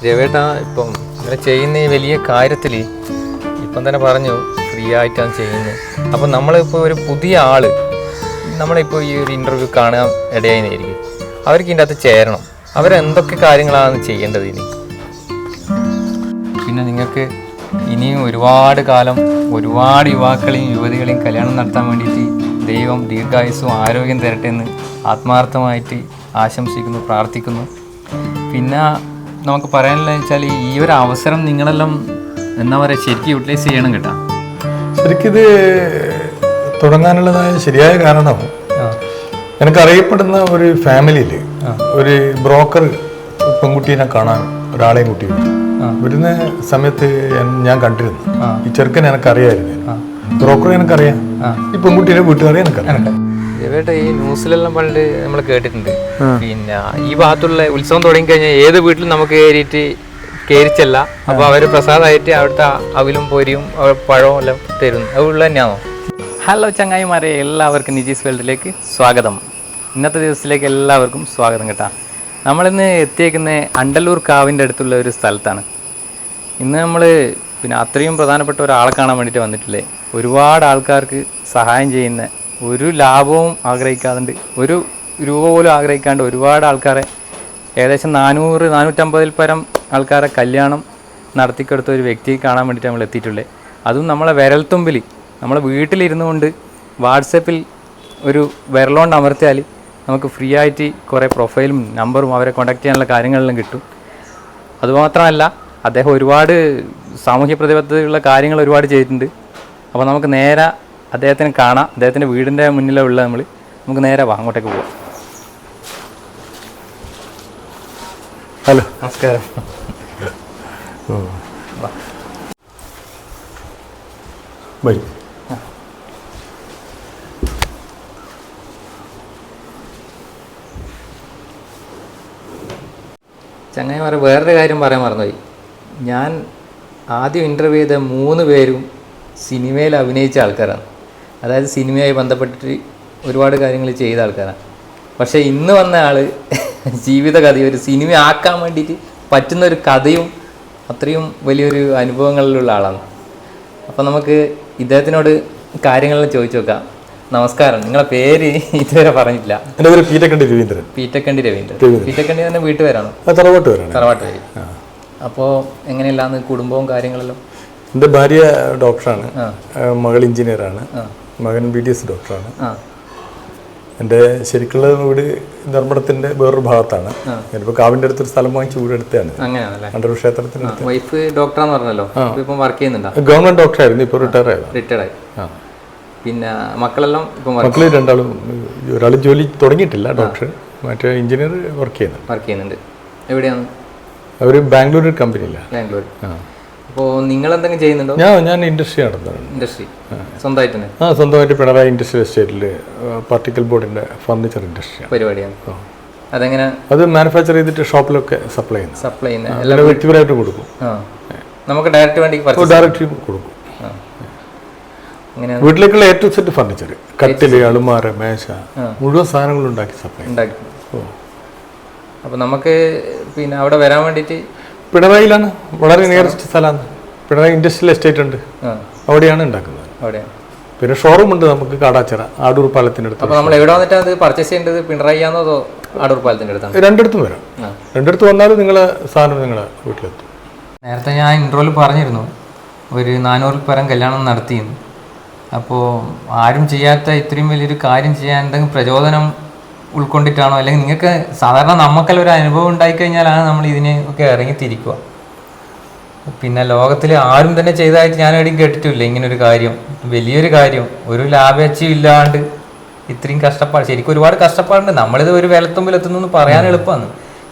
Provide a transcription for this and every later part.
രവേട്ടാ ഇപ്പം ഇങ്ങനെ ചെയ്യുന്ന ഈ വലിയ കാര്യത്തിൽ ഇപ്പം തന്നെ പറഞ്ഞു ഫ്രീ ആയിട്ടാണ് ചെയ്യുന്നത്. അപ്പം നമ്മളിപ്പോൾ ഒരു പുതിയ ആൾ നമ്മളിപ്പോൾ ഈ ഒരു ഇൻ്റർവ്യൂ കാണാൻ ഇടയായിരിക്കും, അവർക്ക് ഇതിൻ്റെ അകത്ത് ചേരണം. അവരെന്തൊക്കെ കാര്യങ്ങളാണ് ചെയ്യേണ്ടത് ഇനി? പിന്നെ നിങ്ങൾക്ക് ഇനിയും ഒരുപാട് കാലം ഒരുപാട് യുവാക്കളെയും യുവതികളെയും കല്യാണം നടത്താൻ വേണ്ടിയിട്ട് ദൈവം ദീർഘായുസ്സും ആരോഗ്യം തരട്ടെ എന്ന് ആത്മാർത്ഥമായിട്ട് ആശംസിക്കുന്നു, പ്രാർത്ഥിക്കുന്നു. പിന്നെ നമുക്ക് പറയാനുള്ളത് വെച്ചാൽ ഈ ഒരു അവസരം നിങ്ങളെല്ലാം എന്താ പറയുക ശരിക്കും യൂട്ടിലൈസ് ചെയ്യണം കേട്ടോ. ശരിക്കിത് തുടങ്ങാനുള്ളതായ ശരിയായ കാരണം എനിക്കറിയപ്പെടുന്ന ഒരു ഫാമിലിയിൽ ഒരു ബ്രോക്കർ പെൺകുട്ടീനെ കാണാൻ ഒരാളെയും കൂട്ടിയിരുന്നു. വരുന്ന സമയത്ത് ഞാൻ കണ്ടിരുന്നു. ഈ ചെറുക്കൻ എനിക്കറിയായിരുന്നു, ബ്രോക്കറെ എനിക്കറിയാം, ഈ പെൺകുട്ടീനെ വീട്ടുകാരെ എനിക്കറിയാം. രവേട്ട ഈ ന്യൂസിലെല്ലാം പണ്ട് നമ്മൾ കേട്ടിട്ടുണ്ട്, പിന്നെ ഈ ഭാഗത്തുള്ള ഉത്സവം തുടങ്ങിക്കഴിഞ്ഞാൽ ഏത് വീട്ടിലും നമുക്ക് കയറിച്ചല്ല, അപ്പോൾ അവർ പ്രസാദമായിട്ട് അവിടുത്തെ അവിലും പൊരിയും പഴവും എല്ലാം തരുന്നു. അത് ഉള്ള തന്നെയാണോ? ഹലോ ചങ്ങായിമാരെ, എല്ലാവർക്കും നിജീസ് വേൾഡിലേക്ക് സ്വാഗതം. ഇന്നത്തെ ദിവസത്തിലേക്ക് എല്ലാവർക്കും സ്വാഗതം കേട്ടോ. നമ്മളിന്ന് എത്തിയേക്കുന്ന അണ്ടല്ലൂർ കാവിൻ്റെ അടുത്തുള്ള ഒരു സ്ഥലത്താണ്. ഇന്ന് നമ്മൾ പിന്നെ അത്രയും പ്രധാനപ്പെട്ട ഒരാളെ കാണാൻ വേണ്ടിയിട്ട് വന്നിട്ടില്ലേ. ഒരുപാട് ആൾക്കാർക്ക് സഹായം ചെയ്യുന്ന, ഒരു ലാഭവും ആഗ്രഹിക്കാതുണ്ട്, ഒരു രൂപ പോലും ആഗ്രഹിക്കാണ്ട് ഒരുപാട് ആൾക്കാരെ, ഏകദേശം 400-450 പരം ആൾക്കാരെ കല്യാണം നടത്തിക്കെടുത്ത ഒരു വ്യക്തിയെ കാണാൻ വേണ്ടിയിട്ട് നമ്മൾ എത്തിയിട്ടുള്ളത്. അതും നമ്മളെ വിരൽത്തുമ്പിൽ, നമ്മളെ വീട്ടിലിരുന്നു കൊണ്ട് വാട്സപ്പിൽ ഒരു വിരലോണ്ട് അമർത്തിയാൽ നമുക്ക് ഫ്രീ ആയിട്ട് കുറേ പ്രൊഫൈലും നമ്പറും അവരെ കോൺടാക്ട് ചെയ്യാനുള്ള കാര്യങ്ങളെല്ലാം കിട്ടും. അതുമാത്രമല്ല അദ്ദേഹം ഒരുപാട് സാമൂഹ്യ പ്രതിബദ്ധതയുള്ള കാര്യങ്ങൾ ഒരുപാട് ചെയ്തിട്ടുണ്ട്. അപ്പോൾ നമുക്ക് നേരെ അദ്ദേഹത്തിന് കാണാം. അദ്ദേഹത്തിൻ്റെ വീടിൻ്റെ മുന്നിലുള്ള നമുക്ക് നേരെ അങ്ങോട്ടേക്ക് പോവാം. ഹലോ, നമസ്കാരം. വരും. ചങ്ങായിമാരെ, വേറൊരു കാര്യം പറയാൻ മറന്നുപോയി. ഞാൻ ആദ്യം ഇൻ്റർവ്യൂ ചെയ്ത 3 പേരും സിനിമയിൽ അഭിനയിച്ച ആൾക്കാരാണ്. അതായത് സിനിമയുമായി ബന്ധപ്പെട്ടിട്ട് ഒരുപാട് കാര്യങ്ങൾ ചെയ്ത ആൾക്കാരാണ്. പക്ഷേ ഇന്ന് വന്ന ആൾ ജീവിതകഥയും ഒരു സിനിമ ആക്കാൻ വേണ്ടിയിട്ട് പറ്റുന്ന ഒരു കഥയും അത്രയും വലിയൊരു അനുഭവങ്ങളിലുള്ള ആളാണ്. അപ്പോൾ നമുക്ക് ഇദ്ദേഹത്തിനോട് കാര്യങ്ങളെല്ലാം ചോദിച്ചു നോക്കാം. നമസ്കാരം, നിങ്ങളെ പേര് ഇതുവരെ പറഞ്ഞിട്ടില്ല. എൻ്റെ പേര് പീറ്റക്കണ്ടി രവീന്ദ്രൻ. പീറ്റക്കണ്ടി തന്നെ വീട്ടുപേരാണോ? തറവാട്ട് പേര്. അപ്പോൾ എങ്ങനെയല്ലാന്ന് കുടുംബവും കാര്യങ്ങളെല്ലാം? എൻ്റെ ഭാര്യ ഡോക്ടറാണ്, മകൾ എഞ്ചിനീയറാണ്, മകൻ BDS ഡോക്ടറാണ്. എൻ്റെ ശരിക്കുള്ള വീട് ധർമ്മടത്തിൻ്റെ വേറൊരു ഭാഗത്താണ്. ഞാനിപ്പോൾ കാവിൻ്റെ അടുത്തൊരു സ്ഥലം വാങ്ങിച്ച് വീട് എടുത്തതാണ്. അണ്ടൂർ ക്ഷേത്രത്തിൻ്റെ. വൈഫ് ഡോക്ടറാന്ന് പറഞ്ഞല്ലോ, ഇപ്പം വർക്ക് ചെയ്യുന്നുണ്ടോ? ഗവൺമെൻറ് ഡോക്ടറായിരുന്നു, ഇപ്പോൾ റിട്ടയർഡായി. പിന്നെ മക്കളെല്ലാം ഇപ്പം മക്കൾ രണ്ടാളും, ഒരാൾ ജോലി തുടങ്ങിയിട്ടില്ല ഡോക്ടർ, മറ്റേ എഞ്ചിനീയർ വർക്ക് ചെയ്യുന്നുണ്ട്. എവിടെയാണ്? അവർ ബാംഗ്ലൂർ കമ്പനിയിലാണ്. ബാംഗ്ലൂർ. അപ്പോൾ നിങ്ങൾ എന്തെങ്കിലും ചെയ്യുന്നുണ്ടോ? ഞാൻ ഇൻഡസ്ട്രി നടത്തുന്നുണ്ട്. ഇൻഡസ്ട്രി സ്വന്തമായിട്ട് തന്നെ? സ്വന്തമായിട്ട് പിണറായി ഇൻഡസ്ട്രിയൽ എസ്റ്റേറ്റിൽ പാർട്ടിക്കൽ ബോർഡിൻ്റെ ഫർണിച്ചർ ഇൻഡസ്ട്രി പരിപാടിയാണ്. അതെങ്ങനെ? അത് മാനുഫാക്ചർ ചെയ്തിട്ട് ഷോപ്പിലൊക്കെ സപ്ലൈ ചെയ്യുന്ന എല്ലാ വ്യക്തിപരമായിട്ട് കൊടുക്കും. നമുക്ക് ഡയറക്റ്റ് വേണ്ടി ഡയറക്റ്റ് കൊടുക്കും. വീട്ടിലേക്കുള്ള A to Z ഫർണിച്ചർ, കട്ടില്, അളുമാര, മേശ, മുഴുവൻ സാധനങ്ങളും ഉണ്ടാക്കി സപ്ലൈ ഉണ്ടാക്കി. അപ്പോൾ നമുക്ക് പിന്നെ അവിടെ വരാൻ വേണ്ടിയിട്ട് പിണറായിലാണ്, വളരെ നിയറസ്റ്റ് സ്ഥലമാണ്. പിണറായി ഇൻഡസ്ട്രിയൽ എസ്റ്റേറ്റ് ഉണ്ട്, അവിടെയാണ് ഉണ്ടാക്കുന്നത്. അവിടെയാണ്. പിന്നെ ഷോറൂം ഉണ്ട് നമുക്ക് കാടാച്ചിറ, ആടൂർ പാലത്തിനടുത്ത്. അപ്പോൾ നമ്മൾ എവിടെ വന്നിട്ടാണ് അത് പർച്ചേസ് ചെയ്യേണ്ടത്? പിണറായി ആണോ അതോ ആടൂർ പാലത്തിൻ്റെ അടുത്താണ്? രണ്ടിടത്തും വരാം. രണ്ടിടത്ത് വന്നാലും നിങ്ങളെ സാധനം നിങ്ങളെ വീട്ടിലെത്തും. നേരത്തെ ഞാൻ ഇൻട്രോയിൽ പറഞ്ഞിരുന്നു ഒരു 400 പരം കല്യാണം നടത്തിയെന്ന്. അപ്പോൾ ആരും ചെയ്യാത്ത ഇത്രയും വലിയൊരു കാര്യം ചെയ്യാൻ എന്തെങ്കിലും പ്രചോദനം ഉൾക്കൊണ്ടിട്ടാണോ, അല്ലെങ്കിൽ നിങ്ങൾക്ക് സാധാരണ നമുക്കെല്ലാം ഒരു അനുഭവം ഉണ്ടായിക്കഴിഞ്ഞാലാണ് നമ്മൾ ഇതിനെയൊക്കെ ഇറങ്ങിത്തിരിക്കുക. പിന്നെ ലോകത്തിൽ ആരും തന്നെ ചെയ്തതായിട്ട് ഞാൻ എവിടെയും കേട്ടിട്ടില്ല ഇങ്ങനൊരു കാര്യം, വലിയൊരു കാര്യം, ഒരു ലാഭേച്ഛയും ഇല്ലാണ്ട് ഇത്രയും കഷ്ടപ്പാട്. ശരിക്കും ഒരുപാട് കഷ്ടപ്പാടുണ്ട്. നമ്മളിത് ഒരു വിലത്തുമ്പിലെത്തുന്നു പറയാൻ എളുപ്പമാണ്.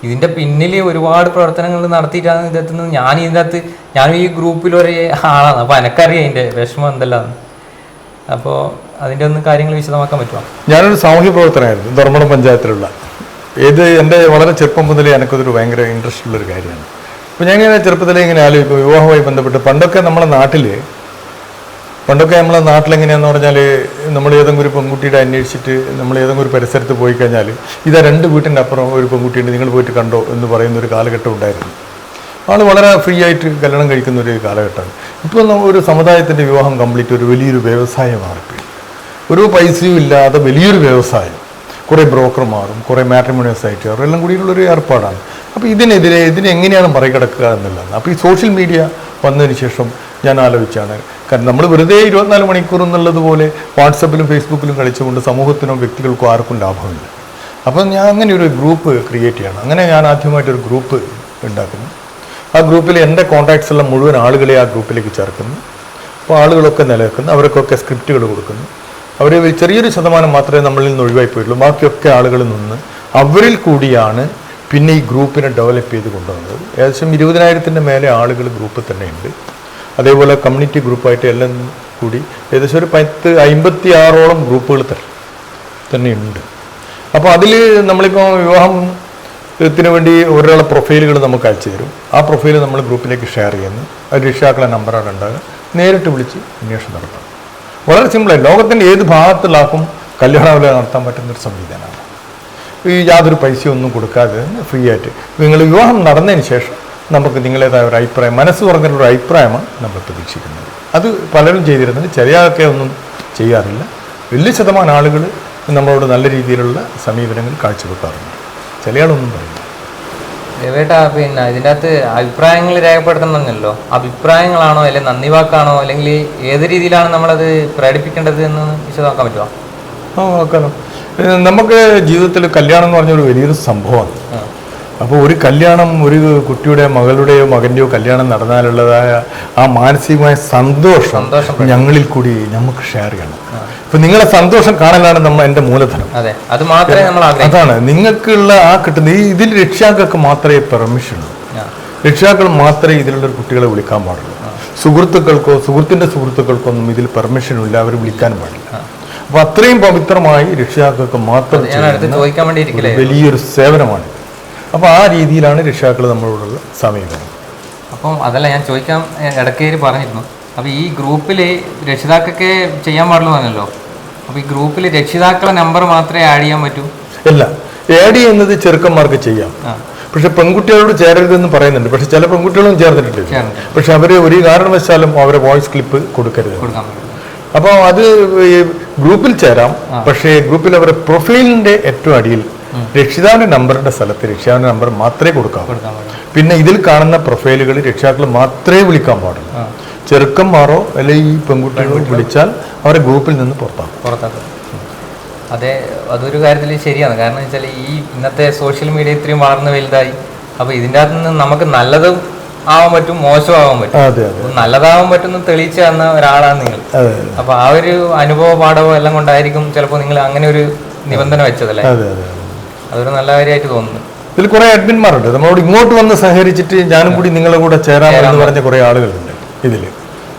ഇതിൻ്റെ പിന്നിൽ ഒരുപാട് പ്രവർത്തനങ്ങൾ നടത്തിയിട്ടാണ് ഇതെത്തുന്നത്. ഞാൻ ഈ ഗ്രൂപ്പിലൊരു ആളാണ്, അപ്പോൾ എനിക്കറിയാം ഇതിൻ്റെ വിഷമം എന്തെല്ലാം. അപ്പോൾ അതിൻ്റെ ഒന്ന് കാര്യങ്ങൾ വിശദമാക്കാൻ പറ്റുമോ? ഞാനൊരു സാമൂഹ്യ പ്രവർത്തനമായിരുന്നു ധർമ്മടം പഞ്ചായത്തിലുള്ള. എൻ്റെ വളരെ ചെറുപ്പം മുതലേ എനിക്കതൊരു ഭയങ്കര ഇൻട്രസ്റ്റ് ഉള്ളൊരു കാര്യമാണ്. അപ്പോൾ ഞാൻ ഇങ്ങനെ ചെറുപ്പത്തിലേ ഇങ്ങനെ ആലോചിക്കും, വിവാഹവുമായി ബന്ധപ്പെട്ട് പണ്ടൊക്കെ നമ്മളെ നാട്ടിലെങ്ങനെയാണെന്ന് പറഞ്ഞാൽ, നമ്മൾ ഏതെങ്കിലും ഒരു പെൺകുട്ടിയുടെ അന്വേഷിച്ചിട്ട് നമ്മൾ ഏതെങ്കിലും ഒരു പരിസരത്ത് പോയി കഴിഞ്ഞാൽ, ഇതാ 2 വീട്ടിൻ്റെ അപ്പുറം ഒരു പെൺകുട്ടിയുണ്ട്, നിങ്ങൾ പോയിട്ട് കണ്ടോ എന്ന് പറയുന്ന ഒരു കാലഘട്ടം ഉണ്ടായിരുന്നു. ആൾ വളരെ ഫ്രീ ആയിട്ട് കല്യാണം കഴിക്കുന്ന ഒരു കാലഘട്ടമാണ്. ഇപ്പോൾ ഒരു സമുദായത്തിൻ്റെ വിവാഹം കംപ്ലീറ്റ് ഒരു വലിയൊരു വ്യവസായം മാറിപ്പോയി. ഒരു പൈസയും ഇല്ലാതെ വലിയൊരു വ്യവസായം, കുറേ ബ്രോക്കർമാരും കുറേ മാട്രിമോണിയൽ സൈറ്റുകാരും എല്ലാം കൂടിയുള്ളൊരു ഏർപ്പാടാണ്. അപ്പോൾ ഇതിനെ എങ്ങനെയാണ് മറികടക്കുക എന്നുള്ളത്. അപ്പോൾ ഈ സോഷ്യൽ മീഡിയ വന്നതിന് ശേഷം ഞാൻ ആലോചിച്ചാണ്, കാരണം നമ്മൾ വെറുതെ 24 മണിക്കൂർ എന്നുള്ളതുപോലെ വാട്സപ്പിലും ഫേസ്ബുക്കിലും കളിച്ചുകൊണ്ട് സമൂഹത്തിനോ വ്യക്തികൾക്കോ ആർക്കും ലാഭമില്ല. അപ്പം ഞാൻ അങ്ങനെ ഒരു ഗ്രൂപ്പ് ക്രിയേറ്റ് ചെയ്യണം. അങ്ങനെ ഞാൻ ആദ്യമായിട്ടൊരു ഗ്രൂപ്പ് ഉണ്ടാക്കുന്നു. ആ ഗ്രൂപ്പിൽ എൻ്റെ കോൺടാക്ട്സുള്ള മുഴുവൻ ആളുകളെ ആ ഗ്രൂപ്പിലേക്ക് ചേർക്കുന്നു. അപ്പോൾ ആളുകളൊക്കെ നിലനിൽക്കുന്നു, അവർക്കൊക്കെ സ്ക്രിപ്റ്റുകൾ കൊടുക്കുന്നു. അവർ ചെറിയൊരു ശതമാനം മാത്രമേ നമ്മളിൽ നിന്ന് ഒഴിവായി പോയിട്ടുള്ളൂ. ബാക്കിയൊക്കെ ആളുകൾ നിന്ന് അവരിൽ കൂടിയാണ് പിന്നെ ഈ ഗ്രൂപ്പിനെ ഡെവലപ്പ് ചെയ്ത് കൊണ്ടുവന്നത്. ഏകദേശം 20,000-ൻ്റെ മേലെ ആളുകൾ ഗ്രൂപ്പിൽ തന്നെയുണ്ട്. അതേപോലെ കമ്മ്യൂണിറ്റി ഗ്രൂപ്പായിട്ട് എല്ലാം കൂടി ഏകദേശം ഒരു 56ഓളം ഗ്രൂപ്പുകൾ തന്നെയുണ്ട്. അപ്പോൾ അതിൽ നമ്മളിപ്പോൾ വിവാഹത്തിന് വേണ്ടി ഒരാളെ പ്രൊഫൈലുകൾ നമുക്ക് അയച്ചു തരും. ആ പ്രൊഫൈൽ നമ്മൾ ഗ്രൂപ്പിലേക്ക് ഷെയർ ചെയ്യുന്നു. അത് രക്ഷിതാക്കളെ നമ്പറാണ് ഉണ്ടാകുക. നേരിട്ട് വിളിച്ച് അന്വേഷണം നടത്തണം. വളരെ സിമ്പിളായി ലോകത്തിൻ്റെ ഏത് ഭാഗത്തുള്ളാക്കും കല്യാണവില നടത്താൻ പറ്റുന്നൊരു സംവിധാനമാണ്. ഈ യാതൊരു പൈസയൊന്നും കൊടുക്കാതെ ഫ്രീ ആയിട്ട് നിങ്ങൾ വിവാഹം നടന്നതിന് ശേഷം നമുക്ക് നിങ്ങളേതായ ഒരു അഭിപ്രായം, മനസ്സ് പറഞ്ഞൊരു അഭിപ്രായമാണ് നമ്മൾ പ്രതീക്ഷിക്കുന്നത്. അത് പലരും ചെയ്തിരുന്നത്, ചെറിയൊക്കെ ഒന്നും ചെയ്യാറില്ല. വലിയ ശതമാനം ആളുകൾ നമ്മളോട് നല്ല രീതിയിലുള്ള സമീപനങ്ങൾ കാഴ്ചവെക്കാറുണ്ട്. ചില ആളൊന്നും പറയില്ല. ദേവേട്ടാ, പിന്നെ ഇതിൻ്റെ അകത്ത് അഭിപ്രായങ്ങൾ രേഖപ്പെടുത്തണമെന്നല്ലോ. അഭിപ്രായങ്ങളാണോ അല്ലെങ്കിൽ നന്ദി വാക്കാണോ അല്ലെങ്കിൽ ഏത് രീതിയിലാണ് നമ്മളത് പ്രകടിപ്പിക്കേണ്ടത് എന്ന് വിശദമാക്കാൻ പറ്റുമോ? നോക്കാലോ. നമുക്ക് ജീവിതത്തിൽ കല്യാണം എന്ന് പറഞ്ഞൊരു വലിയൊരു സംഭവമാണ്. അപ്പോൾ ഒരു കല്യാണം, ഒരു കുട്ടിയുടെ മകളുടെയോ മകൻ്റെയോ കല്യാണം നടന്നാലുള്ളതായ ആ മാനസികമായ സന്തോഷം ഞങ്ങളിൽ കൂടി നമുക്ക് ഷെയർ ചെയ്യണം. ഇപ്പൊ നിങ്ങളെ സന്തോഷം കാണലാണ് എൻ്റെ മൂലധനം. അതാണ് നിങ്ങൾക്കുള്ള ആ കിട്ടുന്ന ഇതിൽ രക്ഷിതാക്കൾക്ക് മാത്രമേ പെർമിഷൻ ഉള്ളൂ. രക്ഷിതാക്കൾ മാത്രമേ ഇതിലുള്ള കുട്ടികളെ വിളിക്കാൻ പാടുള്ളൂ. സുഹൃത്തുക്കൾക്കോ സുഹൃത്തിൻ്റെ സുഹൃത്തുക്കൾക്കോ ഒന്നും ഇതിൽ പെർമിഷൻ ഇല്ല, അവർ വിളിക്കാൻ പാടില്ല. അപ്പൊ അത്രയും പവിത്രമായി രക്ഷിതാക്കൾക്ക് മാത്രം വലിയൊരു സേവനമാണ്. അപ്പോൾ ആ രീതിയിലാണ് രക്ഷിതാക്കൾ നമ്മളോടുള്ള സമീപനം. അപ്പം അതല്ല ഞാൻ ചോദിക്കാൻ ഇടയ്ക്കേരി പറഞ്ഞിരുന്നു. അപ്പോൾ ഈ ഗ്രൂപ്പിൽ രക്ഷിതാക്കൾക്ക് ചെയ്യാൻ പാടുള്ളൂ പറഞ്ഞല്ലോ. അപ്പോൾ ഈ ഗ്രൂപ്പിൽ രക്ഷിതാക്കളെ നമ്പർ മാത്രമേ ആഡ് ചെയ്യാൻ പറ്റൂ? അല്ല, ആഡ് ചെയ്യുന്നത് ചെറുക്കന്മാർക്ക് ചെയ്യാം. പക്ഷെ പെൺകുട്ടികളോട് ചേരരുതെന്ന് പറയുന്നുണ്ട്. പക്ഷെ ചില പെൺകുട്ടികളും ചേർന്നിട്ടുണ്ട്. പക്ഷെ അവർ ഒരു കാരണവശാലും അവരെ വോയിസ് ക്ലിപ്പ് കൊടുക്കരുത്. അപ്പോൾ അത് ഗ്രൂപ്പിൽ ചേരാം. പക്ഷേ ഗ്രൂപ്പിൽ അവരുടെ പ്രൊഫൈലിന്റെ ഏറ്റവും അടിയിൽ രക്ഷിതാവിന്റെ നമ്പറിന്റെ സ്ഥലത്ത് രക്ഷിതാവിന്റെ നമ്പർ മാത്രമേ കൊടുക്കാവൂ. പിന്നെ ഇതിൽ കാണുന്ന പ്രൊഫൈലുകൾ രക്ഷിതാക്കൾ മാത്രമേ വിളിക്കാൻ പാടുള്ളൂ. ചെറുക്കന്മാരോ അല്ലെങ്കിൽ ഈ പെൺകുട്ടികളോ വിളിച്ചാൽ അവരെ ഗ്രൂപ്പിൽ നിന്ന് പുറത്താക്കും. അതെ, അതൊരു കാര്യത്തിൽ ശരിയാണ്. കാരണം വെച്ചാൽ ഈ ഇന്നത്തെ സോഷ്യൽ മീഡിയ ഇത്രയും വളർന്ന് വലുതായി. അപ്പോൾ ഇതിൻ്റെ അകത്ത് നിന്ന് നമുക്ക് നല്ലതും ആവാൻ പറ്റും, മോശമാവാൻ പറ്റും. നല്ലതാവാൻ പറ്റുന്ന തെളിയിച്ചു തന്ന ഒരാളാണ് നിങ്ങൾ. അപ്പൊ ആ ഒരു അനുഭവ പാഠവും എല്ലാം കൊണ്ടായിരിക്കും ചിലപ്പോൾ നിങ്ങൾ അങ്ങനെ ഒരു നിബന്ധന വെച്ചതല്ലേ? അതൊരു നല്ല കാര്യമായിട്ട് തോന്നുന്നു. ഇതിൽ കുറെ അഡ്മിന്മാരുണ്ട് നമ്മളോട് ഇങ്ങോട്ട് വന്ന് സഹകരിച്ചിട്ട് ഞാനും കൂടി നിങ്ങളുടെ കൂടെ ചേരാമെന്ന് പറഞ്ഞ കുറെ ആളുകളുണ്ട്. ഇതില്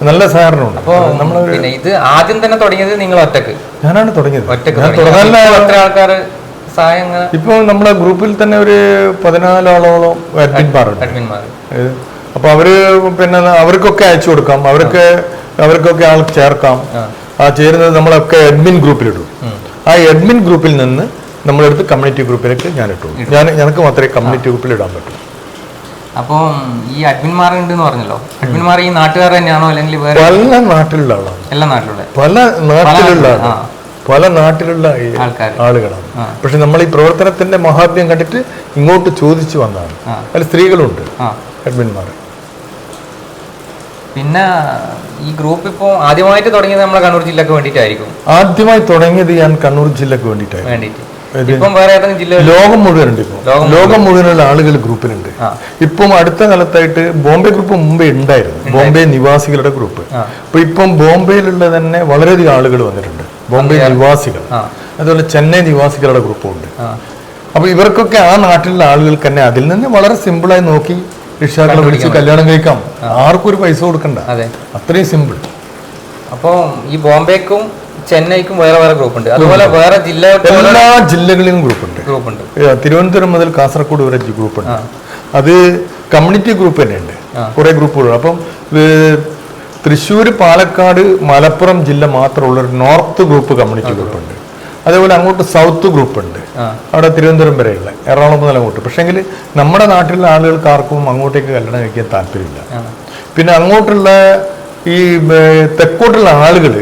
നല്ല സഹകരണമുണ്ട്. അപ്പോൾ പിന്നെ ഇത് ആദ്യം തന്നെ തുടങ്ങിയത് നിങ്ങൾ ഒറ്റക്ക്? ഞാനാണ് തുടങ്ങിയത്. എത്ര ആൾക്കാർ സഹായം? ഇപ്പൊ നമ്മുടെ ഗ്രൂപ്പിൽ തന്നെ ഒരു 14 അഡ്മിന്മാർ. അപ്പൊ അവര് പിന്നെ അവർക്കൊക്കെ അയച്ചു കൊടുക്കാം, അവർക്കൊക്കെ ആൾ ചേർക്കാം. ആ ചേരുന്നത് നമ്മളൊക്കെ അഡ്മിൻ ഗ്രൂപ്പിലിടും. ആ അഡ്മിൻ ഗ്രൂപ്പിൽ നിന്ന് നമ്മളെടുത്ത് കമ്മ്യൂണിറ്റി ഗ്രൂപ്പിലേക്ക് ഞാൻ ഇട്ടു. ഞങ്ങൾക്ക് മാത്രമേ കമ്മ്യൂണിറ്റി ഗ്രൂപ്പിൽ ഇടാൻ പറ്റൂ. അപ്പം ഈ അഡ്മിന്മാരുണ്ടെന്ന് പറഞ്ഞല്ലോ, അഡ്മിന്മാർ ഈ നാട്ടുകാർ തന്നെയാണോ അല്ലെങ്കിൽ പല നാട്ടിലുള്ള ആളാണ്? എല്ലാ നാട്ടിലുള്ള പല നാട്ടിലുള്ള ആളുകളാണ്. പക്ഷെ നമ്മൾ ഈ പ്രവർത്തനത്തിന്റെ മഹാത്മ്യം കണ്ടിട്ട് ഇങ്ങോട്ട് ചോദിച്ചു വന്നതാണ്. അതിൽ സ്ത്രീകളുണ്ട് അഡ്മിന്മാർ. പിന്നെ ഈ ഗ്രൂപ്പ് ഇപ്പോൾ ആദ്യമായിട്ട് തുടങ്ങിയത് നമ്മളെ കണ്ണൂർ ജില്ലക്ക് വേണ്ടിയിട്ടായിരിക്കും? ആദ്യമായി തുടങ്ങിയത് ഞാൻ കണ്ണൂർ ജില്ലക്ക് വേണ്ടിയിട്ടായിരുന്നു. ലോകം മുഴുവനുണ്ട്. ഇപ്പോൾ ലോകം മുഴുവനുള്ള ആളുകൾ ഗ്രൂപ്പിലുണ്ട്. ഇപ്പം അടുത്ത കാലത്തായിട്ട് ബോംബെ ഗ്രൂപ്പ് മുമ്പേ ഉണ്ടായിരുന്നു, ബോംബെ നിവാസികളുടെ ഗ്രൂപ്പ്. അപ്പൊ ഇപ്പം ബോംബെയിലുള്ള തന്നെ വളരെയധികം ആളുകൾ വന്നിട്ടുണ്ട്, ബോംബെ നിവാസികൾ. അതുപോലെ ചെന്നൈ നിവാസികളുടെ ഗ്രൂപ്പും ഉണ്ട്. അപ്പൊ ഇവർക്കൊക്കെ ആ നാട്ടിലുള്ള ആളുകൾക്ക് തന്നെ അതിൽ നിന്ന് വളരെ സിമ്പിളായി നോക്കി രക്ഷിതാക്കളെ വിളിച്ച് കല്യാണം കഴിക്കാം. ആർക്കും ഒരു പൈസ കൊടുക്കണ്ട, അത്രയും സിമ്പിൾ. അപ്പോൾ ഈ ബോംബെക്കും ചെന്നൈക്കും വേറെ വേറെ ഗ്രൂപ്പ് ഉണ്ട്. അതുപോലെ വേറെ എല്ലാ ജില്ലകളിലും ഗ്രൂപ്പുണ്ട്. തിരുവനന്തപുരം മുതൽ കാസർഗോഡ് വരെ ഗ്രൂപ്പുണ്ട്. അത് കമ്മ്യൂണിറ്റി ഗ്രൂപ്പ് തന്നെയുണ്ട്, കുറെ ഗ്രൂപ്പുകൾ. അപ്പം തൃശ്ശൂർ, പാലക്കാട്, മലപ്പുറം ജില്ല മാത്രമുള്ള ഒരു നോർത്ത് ഗ്രൂപ്പ് കമ്മ്യൂണിറ്റി ഗ്രൂപ്പുണ്ട്. അതേപോലെ അങ്ങോട്ട് സൗത്ത് ഗ്രൂപ്പ് ഉണ്ട്, അവിടെ തിരുവനന്തപുരം വരെയുള്ള എറണാകുളം മുതൽ അങ്ങോട്ട്. പക്ഷേങ്കിൽ നമ്മുടെ നാട്ടിലുള്ള ആളുകൾക്ക് ആർക്കും അങ്ങോട്ടേക്ക് കല്യാണം കഴിക്കാൻ താല്പര്യമില്ല. പിന്നെ അങ്ങോട്ടുള്ള ഈ തെക്കോട്ടുള്ള ആളുകൾ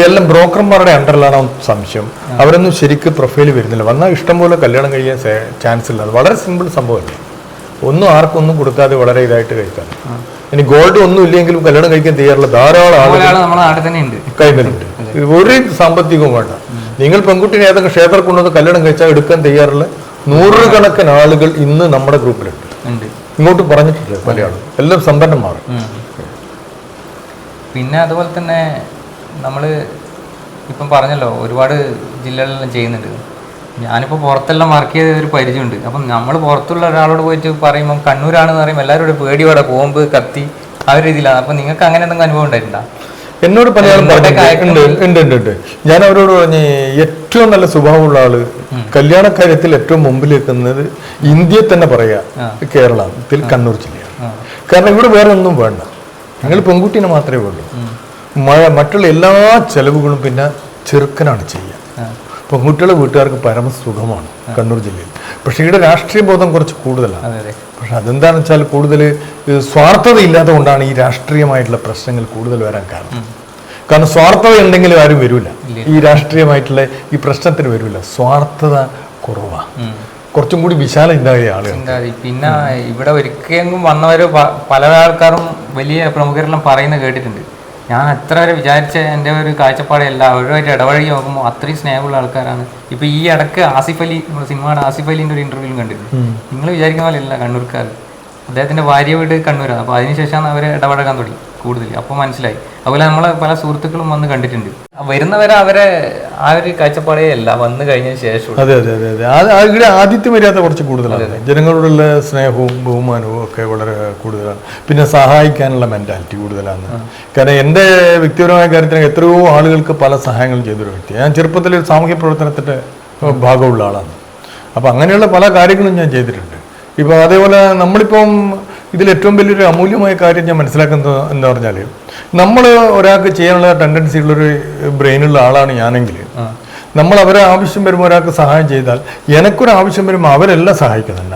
എല്ലാം ബ്രോക്കർമാരുടെ അണ്ടറിലാണ് സംശയം. അവരൊന്നും ശരിക്ക് പ്രൊഫൈൽ വരുന്നില്ല. വന്നാൽ ഇഷ്ടംപോലെ കല്യാണം കഴിക്കാൻ ചാൻസ് ഇല്ല. അത് വളരെ സിമ്പിൾ സംഭവമല്ലേ, ഒന്നും ആർക്കൊന്നും കൊടുക്കാതെ വളരെ ഇതായിട്ട് കഴിക്കാൻ. ഇനി ഗോൾഡ് ഒന്നും ഇല്ലെങ്കിലും കല്യാണം കഴിക്കാൻ തയ്യാറുള്ള ധാരാളം ആളുകൾ കൈമലുണ്ട്. ഒരു സാമ്പത്തികവും വേണ്ട. നിങ്ങൾ പെൺകുട്ടിനെ ഏതൊക്കെ ക്ഷേത്രം കൊണ്ടുവന്ന് കല്യാണം കഴിച്ചാൽ എടുക്കാൻ തയ്യാറുള്ള നൂറുകണക്കിന് ആളുകൾ ഇന്ന് നമ്മുടെ ഗ്രൂപ്പിലുണ്ട്. ഇങ്ങോട്ട് പറഞ്ഞിട്ടില്ല പല ആളുകൾ, എല്ലാം സമ്പന്നന്മാർ. പിന്നെ അതുപോലെ തന്നെ നമ്മൾ ഇപ്പം പറഞ്ഞല്ലോ ഒരുപാട് ജില്ലകളിലെല്ലാം ചെയ്യുന്നുണ്ട്. ഞാനിപ്പോൾ പുറത്തെല്ലാം വർക്ക് ചെയ്ത ഒരു പരിചയമുണ്ട്. അപ്പം നമ്മൾ പുറത്തുള്ള ഒരാളോട് പോയിട്ട് പറയുമ്പം കണ്ണൂരാണെന്ന് പറയുമ്പോൾ എല്ലാവരും പേടിയോടെ ബോംബ് കത്തി ആ ഒരു രീതിയിലാണ്. അപ്പം നിങ്ങൾക്ക് അങ്ങനെ എന്തെങ്കിലും അനുഭവം ഉണ്ടായിട്ടുണ്ടോ? എന്നോട് പലയാളും ഉണ്ട്. ഞാൻ അവരോട് പറഞ്ഞ് ഏറ്റവും നല്ല സ്വഭാവമുള്ള ആള് കല്യാണക്കാര്യത്തിൽ ഏറ്റവും മുമ്പിൽ വെക്കുന്നത് ഇന്ത്യയിൽ തന്നെ പറയാ കേരളത്തിൽ കണ്ണൂർ ജില്ലയാണ്. കാരണം ഇവിടെ വേറെ ഒന്നും വേണ്ട, ഞങ്ങൾ പെൺകുട്ടീനെ മാത്രമേ ഉള്ളൂ. മറ്റുള്ള എല്ലാ ചെലവുകളും പിന്നെ ചെറുക്കനാണ് ചെയ്യുക. പെൺകുട്ടികളെ വീട്ടുകാർക്ക് പരമസുഖമാണ് കണ്ണൂർ ജില്ലയിൽ. പക്ഷേ ഇവിടെ രാഷ്ട്രീയ ബോധം കുറച്ച് കൂടുതലാണ്. പക്ഷെ അതെന്താണെന്ന് വെച്ചാൽ കൂടുതൽ സ്വാർത്ഥത ഇല്ലാതെ കൊണ്ടാണ് ഈ രാഷ്ട്രീയമായിട്ടുള്ള പ്രശ്നങ്ങൾ കൂടുതൽ വരാൻ കാരണം. കാരണം സ്വാർത്ഥത ഉണ്ടെങ്കിൽ ആരും വരില്ല, ഈ രാഷ്ട്രീയമായിട്ടുള്ള ഈ പ്രശ്നത്തിന് വരില്ല. സ്വാർത്ഥത കുറവാണ്, കുറച്ചും കൂടി വിശാലം ഉണ്ടായ ആളുകൾ. പിന്നെ ഇവിടെ ഒരിക്കലും വന്നവര് പല ആൾക്കാരും വലിയ പ്രമുഖരെല്ലാം പറയുന്നത് കേട്ടിട്ടുണ്ട്. ഞാൻ അത്ര വരെ വിചാരിച്ച എൻ്റെ ഒരു കാഴ്ചപ്പാടല്ല, അവരുമായിട്ട് ഇടപഴകി നോക്കുമ്പോൾ അത്രയും സ്നേഹമുള്ള ആൾക്കാരാണ്. ഇപ്പൊ ഈ ഇടക്ക് ആസിഫ് അലി, നമ്മുടെ സിനിമയുടെ ആസിഫ് അലിന്റെ ഒരു ഇന്റർവ്യൂവിലും കണ്ടിരുന്നു. നിങ്ങൾ വിചാരിക്കുന്ന പോലെ അല്ല കണ്ണൂർക്കാർ. അദ്ദേഹത്തിന്റെ ഭാര്യ വീട് കണ്ണൂരാണ്. അപ്പോൾ അതിനുശേഷമാണ് അവർ ഇടപഴകാൻ തുടങ്ങി കൂടുതൽ. അപ്പോൾ മനസ്സിലായി. അതുപോലെ നമ്മളെ പല സുഹൃത്തുക്കളും വന്ന് കണ്ടിട്ടുണ്ട്. വരുന്നവരെ അവരെ ആ ഒരു കാഴ്ചപ്പാടേ അല്ല, വന്നു കഴിഞ്ഞതിന് ശേഷം. അതെ അതെ അതെ അതെ ഇവിടെ ആതിഥ്യ മര്യാദ കുറച്ച് കൂടുതലാണ്. ജനങ്ങളോടുള്ള സ്നേഹവും ബഹുമാനവും ഒക്കെ വളരെ കൂടുതലാണ്. പിന്നെ സഹായിക്കാനുള്ള മെന്റാലിറ്റി കൂടുതലാണ്. കാരണം എൻ്റെ വ്യക്തിപരമായ കാര്യത്തിന് എത്രയോ ആളുകൾക്ക് പല സഹായങ്ങളും ചെയ്തൊരു വ്യക്തിയാണ്. ഞാൻ ചെറുപ്പത്തിൽ സാമൂഹ്യ പ്രവർത്തനത്തിൻ്റെ ഭാഗമുള്ള ആളാണ്. അപ്പം അങ്ങനെയുള്ള പല കാര്യങ്ങളും ഞാൻ ചെയ്തിട്ടുണ്ട്. ഇപ്പോൾ അതേപോലെ നമ്മളിപ്പം ഇതിൽ ഏറ്റവും വലിയൊരു അമൂല്യമായ കാര്യം ഞാൻ മനസ്സിലാക്കുന്നത് എന്താ പറഞ്ഞാൽ, നമ്മൾ ഒരാൾക്ക് ചെയ്യാനുള്ള ടെൻഡൻസി ഉള്ളൊരു ബ്രെയിനുള്ള ആളാണ് ഞാനെങ്കിൽ, നമ്മൾ അവരെ ആവശ്യം വരുമ്പോൾ ഒരാൾക്ക് സഹായം ചെയ്താൽ എനിക്കൊരു ആവശ്യം വരുമ്പോൾ അവരെല്ലാം സഹായിക്കുന്നുണ്ട്.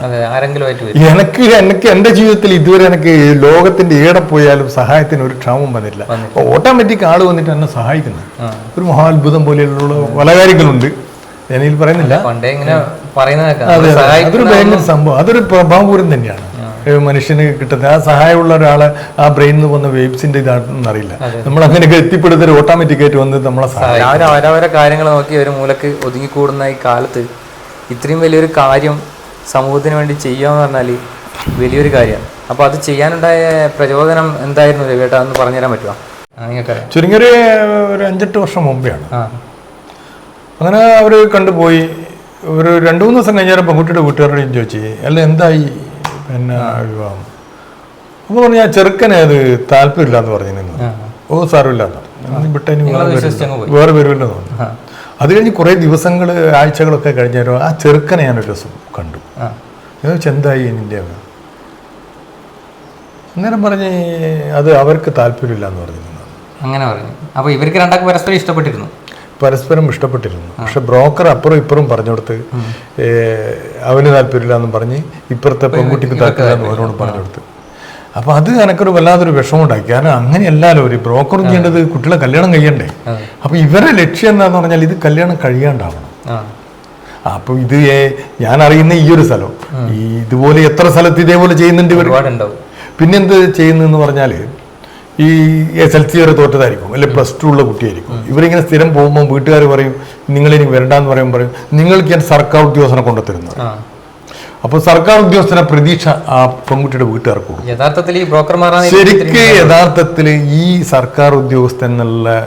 എനിക്ക് എൻ്റെ ജീവിതത്തിൽ ഇതുവരെ എനിക്ക് ലോകത്തിന്റെ ഏടെ പോയാലും സഹായത്തിന് ഒരു ക്ഷാമം വന്നില്ല. ഓട്ടോമാറ്റിക് ആള് വന്നിട്ട് എന്നെ സഹായിക്കുന്നു. ഒരു മഹാത്ഭുതം പോലെയുള്ള പല കാര്യങ്ങളുണ്ട്, ഞാനിതിൽ പറയുന്നില്ല. അതൊരു ഭയങ്കര സംഭവം, അതൊരു പ്രഭാവപൂരം തന്നെയാണ് മനുഷ്യന് കിട്ടുന്നത്. ആ സഹായമുള്ള ഒരാളെ ആ ബ്രെയിനിൽ നിന്ന് വന്ന വേബ്സിന്റെ ഇതാണെന്ന് അറിയില്ല. നമ്മൾ അങ്ങനെയൊക്കെ എത്തിപ്പെടുന്നത് ഓട്ടോമാറ്റിക്കായിട്ട് വന്ന് നമ്മളെ അവരവരെ കാര്യങ്ങൾ നോക്കി ഒരു മൂലക്ക് ഒതുങ്ങിക്കൂടുന്ന ഈ കാലത്ത് ഇത്രയും വലിയൊരു കാര്യം സമൂഹത്തിന് വേണ്ടി ചെയ്യാന്ന് പറഞ്ഞാൽ വലിയൊരു കാര്യമാണ്. അപ്പൊ അത് ചെയ്യാനുണ്ടായ പ്രചോദനം എന്തായിരുന്നു രവിയേട്ടാ, ഒന്ന് പറഞ്ഞുതരാൻ പറ്റുമോ? നിങ്ങൾക്കറിയാം. ചുരുങ്ങിയൊരു 5-8 വർഷം മുമ്പെയാണ്. അങ്ങനെ അവര് കണ്ടുപോയി. ഒരു 2-3 ദിവസം കഴിഞ്ഞാൽ പെൺകുട്ടിയുടെ വീട്ടുകാരോട് ചോദിച്ചു, അല്ല എന്തായി പിന്നെ വിവാഹം? അപ്പോൾ പറഞ്ഞു, ഞാൻ ചെറുക്കനെ അത് താല്പര്യമില്ലാന്ന് പറഞ്ഞിരുന്നു. ഓ സാരമില്ലാന്ന് പറഞ്ഞു, വിട്ടതിന് വേറെ വരുമല്ലോ തോന്നുന്നു. അത് കഴിഞ്ഞ് കുറേ ദിവസങ്ങൾ ആഴ്ചകളൊക്കെ കഴിഞ്ഞാലും ആ ചെറുക്കനെ ഞാനൊരു ദിവസം കണ്ടു. ഞാൻ ചോദിച്ചു, എന്തായി നിന്റെ? അന്നേരം പറഞ്ഞ് അത് അവർക്ക് താല്പര്യമില്ലാന്ന് പറഞ്ഞിരുന്നു. അങ്ങനെ പറഞ്ഞു. അപ്പോൾ ഇവർക്ക് രണ്ടാൾക്ക് പരസ്പരം ഇഷ്ടപ്പെട്ടിരുന്നു. പരസ്പരം ഇഷ്ടപ്പെട്ടിരുന്നു. പക്ഷെ ബ്രോക്കർ അപ്പുറം ഇപ്പുറം പറഞ്ഞു കൊടുത്ത് അവന് താല്പര്യമില്ലാന്നും പറഞ്ഞ് ഇപ്പുറത്തെ പെൺകുട്ടിക്ക് താല്പര്യമില്ലാന്ന് അവരോട് പറഞ്ഞു കൊടുത്ത്. അപ്പൊ അത് എനക്കൊരു വല്ലാതൊരു വിഷമം ഉണ്ടാക്കി. കാരണം അങ്ങനെയല്ലല്ലോ ഒരു ബ്രോക്കർ ചെയ്യേണ്ടത്, കുട്ടികളെ കല്യാണം കഴിയണ്ടേ. അപ്പൊ ഇവരെ ലക്ഷ്യം എന്താന്ന് പറഞ്ഞാൽ ഇത് കല്യാണം കഴിയാണ്ടാവണം. അപ്പൊ ഇത് ഞാൻ അറിയുന്ന ഈ ഒരു സ്ഥലം, ഇതുപോലെ എത്ര സ്ഥലത്ത് ഇതേപോലെ ചെയ്യുന്നുണ്ട് ഇവർ. പിന്നെന്ത് ചെയ്യുന്നെന്ന് പറഞ്ഞാല് ഈ SLC വരെ തോറ്റതായിരിക്കും, അല്ലെങ്കിൽ +2 ഉള്ള കുട്ടിയായിരിക്കും. ഇവരിങ്ങനെ സ്ഥിരം പോകുമ്പോൾ വീട്ടുകാർ പറയും, നിങ്ങളിനി വരണ്ടെന്ന് പറയുമ്പോൾ പറയും, നിങ്ങൾക്ക് ഞാൻ സർക്കാർ ഉദ്യോഗസ്ഥനെ കൊണ്ടുത്തരുന്നത്. അപ്പോൾ സർക്കാർ ഉദ്യോഗസ്ഥനെ പ്രതീക്ഷ ആ പെൺകുട്ടിയുടെ വീട്ടുകാർക്ക് കൊടുക്കും. യഥാർത്ഥത്തിൽ ഈ ബ്രോക്കർമാരാണ് ശരിക്ക് യഥാർത്ഥത്തിൽ ഈ സർക്കാർ ഉദ്യോഗസ്ഥൻ എന്നുള്ള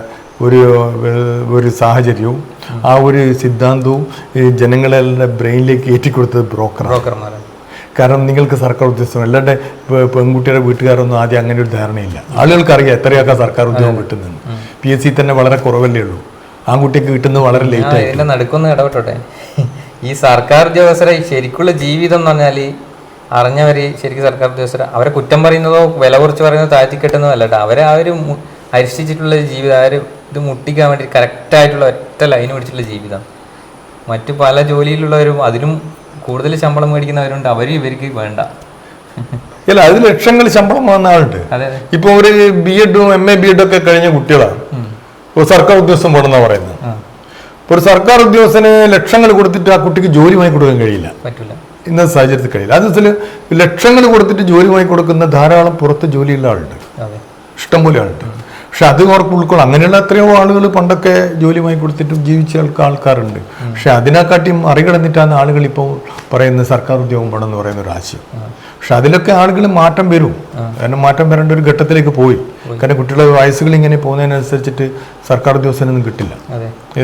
ഒരു സാഹചര്യവും ആ ഒരു സിദ്ധാന്തവും ജനങ്ങളുടെ ബ്രെയിനിലേക്ക് ഏറ്റിക്കൊടുത്തത് ബ്രോക്കർമാരാണ്. കാരണം നിങ്ങൾക്ക് സർക്കാർ ഉദ്യോഗസ്ഥം അല്ലാണ്ട് പെൺകുട്ടിയുടെ വീട്ടുകാരൊന്നും ആദ്യം അങ്ങനെ ഒരു ധാരണയില്ല. ആളുകൾക്ക് അറിയാം എത്രയൊക്കെ സർക്കാർ ഉദ്യോഗം കിട്ടുന്നത്. PSC തന്നെ വളരെ കുറവല്ലേ ഉള്ളൂ, ആൺകുട്ടിക്ക് കിട്ടുന്നത് വളരെ ലേറ്റ് ആയി. നടക്കുന്ന ഇടപെട്ടോട്ടെ, ഈ സർക്കാർ ഉദ്യോഗസ്ഥരെ ശരിക്കുള്ള ജീവിതം എന്ന് പറഞ്ഞാൽ അറിഞ്ഞവര് ശരിക്കും സർക്കാർ ഉദ്യോഗസ്ഥരെ അവരെ കുറ്റം പറയുന്നതോ വില കുറച്ച് പറയുന്നതോ താഴ്ത്തി കെട്ടുന്നതോ അല്ല. അവരെ ആ ഒരു അരിശിച്ചിട്ടുള്ള ജീവിതം, ആ ഒരു ഇത് മുട്ടിക്കാൻ വേണ്ടി കറക്റ്റായിട്ടുള്ള ഒറ്റ ലൈന് പിടിച്ചിട്ടുള്ള ജീവിതം. മറ്റു പല ജോലിയിലുള്ളവരും അതിലും കൂടുതൽ ശമ്പളം മേടിക്കുന്നവരുണ്ട്, അവരും ഇവർക്ക് വേണ്ട. അല്ല, അത് ലക്ഷങ്ങൾ ശമ്പളം വാങ്ങുന്ന ആളുണ്ട്. ഇപ്പൊ ഒരു BEd MA BEd ഒക്കെ കഴിഞ്ഞ കുട്ടികളാണ് ഒരു സർക്കാർ ഉദ്യോഗസ്ഥൻ വേണമെന്നാ പറയുന്നത്. ഒരു സർക്കാർ ഉദ്യോഗസ്ഥന് ലക്ഷങ്ങൾ കൊടുത്തിട്ട് ആ കുട്ടിക്ക് ജോലി വാങ്ങി കൊടുക്കാൻ കഴിയില്ല, ഇന്നത്തെ സാഹചര്യത്തിൽ കഴിയില്ല. അത് ലക്ഷങ്ങൾ കൊടുത്തിട്ട് ജോലി വാങ്ങി കൊടുക്കുന്ന ധാരാളം പുറത്ത് ജോലിയുള്ള ആളുണ്ട്, ഇഷ്ടംപോലെ ആളുണ്ട്. പക്ഷെ അത് അവർക്ക് ഉൾക്കൊള്ളാം. അങ്ങനെയുള്ള എത്രയോ ആളുകൾ പണ്ടൊക്കെ ജോലി വാങ്ങി കൊടുത്തിട്ടും ജീവിച്ച ആൾക്കാരുണ്ട്. പക്ഷെ അതിനെക്കാട്ടിയും മറികടന്നിട്ടാണ് ആളുകൾ ഇപ്പോൾ പറയുന്നത് സർക്കാർ ഉദ്യോഗം വേണമെന്ന് പറയുന്ന ഒരു ആശയം. പക്ഷെ അതിലൊക്കെ ആളുകൾ മാറ്റം വരും. കാരണം മാറ്റം വരേണ്ട ഒരു ഘട്ടത്തിലേക്ക് പോയി. കാരണം കുട്ടികളുടെ വയസ്സുകൾ ഇങ്ങനെ പോകുന്നതിനനുസരിച്ചിട്ട് സർക്കാർ ഉദ്യോഗസ്ഥനൊന്നും കിട്ടില്ല.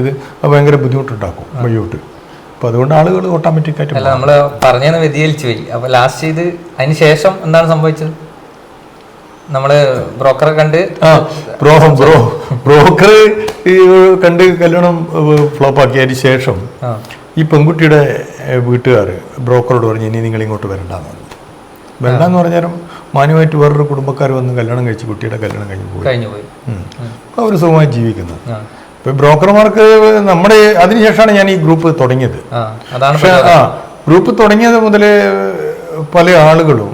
ഇത് ഭയങ്കര ബുദ്ധിമുട്ടുണ്ടാക്കും വഴിയോട്ട്. അപ്പൊ അതുകൊണ്ട് ആളുകൾ ഓട്ടോമാറ്റിക്കായിട്ട് നമ്മള് പറഞ്ഞ വ്യതിചലിച്ചു പോയി. അപ്പൊ ലാസ്റ്റ് ഇത് അതിന് ശേഷം എന്താണ് സംഭവിച്ചത്? നമ്മള് ബ്രോക്കറെ കണ്ട് ബ്രോക്കർ കണ്ട് കല്യാണം ഫ്ലോപ്പാക്കിയതിന് ശേഷം ഈ പെൺകുട്ടിയുടെ വീട്ടുകാർ ബ്രോക്കറോട് പറഞ്ഞു ഇനി നിങ്ങൾ ഇങ്ങോട്ട് വരണ്ടെന്ന് പറഞ്ഞു. വരണ്ടെന്ന് പറഞ്ഞാലും മാന്യമായിട്ട് വേറൊരു കുടുംബക്കാർ വന്ന് കല്യാണം കഴിച്ച് കുട്ടിയുടെ കല്യാണം കഴിഞ്ഞു പോയി. അവർ സുഖമായി ജീവിക്കുന്നു. ഇപ്പൊ ബ്രോക്കർമാർക്ക് നമ്മുടെ അതിനുശേഷമാണ് ഞാൻ ഈ ഗ്രൂപ്പ് തുടങ്ങിയത്. പക്ഷെ ഗ്രൂപ്പ് തുടങ്ങിയത് മുതലേ പല ആളുകളും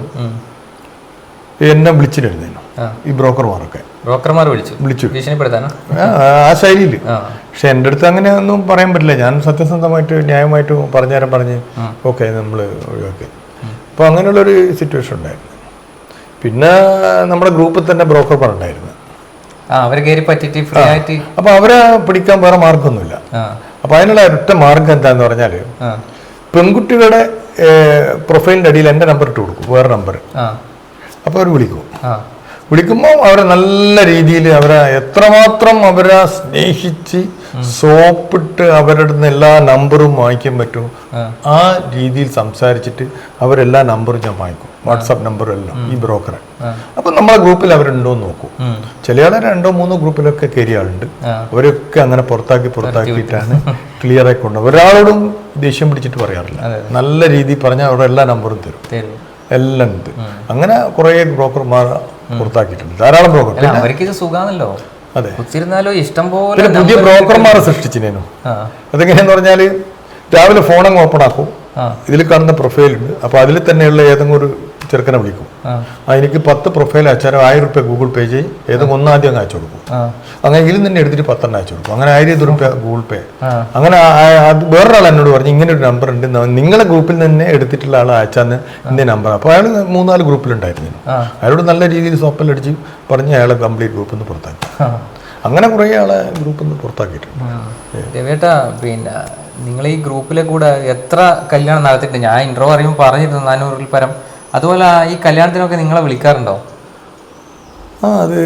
എന്നെ വിളിച്ചിരുന്നു, ഈ ബ്രോക്കർമാരൊക്കെ വിളിച്ചു ആ ശൈലിയിൽ. പക്ഷെ എൻ്റെ അടുത്ത് അങ്ങനെ ഒന്നും പറയാൻ പറ്റില്ല. ഞാൻ സത്യസന്ധമായിട്ട് ന്യായമായിട്ട് പറഞ്ഞ് ഓക്കെ നമ്മൾ ഒഴിവാക്കി. അപ്പോൾ അങ്ങനെയുള്ളൊരു സിറ്റുവേഷൻ ഉണ്ടായിരുന്നു. പിന്നെ നമ്മുടെ ഗ്രൂപ്പിൽ തന്നെ ബ്രോക്കർമാരുണ്ടായിരുന്നു. അപ്പൊ അവരെ പിടിക്കാൻ വേറെ മാർഗമൊന്നുമില്ല. അപ്പൊ അതിനുള്ള ഒറ്റ മാർഗം എന്താന്ന് പറഞ്ഞാല് പെൺകുട്ടികളുടെ പ്രൊഫൈലിന്റെ അടിയിൽ എൻ്റെ നമ്പർ ഇട്ട് കൊടുക്കും, വേറെ നമ്പർ. അപ്പൊ അവർ വിളിക്കുമ്പോൾ അവരെ നല്ല രീതിയിൽ അവരെ എത്രമാത്രം അവരെ സ്നേഹിച്ച് സോപ്പിട്ട് അവരുടെ നിന്ന് എല്ലാ നമ്പറും വാങ്ങിക്കാൻ പറ്റും ആ രീതിയിൽ സംസാരിച്ചിട്ട് അവരെല്ലാ നമ്പറും ഞാൻ വാങ്ങിക്കും, വാട്സാപ്പ് നമ്പറും എല്ലാം ഈ ബ്രോക്കറെ. അപ്പൊ നമ്മളെ ഗ്രൂപ്പിൽ അവരുണ്ടോന്ന് നോക്കും. ചില ആളെ 2-3 ഗ്രൂപ്പിലൊക്കെ കയറിയ ആളുണ്ട്. അവരൊക്കെ അങ്ങനെ പുറത്താക്കിയിട്ടാണ് ക്ലിയർ ആയിക്കൊണ്ട് ഒരാളോടും ദേഷ്യം പിടിച്ചിട്ട് പറയാറില്ല. നല്ല രീതിയിൽ പറഞ്ഞാൽ അവരുടെ എല്ലാ നമ്പറും തരും, എല്ലാം ഉണ്ട്. അങ്ങനെ കുറെ ബ്രോക്കർമാർ പുറത്താക്കിയിട്ടുണ്ട്, ധാരാളം ബ്രോക്കർ. അതെ, പിന്നെ പുതിയ ബ്രോക്കർമാരെ സൃഷ്ടിച്ചിനു. അതെങ്ങനെയാന്ന് പറഞ്ഞാല് രാവിലെ ഫോണങ്ങ് ഓപ്പൺ ആക്കും, ഇതിൽ കാണുന്ന പ്രൊഫൈലുണ്ട്. അപ്പൊ അതിൽ തന്നെയുള്ള ഏതെങ്കിലും ഒരു ചെറുക്കനെ വിളിക്കും. എനിക്ക് 10 പ്രൊഫൈൽ അയച്ചാൽ 1000 രൂപ ഗൂഗിൾ പേ ചെയ്യും, ഏതെങ്കിലും ഒന്നാദ്യം അങ്ങ് അയച്ചു കൊടുക്കും. അങ്ങനെ ഇതിൽ തന്നെ എടുത്തിട്ട് 10 അയച്ചു കൊടുക്കും. അങ്ങനെ 1000 രൂപ ഗൂഗിൾ പേ. അങ്ങനെ വേറൊരാൾ എന്നോട് പറഞ്ഞു ഇങ്ങനെ ഒരു നമ്പർ ഉണ്ട്, നിങ്ങളെ ഗ്രൂപ്പിൽ തന്നെ എടുത്തിട്ടുള്ള ആൾ അയച്ചാന്ന് എന്റെ നമ്പർ. അപ്പൊ അയാൾ 3-4 ഗ്രൂപ്പിലുണ്ടായിരുന്നു. അയാളോട് നല്ല രീതിയിൽ സോപ്പലടിച്ച് പറഞ്ഞ് അയാളെ കംപ്ലീറ്റ് ഗ്രൂപ്പിൽ നിന്ന് പുറത്താക്കി. അങ്ങനെ കുറെ ആളെ ഗ്രൂപ്പിൽ നിന്ന് പുറത്താക്കിയിട്ടുണ്ട്. പിന്നെ നിങ്ങൾ ഈ ഗ്രൂപ്പിലെ കൂടെ എത്ര കല്യാണം നടത്തിയിട്ടുണ്ട്? ഞാൻ ഇൻട്രോ അറിയുമ്പോൾ പറഞ്ഞിരുന്നു 400-ൽ പരം. അതുപോലെ ഈ കല്യാണത്തിനൊക്കെ നിങ്ങളെ വിളിക്കാറുണ്ടോ? അത്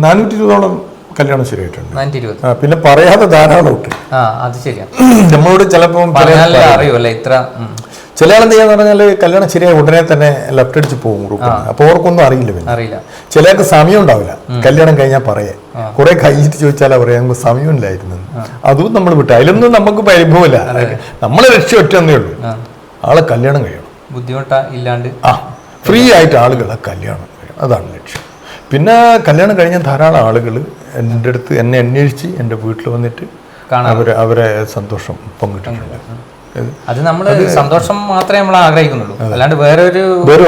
420ഓളം കല്യാണം ശരിയായിട്ടുണ്ട്. 420. പിന്നെ പറയാതെ ധാരാളം ഉണ്ട്. അത് ശരിയാണ്. നമ്മളോട് ചിലപ്പോൾ അറിയുമല്ലേ ഇത്ര. ചില ആളെന്ത് ചെയ്യാന്ന് പറഞ്ഞാല് കല്യാണം ശരിയായി ഉടനെ തന്നെ ലെഫ്റ്റ് അടിച്ച് പോകും ഗ്രൂപ്പിൽ. അപ്പൊ ഓർക്കൊന്നും അറിയില്ല. ചിലർക്ക് സമയം ഉണ്ടാവില്ല കല്യാണം കഴിഞ്ഞാൽ പറയേ. കുറെ കഴിഞ്ഞിട്ട് ചോദിച്ചാലാ പറയാ നമുക്ക് സമയമില്ലായിരുന്നു. അതും നമ്മൾ വിട്ടു. അതിലൊന്നും നമുക്ക് പരിഭവമില്ല. നമ്മളെ ലക്ഷ്യം ഒറ്റന്നേ ഉള്ളൂ, ആളെ കല്യാണം കഴിയണം, ബുദ്ധിമുട്ടില്ലാണ്ട് ഫ്രീ ആയിട്ട് ആളുകളെ കല്യാണം കഴിയണം, അതാണ് ലക്ഷ്യം. പിന്നെ കല്യാണം കഴിഞ്ഞ ധാരാളം ആളുകൾ എൻ്റെ അടുത്ത് എന്നെ അന്വേഷിച്ച് എൻ്റെ വീട്ടിൽ വന്നിട്ട് അവരെ സന്തോഷം പങ്കിട്ടിട്ടുണ്ട്. അത് നമ്മള് സന്തോഷം മാത്രമേ നമ്മൾ ആഗ്രഹിക്കുന്നുള്ളൂ, അല്ലാണ്ട് വേറെ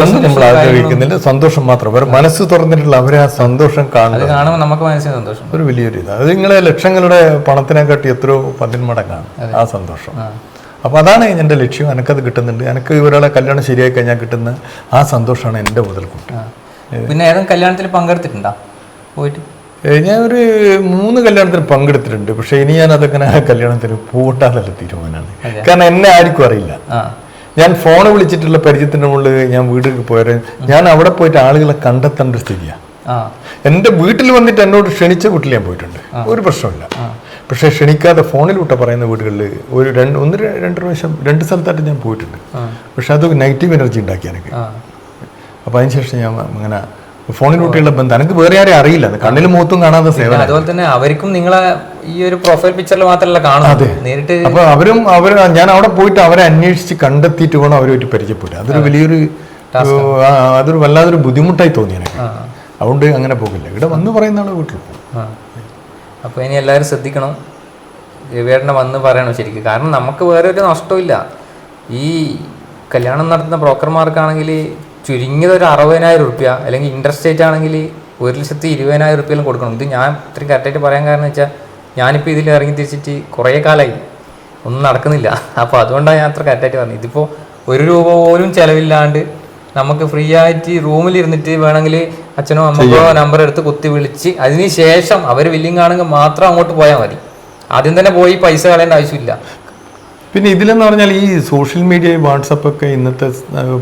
ഒന്നും നമ്മൾ ആഗ്രഹിക്കുന്നില്ല. സന്തോഷം മാത്രം, വേറെ മനസ്സ് തുറന്നിട്ടുള്ള അവരെ ആ സന്തോഷം കാണുമ്പോൾ നമുക്ക് മനസ്സിന് സന്തോഷം, ഒരു വലിയൊരു ഇതാണ്. അത് നിങ്ങളെ ലക്ഷങ്ങളുടെ പണത്തിനെക്കാട്ടി എത്രയോ 10 മടങ്ങാണ് ആ സന്തോഷം. അപ്പൊ അതാണ് എൻ്റെ ലക്ഷ്യം. എനിക്കത് കിട്ടുന്നുണ്ട്. എനിക്ക് ഒരാളെ കല്യാണം ശരിയായി കഴിഞ്ഞാൽ കിട്ടുന്ന ആ സന്തോഷമാണ് എൻ്റെ മുതൽക്കൂട്ട്. പിന്നെ ഏതെങ്കിലും കല്യാണത്തിൽ പങ്കെടുത്തിട്ടുണ്ടോ? പോയിട്ട് ഞാൻ ഒരു 3 കല്യാണത്തിന് പങ്കെടുത്തിട്ടുണ്ട്. പക്ഷെ ഇനി ഞാൻ അതങ്ങനെ കല്യാണത്തിന് പോട്ടാന്നല്ല തീരുമാനമാണ്. കാരണം എന്നെ ആർക്കും അറിയില്ല. ഞാൻ ഫോണ് വിളിച്ചിട്ടുള്ള പരിചയത്തിന്റെ മുകളിൽ ഞാൻ വീട്ടിൽ പോയാൽ ഞാൻ അവിടെ പോയിട്ട് ആളുകളെ കണ്ടെത്തേണ്ട ഒരു സ്ഥിതിയാണ്. എൻ്റെ വീട്ടിൽ വന്നിട്ട് എന്നോട് ക്ഷണിച്ച വീട്ടിൽ ഞാൻ പോയിട്ടുണ്ട്, ഒരു പ്രശ്നമില്ല. പക്ഷെ ക്ഷണിക്കാതെ ഫോണിൽ വിട്ട പറയുന്ന വീടുകളിൽ ഒരു 1-2 പ്രാവശ്യം 2 സ്ഥലത്തായിട്ട് ഞാൻ പോയിട്ടുണ്ട്. പക്ഷെ അത് നെഗറ്റീവ് എനർജി ഉണ്ടാക്കി എനിക്ക്. അപ്പൊ അതിനുശേഷം ഞാൻ അങ്ങനെ ഫോണിലൂട്ടിയുള്ള ബന്ധം എനിക്ക് വേറെ ആരെയും അറിയില്ല, കണ്ണിലും മുഖത്തും കാണാതെ സേവനം. അതുപോലെ തന്നെ അവർക്കും നിങ്ങളെ ഈ ഒരു പ്രൊഫൈൽ പിക്ചറിൽ മാത്രമല്ല കാണുന്നത്, നേരിട്ട്. അപ്പൊ ഞാൻ അവിടെ പോയിട്ട് അവരെ അന്വേഷിച്ച് കണ്ടെത്തിയിട്ട് വേണം അവരുമായിട്ട് പരിചയപ്പെടുക. അതൊരു വല്ലാതൊരു ബുദ്ധിമുട്ടായി തോന്നി എനിക്ക്. അതുകൊണ്ട് അങ്ങനെ പോകില്ല. ഇവിടെ വന്ന് പറയുന്ന ആളെ വീട്ടിൽ പോകും. അപ്പോൾ ഇനി എല്ലാവരും ശ്രദ്ധിക്കണം. രവിയേട്ടനെ വന്ന് പറയണം ശരിക്കും. കാരണം നമുക്ക് വേറെ ഒരു നഷ്ടമില്ല. ഈ കല്യാണം നടത്തുന്ന ബ്രോക്കർമാർക്കാണെങ്കിൽ ചുരുങ്ങിയത് ഒരു 60,000 റുപ്യ, അല്ലെങ്കിൽ ഇൻട്രസ്റ്റ് റേറ്റ് ആണെങ്കിൽ 1,20,000 റുപ്യയിലും കൊടുക്കണം. ഇത് ഞാൻ ഇത്രയും കറക്റ്റായിട്ട് പറയാൻ കാരണം വെച്ചാൽ ഞാനിപ്പോൾ ഇതിൽ ഇറങ്ങി തിരിച്ചിട്ട് കുറേ കാലമായി, ഒന്നും നടക്കുന്നില്ല. അപ്പോൾ അതുകൊണ്ടാണ് ഞാൻ അത്ര കറക്റ്റായിട്ട് പറഞ്ഞത്. ഇതിപ്പോൾ 1 രൂപ പോലും ചിലവില്ലാണ്ട് നമുക്ക് ഫ്രീ ആയിട്ട് റൂമിലിരുന്നിട്ട് വേണമെങ്കിൽ അച്ഛനോ അമ്മക്കോ നമ്പർ എടുത്ത് കുത്തി വിളിച്ച് അതിന് ശേഷം അവർ വില്ലിങ് ആണെങ്കിൽ മാത്രം അങ്ങോട്ട് പോയാൽ മതി. ആദ്യം തന്നെ പോയി പൈസ കളയേണ്ട ആവശ്യമില്ല. പിന്നെ ഇതിലെന്ന് പറഞ്ഞാൽ ഈ സോഷ്യൽ മീഡിയ, വാട്സപ്പൊക്കെ ഇന്നത്തെ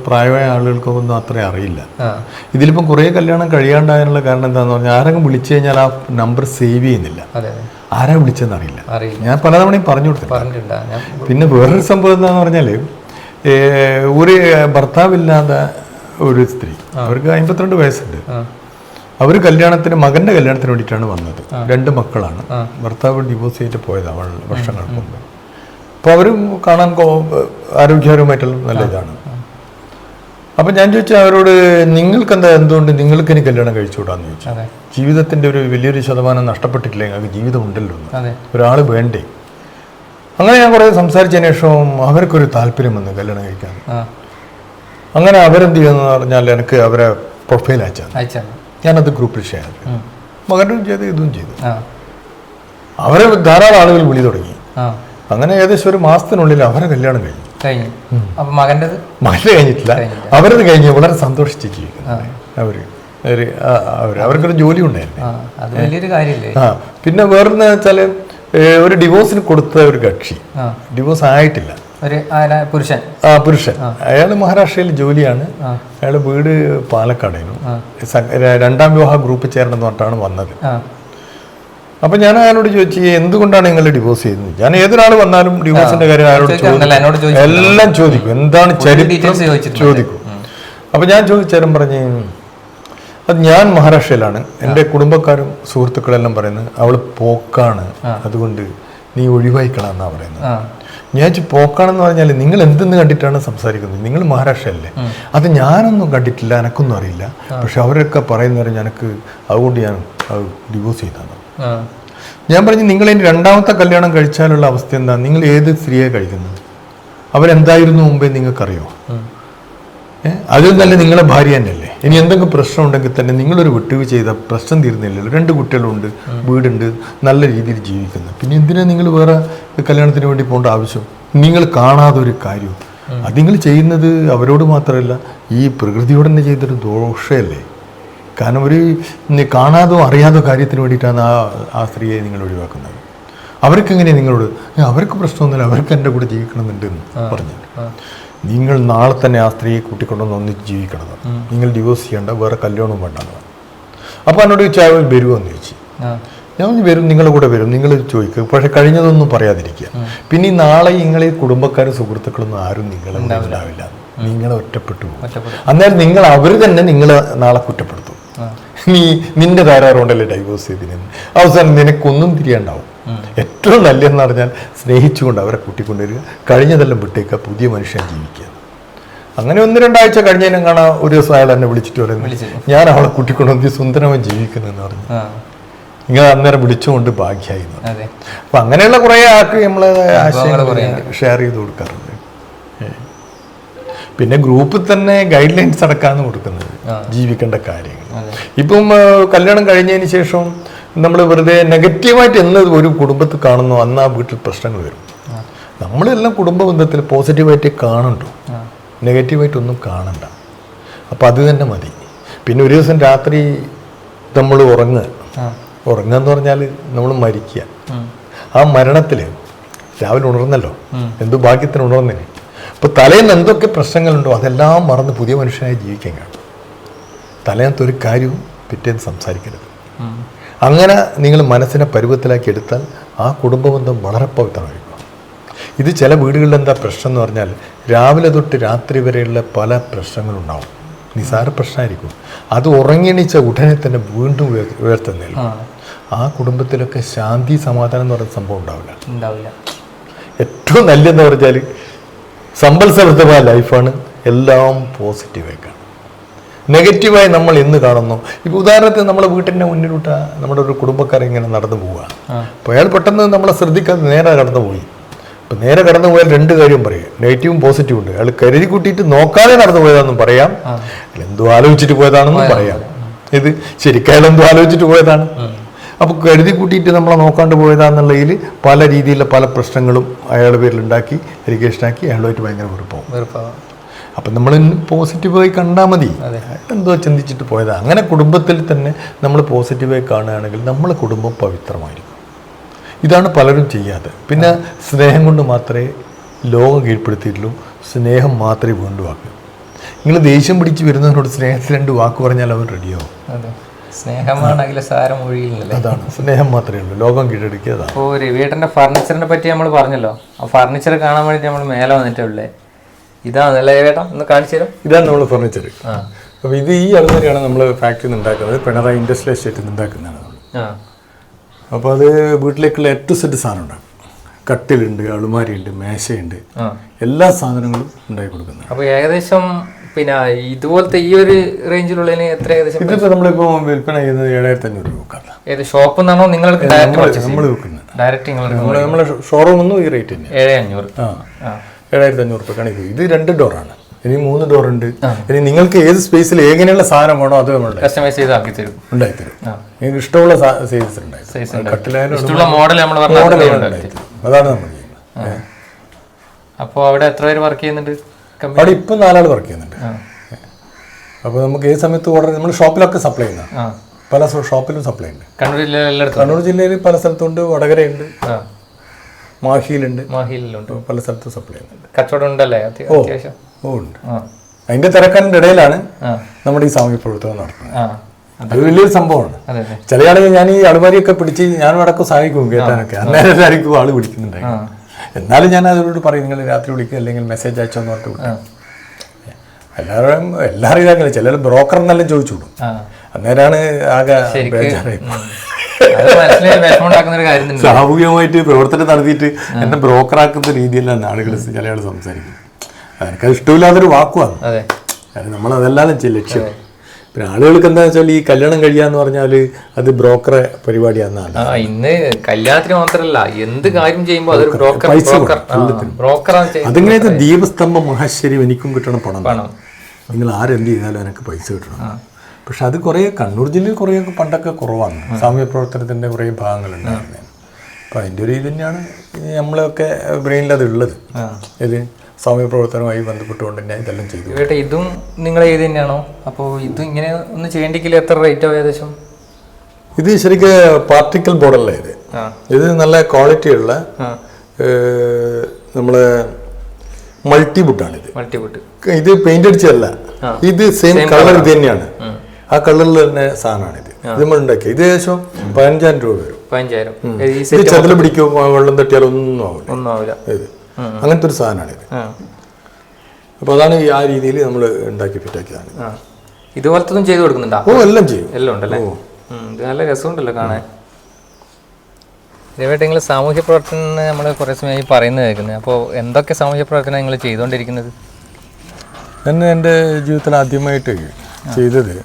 പ്രായമായ ആളുകൾക്കൊന്നും അത്ര അറിയില്ല. ഇതിലിപ്പം കുറേ കല്യാണം കഴിയാണ്ടായുള്ള കാരണം എന്താണെന്ന് പറഞ്ഞാൽ ആരെങ്കിലും വിളിച്ചു കഴിഞ്ഞാൽ ആ നമ്പർ സേവ് ചെയ്യുന്നില്ല. ആരാ വിളിച്ചതെന്ന് അറിയില്ല. ഞാൻ പലതവണയും പറഞ്ഞു കൊടുത്തിട്ടുണ്ട്. പിന്നെ വേറൊരു സംഭവം എന്താണെന്ന് പറഞ്ഞാൽ ഒരു ഭർത്താവില്ലാത്ത ഒരു സ്ത്രീ, അവർക്ക് 52 വയസ്സുണ്ട്. അവർ മകന്റെ കല്യാണത്തിന് വേണ്ടിയിട്ടാണ് വന്നത്. 2 മക്കളാണ്. ഭർത്താവ് ഡിവോഴ്സ് ചെയ്തിട്ട് പോയതാണ് വർഷങ്ങൾക്ക് മുമ്പ്. അപ്പോൾ അവർ കാണാൻ ആരോഗ്യപരമായിട്ടുള്ള നല്ല ഇതാണ്. അപ്പം ഞാൻ ചോദിച്ചാൽ അവരോട് എന്തുകൊണ്ട് നിങ്ങൾക്ക് ഇനി കല്യാണം കഴിച്ചുകൂടാന്ന് ചോദിച്ചു. ജീവിതത്തിന്റെ ഒരു വലിയൊരു ശതമാനം നഷ്ടപ്പെട്ടിട്ടില്ല, ഞങ്ങൾക്ക് ജീവിതം ഉണ്ടല്ലോ, ഒരാൾ വേണ്ടേ. അങ്ങനെ ഞാൻ കുറേ സംസാരിച്ചതിന് ശേഷം അവർക്കൊരു താല്പര്യം വന്നു കല്യാണം കഴിക്കാൻ. അങ്ങനെ അവരെന്ത് ചെയ്യുമെന്ന് പറഞ്ഞാൽ എനിക്ക് അവരെ പ്രൊഫൈൽ അയച്ചാൽ ഞാനത് ഗ്രൂപ്പിൽ ഷെയർ ചെയ്തു. മകനും ചെയ്ത് ഇതും ചെയ്തു. അവരെ ധാരാളം ആളുകൾ വിളി തുടങ്ങി. അങ്ങനെ ഏകദേശം ഒരു മാസത്തിനുള്ളിൽ അവരെ കല്യാണം കഴിഞ്ഞു. മകൻ്റെ കഴിഞ്ഞിട്ടില്ല, അവരത് കഴിഞ്ഞ് വളരെ സന്തോഷിച്ച് ജീവിക്കുന്നു. അവർക്കൊരു ജോലി ഉണ്ടായിരുന്നു. പിന്നെ വേറെന്ന് വെച്ചാല് ഒരു ഡിവോഴ്സിന് കൊടുത്ത ഒരു കക്ഷി ഡിവോഴ്സ് ആയിട്ടില്ല, പുരുഷൻ. അയാൾ മഹാരാഷ്ട്രയിൽ ജോലിയാണ്. അയാൾ വീട് പാലക്കാടായിരുന്നു. 2ാം വിവാഹ ഗ്രൂപ്പ് ചേരണമെന്ന് പറഞ്ഞിട്ടാണ് വന്നത്. അപ്പൊ ഞാൻ അയാളോട് ചോദിച്ചു, എന്തുകൊണ്ടാണ് നിങ്ങൾ ഡിവോഴ്സ് ചെയ്യുന്നത്? ഞാൻ ഏതൊരാൾ വന്നാലും ഡിവോഴ്സിന്റെ കാര്യം അയാളോട് എല്ലാം ചോദിക്കും, എന്താണ് ചരിത്രം ചോദിക്കും. അപ്പൊ ഞാൻ ചോദിച്ചാലും പറഞ്ഞ്, അത് ഞാൻ മഹാരാഷ്ട്രയിലാണ്, എൻ്റെ കുടുംബക്കാരും സുഹൃത്തുക്കളെല്ലാം പറയുന്നത് അവള് പോക്കാണ്, അതുകൊണ്ട് നീ ഒഴിവായിക്കളാന്നാ പറയുന്നത്. ഞാൻ പോക്കാണെന്ന് പറഞ്ഞാൽ നിങ്ങൾ എന്തെന്ന് കണ്ടിട്ടാണ് സംസാരിക്കുന്നത്? നിങ്ങൾ മഹാരാഷ്ട്രയല്ലേ? അത് ഞാനൊന്നും കണ്ടിട്ടില്ല, എനക്കൊന്നും അറിയില്ല. പക്ഷെ അവരൊക്കെ പറയുന്നവരെ എനിക്ക് അതുകൊണ്ട് ഞാൻ ഡിവോഴ്സ് ചെയ്താണ്. ഞാൻ പറഞ്ഞു, നിങ്ങൾ ഇനി 2ാമത്തെ കല്യാണം കഴിച്ചാലുള്ള അവസ്ഥ എന്താ? നിങ്ങൾ ഏത് സ്ത്രീയെ കഴിക്കുന്നത്? അവരെന്തായിരുന്നു മുമ്പേ നിങ്ങൾക്കറിയോ? അതിൽ നല്ല നിങ്ങളെ ഭാര്യ തന്നെയല്ലേ? ഇനി എന്തെങ്കിലും പ്രശ്നം ഉണ്ടെങ്കിൽ തന്നെ നിങ്ങളൊരു വിട്ടുവീഴ്ച ചെയ്താൽ പ്രശ്നം തീരുന്നില്ലല്ലോ. 2 കുട്ടികളുണ്ട്, വീടുണ്ട്, നല്ല രീതിയിൽ ജീവിക്കുന്നത്. പിന്നെ എന്തിനാ നിങ്ങൾ വേറെ കല്യാണത്തിന് വേണ്ടി പോകേണ്ട ആവശ്യം? നിങ്ങൾ കാണാതെ ഒരു കാര്യം അത് നിങ്ങൾ ചെയ്യുന്നത് അവരോട് മാത്രമല്ല, ഈ പ്രകൃതിയോട് തന്നെ ചെയ്തൊരു ദോഷമല്ലേ? കാരണം ഒരു കാണാതോ അറിയാതോ കാര്യത്തിന് വേണ്ടിയിട്ടാണ് ആ സ്ത്രീയെ നിങ്ങൾ ഒഴിവാക്കുന്നത്. അവർക്കെങ്ങനെ നിങ്ങളോട് അവർക്ക് പ്രശ്നമൊന്നുമില്ല, അവർക്ക് എൻ്റെ കൂടെ ജീവിക്കണമെന്നുണ്ടെന്ന് പറഞ്ഞു. നിങ്ങൾ നാളെ തന്നെ ആ സ്ത്രീയെ കൂട്ടിക്കൊണ്ടൊന്ന് ഒന്നിച്ച് ജീവിക്കണം, നിങ്ങൾ ഡിവോഴ്സ് ചെയ്യേണ്ട, വേറെ കല്യാണവും വേണ്ടെന്ന്. അപ്പോൾ എന്നോട് ചോദിച്ചാൽ വരുമോ എന്ന് ചോദിച്ചു. ഞാൻ വരും, നിങ്ങളുടെ കൂടെ വരും, നിങ്ങൾ ചോദിക്കുക, പക്ഷെ കഴിഞ്ഞതൊന്നും പറയാതിരിക്കുക. പിന്നെ നാളെ നിങ്ങളെ കുടുംബക്കാരും സുഹൃത്തുക്കളൊന്നും ആരും ഉണ്ടാവില്ല, നിങ്ങളെ ഒറ്റപ്പെട്ടു പോകും. അന്നേരം അവർ തന്നെ നിങ്ങളെ നാളെ കുറ്റപ്പെടുത്തും. നിന്റെ തകരാറുണ്ടല്ലേ ഡൈവോഴ്സ് ചെയ്തിന്, അവസാനം നിനക്കൊന്നും തിരിയാണ്ടാവും. ഏറ്റവും നല്ലതെന്ന് പറഞ്ഞാൽ സ്നേഹിച്ചുകൊണ്ട് അവരെ കൂട്ടിക്കൊണ്ടുവരിക, കഴിഞ്ഞതെല്ലാം വിട്ടേക്കുക, പുതിയ മനുഷ്യൻ ജീവിക്കുക. അങ്ങനെ 1-2 ആഴ്ച കഴിഞ്ഞതിനും കാണാൻ ഒരു ദിവസം അയാൾ എന്നെ വിളിച്ചിട്ട് പറയുന്നത്, ഞാൻ അവളെ കൂട്ടിക്കൊണ്ടുവന്ന് സുന്ദരമായി ജീവിക്കുന്നതെന്ന് പറഞ്ഞു. നിങ്ങൾ അന്നേരം വിളിച്ചുകൊണ്ട് ഭാഗ്യമായി. അപ്പൊ അങ്ങനെയുള്ള കുറെ ആൾക്ക് നമ്മളെ ആശയങ്ങൾ ഷെയർ ചെയ്ത് കൊടുക്കാറുണ്ട്. പിന്നെ ഗ്രൂപ്പിൽ തന്നെ ഗൈഡ് ലൈൻസ് അടക്കാന്ന് കൊടുക്കുന്നത്, ജീവിക്കേണ്ട കാര്യങ്ങൾ. ഇപ്പം കല്യാണം കഴിഞ്ഞതിന് ശേഷം നമ്മൾ വെറുതെ നെഗറ്റീവായിട്ട് എന്ന് ഒരു കുടുംബത്തിൽ കാണുന്നു, അന്ന് ആ വീട്ടിൽ പ്രശ്നങ്ങൾ വരും. നമ്മളെല്ലാം കുടുംബ ബന്ധത്തിൽ പോസിറ്റീവായിട്ട് കാണണ്ടോ, നെഗറ്റീവായിട്ടൊന്നും കാണണ്ട. അപ്പം അത് തന്നെ മതി. പിന്നെ ഒരു ദിവസം രാത്രി നമ്മൾ ഉറങ്ങുക എന്ന് പറഞ്ഞാൽ നമ്മൾ മരിക്കുക. ആ മരണത്തിൽ രാവിലെ ഉണർന്നല്ലോ, എന്തോ ഭാഗ്യത്തിന് ഉണർന്നിന്. അപ്പോൾ തലേന്ന് എന്തൊക്കെ പ്രശ്നങ്ങളുണ്ടോ അതെല്ലാം മറന്ന് പുതിയ മനുഷ്യനായി ജീവിക്കാൻ കാണും. തലേന്നത്തെ ഒരു കാര്യവും പിറ്റേന്ന് സംസാരിക്കരുത്. അങ്ങനെ നിങ്ങൾ മനസ്സിനെ പരുവത്തിലാക്കി എടുത്താൽ ആ കുടുംബബന്ധം വളരെ പവിത്രമായിരിക്കും. ഇത് ചില വീടുകളിൽ എന്താ പ്രശ്നം എന്ന് പറഞ്ഞാൽ രാവിലെ തൊട്ട് രാത്രി വരെയുള്ള പല പ്രശ്നങ്ങളുണ്ടാവും. നിസാര പ്രശ്നമായിരിക്കും, അത് ഉറങ്ങിയണിച്ച ഉടനെ തന്നെ വീണ്ടും ഉയർത്തുന്നില്ല. ആ കുടുംബത്തിലൊക്കെ ശാന്തി സമാധാനം എന്ന് പറയുന്ന സംഭവം ഉണ്ടാവില്ല. ഏറ്റവും നല്ലതെന്ന് പറഞ്ഞാൽ സമ്പൽസമൃദ്ധമായ ലൈഫാണ്, എല്ലാം പോസിറ്റീവായി കാണും. നെഗറ്റീവായി നമ്മൾ ഇന്ന് കാണുന്നു. ഇപ്പോൾ ഉദാഹരണത്തിന് നമ്മുടെ വീട്ടിൻ്റെ മുന്നിലൂട്ട നമ്മുടെ ഒരു കുടുംബക്കാരൻ ഇങ്ങനെ നടന്നു പോവുകയാണ്. അപ്പോൾ അയാൾ പെട്ടെന്ന് നമ്മളെ ശ്രദ്ധിക്കാതെ നേരെ കടന്നു പോയി. അപ്പം നേരെ കടന്നു പോയാൽ രണ്ട് കാര്യം പറയാം, നെഗറ്റീവും പോസിറ്റീവും ഉണ്ട്. അയാൾ കരുതി കൂട്ടിയിട്ട് നോക്കാതെ നടന്നു പോയതാണെന്നും പറയാം, എന്തോ ആലോചിച്ചിട്ട് പോയതാണെന്നും പറയാം. ഇത് ശരിക്കും അയാൾ എന്തോ ആലോചിച്ചിട്ട് പോയതാണ്. അപ്പോൾ കരുതി കൂട്ടിയിട്ട് നമ്മളെ നോക്കാണ്ട് പോയതാണെന്നുള്ളതിൽ പല രീതിയിലുള്ള പല പ്രശ്നങ്ങളും അയാളുടെ പേരിലുണ്ടാക്കി ഇറിഗേഷനാക്കി അയാളുമായിട്ട് ഭയങ്കര വെറുപ്പാവും. അപ്പം നമ്മൾ പോസിറ്റീവായി കണ്ടാൽ മതി, എന്തോ ചിന്തിച്ചിട്ട് പോയതാണ്. അങ്ങനെ കുടുംബത്തിൽ തന്നെ നമ്മൾ പോസിറ്റീവായി കാണുകയാണെങ്കിൽ നമ്മളെ കുടുംബം പവിത്രമായിരിക്കും. ഇതാണ് പലരും ചെയ്യാതെ. പിന്നെ സ്നേഹം കൊണ്ട് മാത്രമേ ലോകം കീഴ്പ്പെടുത്തിയിട്ടുള്ളൂ, സ്നേഹം മാത്രമേ വീണ്ടുമാക്കൂ. നിങ്ങൾ ദേഷ്യം പിടിച്ച് വരുന്നതിനോട് സ്നേഹത്തിൽ 2 വാക്ക് പറഞ്ഞാൽ അവർ റെഡിയാവും. സ്നേഹമാണെങ്കിൽ സാരം ഒഴിയില്ലല്ലേ. അതാണ് സ്നേഹം മാത്രമേ ഉള്ളൂ, ലോകം കീഴടക്കിയതാണ്. ഇപ്പോൾ രവിയേട്ടൻ്റെ ഫർണിച്ചറിനെ പറ്റി നമ്മൾ പറഞ്ഞല്ലോ. ആ ഫർണിച്ചർ കാണാൻ വേണ്ടി നമ്മൾ മേലെ വന്നിട്ടുള്ളേ. ഇതാണല്ലേ രവിയേട്ടാ, ഒന്ന് കാണിച്ചു തരാം. ഇതാണ് നമ്മൾ ഫർണിച്ചർ. അപ്പോൾ ഇത് ഈ അളവിലാണ് നമ്മൾ ഫാക്ടറിയിൽ നിന്ന് ഉണ്ടാക്കുന്നത്, പിണറായി ഇൻഡസ്ട്രിയൽ എസ്റ്റേറ്റിൽ നിന്ന് ഉണ്ടാക്കുന്നതാണ് നമ്മൾ. അപ്പോൾ അത് വീട്ടിലേക്കുള്ള A to Z സാധനം ഉണ്ടാകും. കട്ടിലുണ്ട്, അളുമാരിയുണ്ട്, മേശയുണ്ട്, എല്ലാ സാധനങ്ങളും ഉണ്ടാക്കി കൊടുക്കുന്നത്. അപ്പോൾ ഏകദേശം പിന്നെ ഇതുപോലത്തെ ഈ ഒരു റേഞ്ചിലുള്ളതിന് എത്ര ഏകദേശം? ഇതിപ്പോൾ നമ്മളിപ്പോൾ വിൽപ്പന ചെയ്യുന്നത് 7500 രൂപക്കാണ്. ഏത് ഷോപ്പിൽ നിന്നാണോ നിങ്ങൾ നമ്മൾ വിൽക്കുന്നത്? ഡയറക്റ്റ് നമ്മളെ ഷോറൂമൊന്നും ഈ റേറ്റ് തന്നെ 7500. 7500 രൂപക്കാണ് ഇത്. ഇത് 2 ഡോറാണ്, ഇനി 3 ഡോറുണ്ട്. ഇനി നിങ്ങൾക്ക് ഏത് സ്പേസിൽ എങ്ങനെയുള്ള സാധനം വേണോ അത് നമ്മൾ കസ്റ്റമൈസ് ചെയ്ത് ആക്കി തരും, ഉണ്ടായിത്തരും. നിങ്ങൾക്ക് ഇഷ്ടമുള്ള സൈസ് ഉണ്ടായി, കട്ടിലായാലും മോഡൽ നമ്മൾ അതാണ് നമ്മൾ ചെയ്യുന്നത്. അപ്പോൾ അവിടെ എത്ര പേര് വർക്ക് ചെയ്യുന്നുണ്ട്? അവിടെ ഇപ്പം 4 ആൾ വർക്ക് ചെയ്യുന്നുണ്ട്. അപ്പോൾ നമുക്ക് ഏത് സമയത്ത് ഓർഡർ, നമ്മൾ ഷോപ്പിലൊക്കെ സപ്ലൈ ചെയ്യുന്ന പല ഷോപ്പിലും സപ്ലൈ ഉണ്ട്. കണ്ണൂർ ജില്ലയിൽ പല സ്ഥലത്തുണ്ട്, വടകരയുണ്ട്, മാഹിയിലുണ്ട്, പല സ്ഥലത്തും സപ്ലൈ ചെയ്യുന്നുണ്ട്. കച്ചവടം ഉണ്ടല്ലേ അത്യാവശ്യം? ഉണ്ട്. അതിന്റെ തിരക്കാരുടെ ഇടയിലാണ് നമ്മുടെ ഈ സാമൂഹ്യ പ്രവർത്തനം നടത്തുന്നത്. അത് വലിയൊരു സംഭവമാണ്. ചില ആളുകൾ ഞാൻ ഈ അളുമാരിയൊക്കെ പിടിച്ച് ഞാനും അടക്കം സഹായിക്കും കേട്ടാനൊക്കെ. അന്നേരം എല്ലാവർക്കും ആള് പിടിക്കുന്നുണ്ടായി. എന്നാലും ഞാൻ അവരോട് പറയും, നിങ്ങൾ രാത്രി വിളിക്കുക അല്ലെങ്കിൽ മെസ്സേജ് അയച്ചോന്ന് പറഞ്ഞിട്ട് വിളിക്കും. എല്ലാവരും ഇതാക്കില്ല, ചിലർ ബ്രോക്കർ എന്നെല്ലാം ചോദിച്ചു വിടും. അന്നേരമാണ് ആകെ ബേജാറായി. സാമൂഹികമായിട്ട് പ്രവർത്തനം നടത്തിയിട്ട് എന്നെ ബ്രോക്കറാക്കുന്ന രീതിയിലാണ് ആളുകൾ ചില ആൾ സംസാരിക്കും. എനിക്കത് ഇഷ്ടമില്ലാത്തൊരു വാക്കുമാണ്. നമ്മളതെല്ലാം ലക്ഷ്യം. പിന്നെ ആളുകൾക്ക് എന്താ വെച്ചാൽ ഈ കല്യാണം കഴിയാന്ന് പറഞ്ഞാൽ അത് ബ്രോക്കറെ പരിപാടിയാണെന്നാണ്. ഇന്ന് കല്യാണത്തിന് മാത്രമല്ല എന്ത് കാര്യം ചെയ്യുമ്പോൾ അതിങ്ങനെയൊക്കെ ദീപസ്തംഭം മഹാശ്വര്യം എനിക്കും കിട്ടണം പണം. നിങ്ങൾ ആരെന്ത് ചെയ്താലും എനിക്ക് പൈസ കിട്ടണം. പക്ഷെ അത് കുറേ കണ്ണൂർ ജില്ലയിൽ കുറേയൊക്കെ പണ്ടൊക്കെ കുറവാണ്. സാമൂഹ്യ പ്രവർത്തനത്തിൻ്റെ കുറേ ഭാഗങ്ങളുണ്ടായിരുന്നത്. അപ്പം അതിൻ്റെ ഒരു ഇത് തന്നെയാണ് നമ്മളൊക്കെ ബ്രെയിനിൽ അത് ഉള്ളത്. ഇത് സാമൂഹ്യ പ്രവർത്തനവുമായി ബന്ധപ്പെട്ടുകൊണ്ട് തന്നെ ഇതെല്ലാം ചെയ്തു. ഇതും നിങ്ങൾ ചെയ്ത് തന്നെയാണോ? അപ്പോൾ ഇതും ഇങ്ങനെ ഒന്ന് ചെയ്യേണ്ടെങ്കിൽ എത്ര റേറ്റ് ആവും ഏകദേശം? ഇത് ശരിക്കും പാർട്ടിക്കൽ ബോർഡല്ല. ഇത് നല്ല ക്വാളിറ്റി ഉള്ള നമ്മളെ മൾട്ടിവുഡാണിത്. ഇത് പെയിന്റ് അടിച്ചതല്ല, ഇത് സെയിം കളർ ഇത് തന്നെയാണ്. ആ കളറിൽ തന്നെ സാധനമാണിത്. ഇത് നമ്മൾ ഉണ്ടാക്കിയ ഇത് ഏകദേശം 15,000 രൂപ വരും. 15,000. ഇത് ചതില് പിടിക്കും, വെള്ളം തട്ടിയാലും ഒന്നും ആവില്ല. ഇത് അങ്ങനത്തെ ഒരു സാധനമാണിത്. അപ്പോൾ അതാണ് ആ രീതിയിൽ നമ്മൾ ഉണ്ടാക്കി ഫിറ്റാക്കിയതാണ്. ഇതുപോലത്തെ ചെയ്ത് കൊടുക്കുന്നുണ്ടോ? എല്ലാം ചെയ്യും. എല്ലാം ഉണ്ടല്ലേ? ഇത് നല്ല രസമുണ്ടല്ലോ കാണാൻ. രവിയേട്ട, നിങ്ങൾ സാമൂഹ്യ പ്രവർത്തനം നമ്മൾ കുറേ സമയമായി പറയുന്നത് കേൾക്കുന്നത്. അപ്പോൾ എന്തൊക്കെ സാമൂഹ്യ പ്രവർത്തനം നിങ്ങൾ ചെയ്തുകൊണ്ടിരിക്കുന്നത്? എൻ്റെ ജീവിതത്തിൽ ആദ്യമായിട്ട് ചെയ്തത്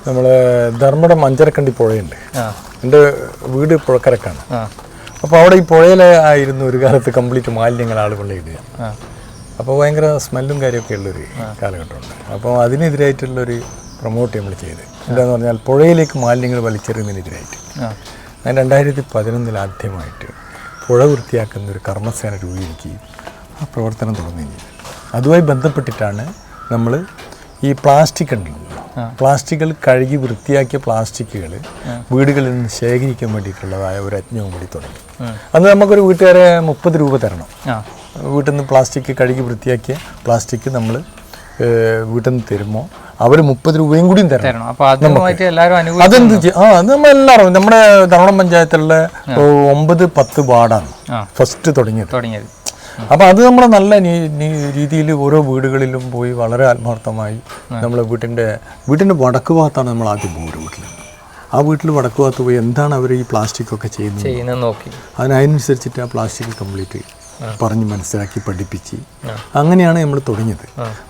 നമ്മളെ ധർമ്മടം അഞ്ചരക്കണ്ടി പുഴയുണ്ട്. എൻ്റെ വീട് പുഴക്കരക്കാണ്. അപ്പോൾ അവിടെ ഈ പുഴയിലായിരുന്നു ഒരു കാലത്ത് കംപ്ലീറ്റ് മാലിന്യങ്ങൾ ആളുകൾ ഇടുക. അപ്പോൾ ഭയങ്കര സ്മെല്ലും കാര്യമൊക്കെ ഉള്ളൊരു കാലഘട്ടമുണ്ട്. അപ്പോൾ അതിനെതിരായിട്ടുള്ളൊരു പ്രൊമോട്ട് നമ്മൾ ചെയ്ത് എന്താണെന്ന് പറഞ്ഞാൽ പുഴയിലേക്ക് മാലിന്യങ്ങൾ വലിച്ചെറിയുന്നതിനെതിരായിട്ട് ഞാൻ 2011 ആദ്യമായിട്ട് പുഴ വൃത്തിയാക്കുന്ന ഒരു കർമ്മസേന രൂപീകരിക്കുകയും ആ പ്രവർത്തനം തുടങ്ങുകയും ചെയ്തു. അതുമായി ബന്ധപ്പെട്ടിട്ടാണ് നമ്മൾ ഈ പ്ലാസ്റ്റിക് ഉണ്ടല്ലോ, പ്ലാസ്റ്റിക്കുകൾ കഴുകി വൃത്തിയാക്കിയ പ്ലാസ്റ്റിക്കുകൾ വീടുകളിൽ നിന്ന് ശേഖരിക്കാൻ വേണ്ടിയിട്ടുള്ളതായ ഒരു യജ്ഞവും കൂടി തുടങ്ങി. അന്ന് നമുക്കൊരു വീട്ടുകാരെ 30 രൂപ തരണം. വീട്ടിൽ നിന്ന് പ്ലാസ്റ്റിക് കഴുകി വൃത്തിയാക്കിയ പ്ലാസ്റ്റിക് നമ്മൾ വീട്ടിൽ നിന്ന് തരുമ്പോൾ അവർ 30 രൂപയും കൂടിയും തരണം. അതെന്ത് അത് നമ്മളെല്ലാവരും നമ്മുടെ ധർമ്മടം പഞ്ചായത്തിലുള്ള 9-10 വാർഡാണ് ഫസ്റ്റ് തുടങ്ങിയത്. അപ്പോൾ അത് നമ്മൾ നല്ല രീതിയിൽ ഓരോ വീടുകളിലും പോയി വളരെ ആത്മാർത്ഥമായി നമ്മൾ വീട്ടിൻ്റെ വടക്ക് ഭാഗത്താണ് നമ്മൾ ആദ്യം പോകും. ഒരു വീട്ടിൽ ആ വീട്ടിൽ വടക്ക് ഭാഗത്ത് പോയി എന്താണ് അവർ ഈ പ്ലാസ്റ്റിക് ഒക്കെ ചെയ്യുന്നത് നോക്കി അതിനനുസരിച്ചിട്ട് ആ പ്ലാസ്റ്റിക് കംപ്ലീറ്റ് പറഞ്ഞ് മനസ്സിലാക്കി പഠിപ്പിച്ച് അങ്ങനെയാണ് നമ്മൾ തുടങ്ങിയത്.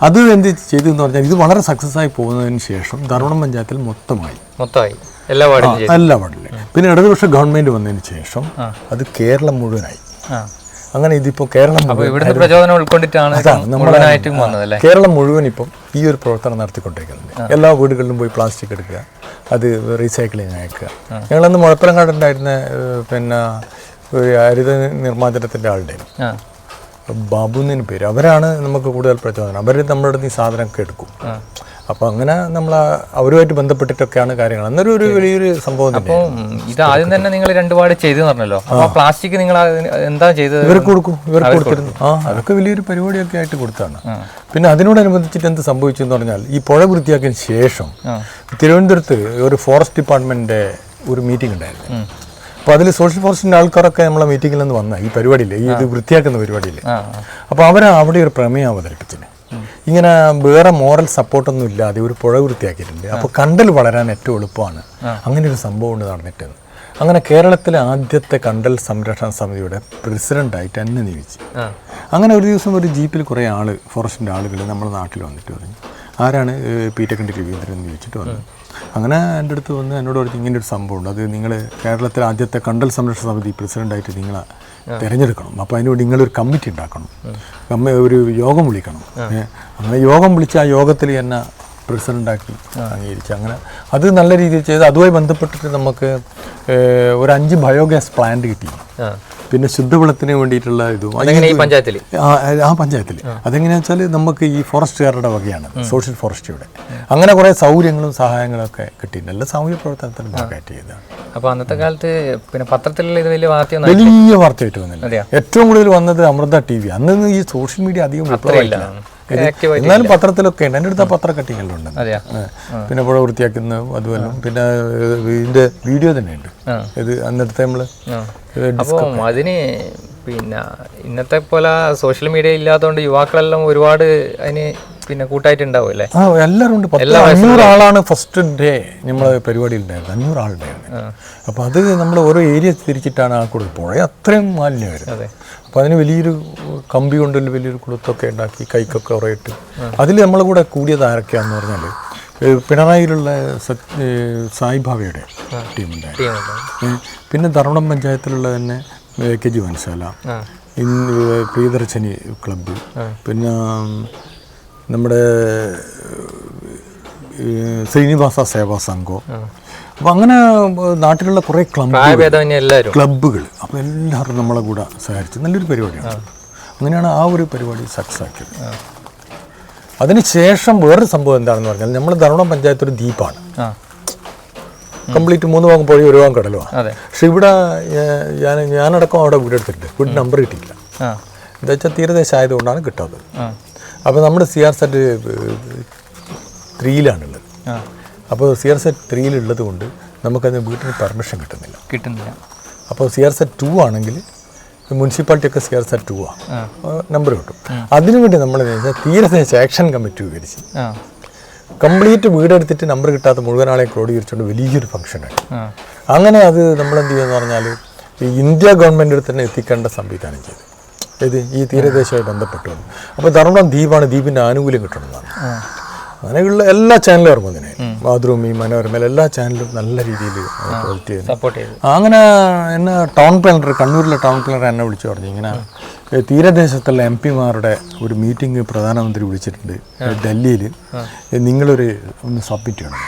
അത് എന്ത് ചെയ്തെന്ന് പറഞ്ഞാൽ ഇത് വളരെ സക്സസ് ആയി പോകുന്നതിന് ശേഷം ധർമ്മടം പഞ്ചായത്തിൽ മൊത്തമായി എല്ലാ വാർഡിലും. പിന്നെ ഇടതുപക്ഷ ഗവൺമെന്റ് വന്നതിന് ശേഷം അത് കേരളം മുഴുവനായി. അങ്ങനെ ഇതിപ്പോ കേരളം കേരളം മുഴുവൻ ഇപ്പം ഈ ഒരു പ്രവർത്തനം നടത്തിക്കൊണ്ടിരിക്കുന്നുണ്ട്. എല്ലാ വീടുകളിലും പോയി പ്ലാസ്റ്റിക് എടുക്കുക, അത് റീസൈക്ലിംഗ് അയക്കുക. ഞങ്ങളന്ന് മുഴപ്പിലങ്ങാടുണ്ടായിരുന്ന പിന്നെ ഒരു ഹരിത നിർമ്മാർജ്ജനത്തിൻ്റെ ആളുടെ ബാബുവിന് പേര്, അവരാണ് നമുക്ക് കൂടുതൽ പ്രചോദനം. അവർ നമ്മുടെ അടുത്ത് ഈ സാധനമൊക്കെ എടുക്കും. അപ്പോൾ അങ്ങനെ നമ്മൾ അവരുമായിട്ട് ബന്ധപ്പെട്ടിട്ടൊക്കെയാണ് കാര്യങ്ങൾ. അന്നൊരു ഒരു വലിയൊരു സംഭവം. അപ്പോൾ ഇത് ആദ്യം തന്നെ നിങ്ങൾ 2 വാർഡ് ചെയ്തെന്ന് പറഞ്ഞല്ലോ. അപ്പോൾ പ്ലാസ്റ്റിക് നിങ്ങൾ എന്താ ചെയ്തത്? ഇവർക്ക് കൊടുത്തിരുന്നു. അതൊക്കെ വലിയൊരു പരിപാടിയൊക്കെ ആയിട്ട് കൊടുത്താണ്. പിന്നെ അതിനോടനുബന്ധിച്ചിട്ട് എന്ത് സംഭവിച്ചു എന്ന് പറഞ്ഞാൽ, ഈ പുഴ വൃത്തിയാക്കിയതിന് ശേഷം തിരുവനന്തപുരത്ത് ഒരു ഫോറസ്റ്റ് ഡിപ്പാർട്ട്മെന്റിന്റെ ഒരു മീറ്റിംഗ് ഉണ്ടായിരുന്നു. അപ്പോൾ അതിൽ സോഷ്യൽ ഫോറസ്റ്റിൻ്റെ ആൾക്കാരൊക്കെ നമ്മളെ മീറ്റിങ്ങിൽ നിന്ന് വന്ന ഈ പരിപാടിയിൽ, ഈ ഇത് വൃത്തിയാക്കുന്ന പരിപാടിയിൽ. അപ്പോൾ അവർ അവിടെ ഒരു പ്രമേയം അവതരിപ്പിച്ചിന്. ഇങ്ങനെ വേറെ മോറൽ സപ്പോർട്ടൊന്നും ഇല്ലാതെ ഒരു പുഴ വൃത്തിയാക്കിയിട്ടുണ്ട്. അപ്പോൾ കണ്ടൽ വളരാൻ ഏറ്റവും എളുപ്പമാണ്. അങ്ങനെ ഒരു സംഭവം ഉണ്ട് നടന്നിട്ട്. അങ്ങനെ കേരളത്തിലെ ആദ്യത്തെ കണ്ടൽ സംരക്ഷണ സമിതിയുടെ പ്രസിഡൻ്റായിട്ട് എന്നെ നിയമിച്ചു. അങ്ങനെ ഒരു ദിവസം ഒരു ജീപ്പിൽ കുറേ ഫോറസ്റ്റിൻ്റെ ആളുകൾ നമ്മുടെ നാട്ടിൽ വന്നിട്ട് പറഞ്ഞു, ആരാണ് പീറ്റക്കണ്ടി രവീന്ദ്രൻ എന്ന് ചോദിച്ചിട്ട് വന്നു. അങ്ങനെ എൻ്റെ അടുത്ത് വന്ന് എന്നോട് പറഞ്ഞു, ഇങ്ങനെ ഒരു സംഭവമുണ്ട്, അത് നിങ്ങൾ കേരളത്തിലെ ആദ്യത്തെ കണ്ടൽ സംരക്ഷണ സമിതി പ്രസിഡൻ്റായിട്ട് നിങ്ങളെ തിരഞ്ഞെടുക്കണം. അപ്പോൾ അതിനുവേണ്ടി നിങ്ങളൊരു കമ്മിറ്റി ഉണ്ടാക്കണം, ഒരു യോഗം വിളിക്കണം. അങ്ങനെ യോഗം വിളിച്ച് ആ യോഗത്തിൽ എന്നെ പ്രസിഡൻ്റാക്കി അംഗീകരിച്ച്. അങ്ങനെ അത് നല്ല രീതിയിൽ ചെയ്ത് അതുമായി ബന്ധപ്പെട്ടിട്ട് നമുക്ക് ഒരു 5 ബയോഗ്യാസ് പ്ലാന്റ് കിട്ടി. പിന്നെ ശുദ്ധവെള്ളത്തിന് വേണ്ടിയിട്ടുള്ള ഇതും പഞ്ചായത്തിൽ അതെങ്ങനെയാ വെച്ചാൽ നമുക്ക് ഈ ഫോറസ്റ്റുകാരുടെ വകയാണ്, സോഷ്യൽ ഫോറസ്റ്റിയുടെ. അങ്ങനെ കുറേ സൗകര്യങ്ങളും സഹായങ്ങളും ഒക്കെ കിട്ടിയിട്ടുണ്ട്. എല്ലാ സാമൂഹ്യ പ്രവർത്തനത്തിനും ഭാഗമായിട്ട് ചെയ്തതാണ്. അപ്പോൾ അന്നത്തെ കാലത്ത് പിന്നെ പത്രത്തിലുള്ള ഇത് വലിയ വാർത്തയായിട്ട് വന്നില്ല. ഏറ്റവും കൂടുതൽ വന്നത് അമൃത TV. അന്ന് ഈ സോഷ്യൽ മീഡിയ അധികം വിപ്ലവമില്ല. എന്നാലും പത്രത്തിലൊക്കെ ഉണ്ട്. എൻ്റെ അടുത്ത് ആ പത്ര കട്ടിങ്ങെല്ലാം ഉണ്ട്. പിന്നെ പുഴ വൃത്തിയാക്കുന്ന അതുപോലെ പിന്നെ ഇതിൻ്റെ വീഡിയോ തന്നെയുണ്ട്. ഇത് അന്നെടുത്ത് നമ്മൾ അപ്പോൾ അതിന് പിന്നെ ഇന്നത്തെ പോലെ സോഷ്യൽ മീഡിയ ഇല്ലാത്തതുകൊണ്ട് യുവാക്കളെല്ലാം ഒരുപാട് അതിന് പിന്നെ കൂട്ടായിട്ടുണ്ടാവും അല്ലേ? എല്ലാവരും ഉണ്ട്. 500 ആളാണ് ഫസ്റ്റ് ഡേ നമ്മൾ പരിപാടിയിൽ ഉണ്ടായിരുന്നത്. 500 ആളുണ്ടായിരുന്നു. അപ്പോൾ അത് നമ്മൾ ഓരോ ഏരിയ തിരിച്ചിട്ടാണ് ആ കൊടുത്തത്. പുഴ അത്രയും മാലിന്യം വരുന്നത്. അപ്പോൾ അതിന് വലിയൊരു കമ്പി കൊണ്ടുള്ള വലിയൊരു കുളത്തൊക്കെ ഉണ്ടാക്കി കൈക്കൊക്കെ ഉറയിട്ട് അതിൽ നമ്മളെ കൂടെ കൂടിയത് ആരൊക്കെയാണെന്ന് പറഞ്ഞാൽ പിണറായിയിലുള്ള സായിബാബയുടെ ടീമുണ്ടായിരുന്നു. പിന്നെ ധർമ്മടം പഞ്ചായത്തിലുള്ള തന്നെ KG വനശാല, പ്രിയദർശിനി ക്ലബ്ബ്, പിന്നെ നമ്മുടെ ശ്രീനിവാസ സേവാ സംഘം. അപ്പോൾ അങ്ങനെ നാട്ടിലുള്ള കുറേ ക്ലബ്ബുകൾ. അപ്പോൾ എല്ലാവരും നമ്മളെ കൂടെ സഹകരിച്ചു. നല്ലൊരു പരിപാടിയാണ്. അങ്ങനെയാണ് ആ ഒരു പരിപാടി സക്സസ് ആക്കിയത്. അതിനുശേഷം വേറൊരു സംഭവം എന്താണെന്ന് പറഞ്ഞാൽ, നമ്മൾ ധർമ്മടം പഞ്ചായത്ത് ഒരു ദ്വീപാണ്. കംപ്ലീറ്റ് 3 ഭാഗം പുഴ 1 ഭാഗം കടലുമാണ്. പക്ഷെ ഇവിടെ ഞാനടക്കം അവിടെ വീടെടുത്തിട്ടുണ്ട്. വീട് നമ്പർ കിട്ടിയില്ല. എന്താ വെച്ചാൽ തീരദേശം ആയതുകൊണ്ടാണ് കിട്ടാത്തത്. അപ്പോൾ നമ്മുടെ CRZ 3-ലാണുള്ളത്. അപ്പോൾ CRZ 3-ലുള്ളത് കൊണ്ട് നമുക്കതിന് വീട്ടിന് പെർമിഷൻ കിട്ടുന്നില്ല. അപ്പോൾ CRZ 2 ആണെങ്കിൽ മുനിസിപ്പാലിറ്റി ഒക്കെ CRZ 2 നമ്പർ കിട്ടും. അതിനുവേണ്ടി നമ്മൾ തീരദേശ ആക്ഷൻ കമ്മിറ്റി ഉപയോഗിച്ച് കംപ്ലീറ്റ് വീടെടുത്തിട്ട് നമ്പർ കിട്ടാത്ത മുഴുവൻ ആളെ ക്രോഡീകരിച്ചുകൊണ്ട് വലിയൊരു ഫംഗ്ഷനാണ്. അങ്ങനെ അത് നമ്മളെന്ത് ചെയ്യുമെന്ന് പറഞ്ഞാൽ ഈ ഇന്ത്യ ഗവൺമെൻറ് തന്നെ എത്തിക്കേണ്ട സംവിധാനം ചെയ്തു. ഇത് ഈ തീരദേശവുമായി ബന്ധപ്പെട്ടുകൊണ്ട്. അപ്പോൾ ധർമ്മടം ദ്വീപാണ്, ദ്വീപിൻ്റെ ആനുകൂല്യം കിട്ടണമെന്നാണ്. അങ്ങനെയുള്ള എല്ലാ ചാനലും ഇറങ്ങുന്നതിന് മാതൃഭൂമി, മനോരമ എല്ലാ ചാനലും നല്ല രീതിയിൽ സപ്പോർട്ട് ചെയ്തു. അങ്ങനെ എന്നെ കണ്ണൂരിലെ ടൗൺ പ്ലാനർ എന്നെ വിളിച്ചു പറഞ്ഞു, ഇങ്ങനെ തീരദേശത്തുള്ള MP-മാരുടെ ഒരു മീറ്റിംഗ് പ്രധാനമന്ത്രി വിളിച്ചിട്ടുണ്ട് ഡൽഹിയിൽ, ഒന്ന് സബ്മിറ്റ് ചെയ്യണം.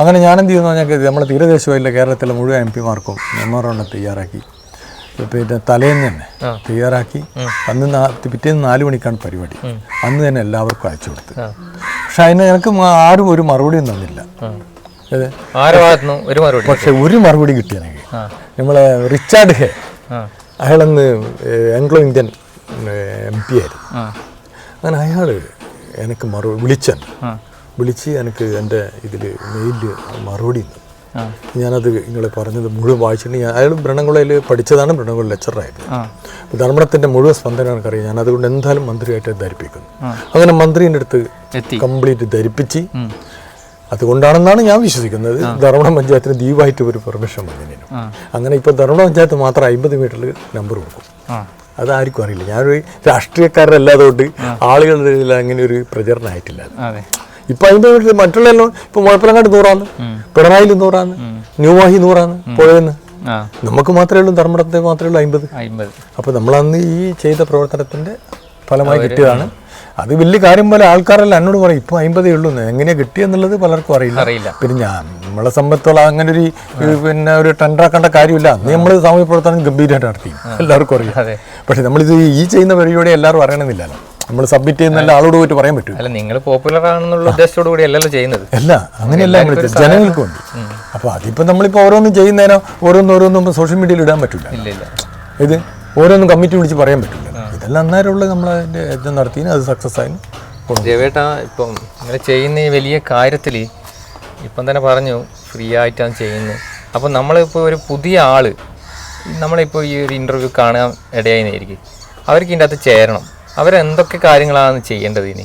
അങ്ങനെ ഞാനെന്ത് ചെയ്യുന്നു പറഞ്ഞാൽ നമ്മുടെ തീരദേശമായില്ല കേരളത്തിലെ മുഴുവൻ MP-മാർക്കും മെമ്മോറാണ്ടം തയ്യാറാക്കി പിന്നെ തലേന്ന് തന്നെ തയ്യാറാക്കി. പിറ്റേന്ന് 4 മണിക്കാണ് പരിപാടി. അന്ന് തന്നെ എല്ലാവർക്കും അയച്ചു കൊടുത്ത്. പക്ഷെ അതിന് എനിക്ക് ആരും ഒരു മറുപടിയും തന്നില്ല. പക്ഷെ ഒരു മറുപടി കിട്ടി എനിക്ക്. നമ്മളെ റിച്ചാർഡ് ഹേ, അയാളന്ന് ആംഗ്ലോ ഇന്ത്യൻ MP ആയിരുന്നു. അങ്ങനെ അയാൾ എനിക്ക് വിളിച്ച് എനിക്ക് എൻ്റെ ഇതിൽ മെയിലിൽ മറുപടി തന്നു. ഞാനത് നിങ്ങൾ പറഞ്ഞത് മുഴുവൻ വായിച്ചിട്ട് അയാൾ ബ്രണംകുളയിൽ പഠിച്ചതാണ്, ബ്രണംകുളം ലെക്ചറായിരുന്നു. ധർമ്മടത്തിൻ്റെ മുഴുവൻ സ്പന്ദനം എനിക്കറിയാം. ഞാൻ അതുകൊണ്ട് എന്തായാലും മന്ത്രിയായിട്ട് ധരിപ്പിക്കുന്നു. അങ്ങനെ മന്ത്രീൻ്റെ അടുത്ത് കംപ്ലീറ്റ് ധരിപ്പിച്ച്, അതുകൊണ്ടാണെന്നാണ് ഞാൻ വിശ്വസിക്കുന്നത് ധർമ്മടം പഞ്ചായത്തിന് ദ്വീപായിട്ട് ഒരു പെർമിഷൻ വന്നതിനും. അങ്ങനെ ഇപ്പോൾ ധർമ്മടം പഞ്ചായത്ത് മാത്രം 50 മീറ്ററിൽ നമ്പർ കൊടുക്കും. അതാർക്കും അറിയില്ല. ഞാനൊരു രാഷ്ട്രീയക്കാരല്ലാതുകൊണ്ട് ആളുകളുടെ ഇടയിൽ അങ്ങനെ ഒരു പ്രചരണമായിട്ടില്ല. ഇപ്പൊ അതിന്റെ മറ്റുള്ളതെല്ലാം ഇപ്പൊ മുഴപ്പിലങ്ങാട് 100 പിണറായിൽ 100 ന്യൂവാഹി 100 പുഴയെന്ന് നമുക്ക് മാത്രമേ ഉള്ളൂ, ധർമ്മടത്തെ മാത്രമേ ഉള്ളൂ 50. അപ്പൊ നമ്മളന്ന് ഈ ചെയ്ത പ്രവർത്തനത്തിന്റെ ഫലമായി കിട്ടിയതാണ്. അത് വലിയ കാര്യം പോലെ ആൾക്കാരെല്ലാം എന്നോട് പറയും ഇപ്പൊ 50 ഉള്ളൂ, എങ്ങനെയാ കിട്ടിയെന്നുള്ളത് പലർക്കും അറിയില്ല. പിന്നെ നമ്മളെ സംബന്ധിച്ചോളം അങ്ങനെ പിന്നെ ഒരു ടെൻഡറാക്കേണ്ട കാര്യമില്ല. അന്ന് നമ്മൾ സാമൂഹ്യ പ്രവർത്തനം ഗംഭീരമായിട്ട് നടത്തി, എല്ലാവർക്കും അറിയാം. പക്ഷെ നമ്മളിത് ഈ ചെയ്യുന്ന പരിപാടി എല്ലാവരും അറിയണമെന്നില്ലല്ലോ. നമ്മൾ സബ്മിറ്റ് ചെയ്യുന്ന ആളോട് പോയിട്ട് പറയാൻ പറ്റും. അല്ല, നിങ്ങൾ പോപ്പുലർ ആണെന്നുള്ള ഉദ്ദേശത്തോടു കൂടി അല്ലല്ലോ ചെയ്യുന്നത്. അല്ല, അങ്ങനെയല്ല നമ്മൾ ജനങ്ങൾക്ക് വേണ്ടി. അപ്പൊ അതിപ്പോ നമ്മളിപ്പോ ഓരോന്നും ചെയ്യുന്നതിനോ ഓരോന്നും സോഷ്യൽ മീഡിയയിൽ ഇടാൻ പറ്റില്ല. ഇത് ഓരോന്നും കമ്മിറ്റി വിളിച്ച് പറയാൻ പറ്റില്ല. ഇതെല്ലാം അന്നേരമുള്ള നമ്മളതിന്റെ യജ്ഞം നടത്തി അത് സക്സസ് ആയി. ജയവേട്ട, ഇപ്പം നിങ്ങൾ ചെയ്യുന്ന ഈ വലിയ കാര്യത്തിൽ ഇപ്പം തന്നെ പറഞ്ഞു ഫ്രീ ആയിട്ടാണ് ചെയ്യുന്നത്. അപ്പം നമ്മളിപ്പോൾ ഒരു പുതിയ ആള് നമ്മളിപ്പോൾ ഈ ഒരു ഇന്റർവ്യൂ കാണാൻ ഇടയായിരിക്കും, അവർക്ക് ഇതിൻ്റെ അകത്ത് ചേരണം. അവരെന്തൊക്കെ കാര്യങ്ങളാണ് ചെയ്യേണ്ടത്? ഇനി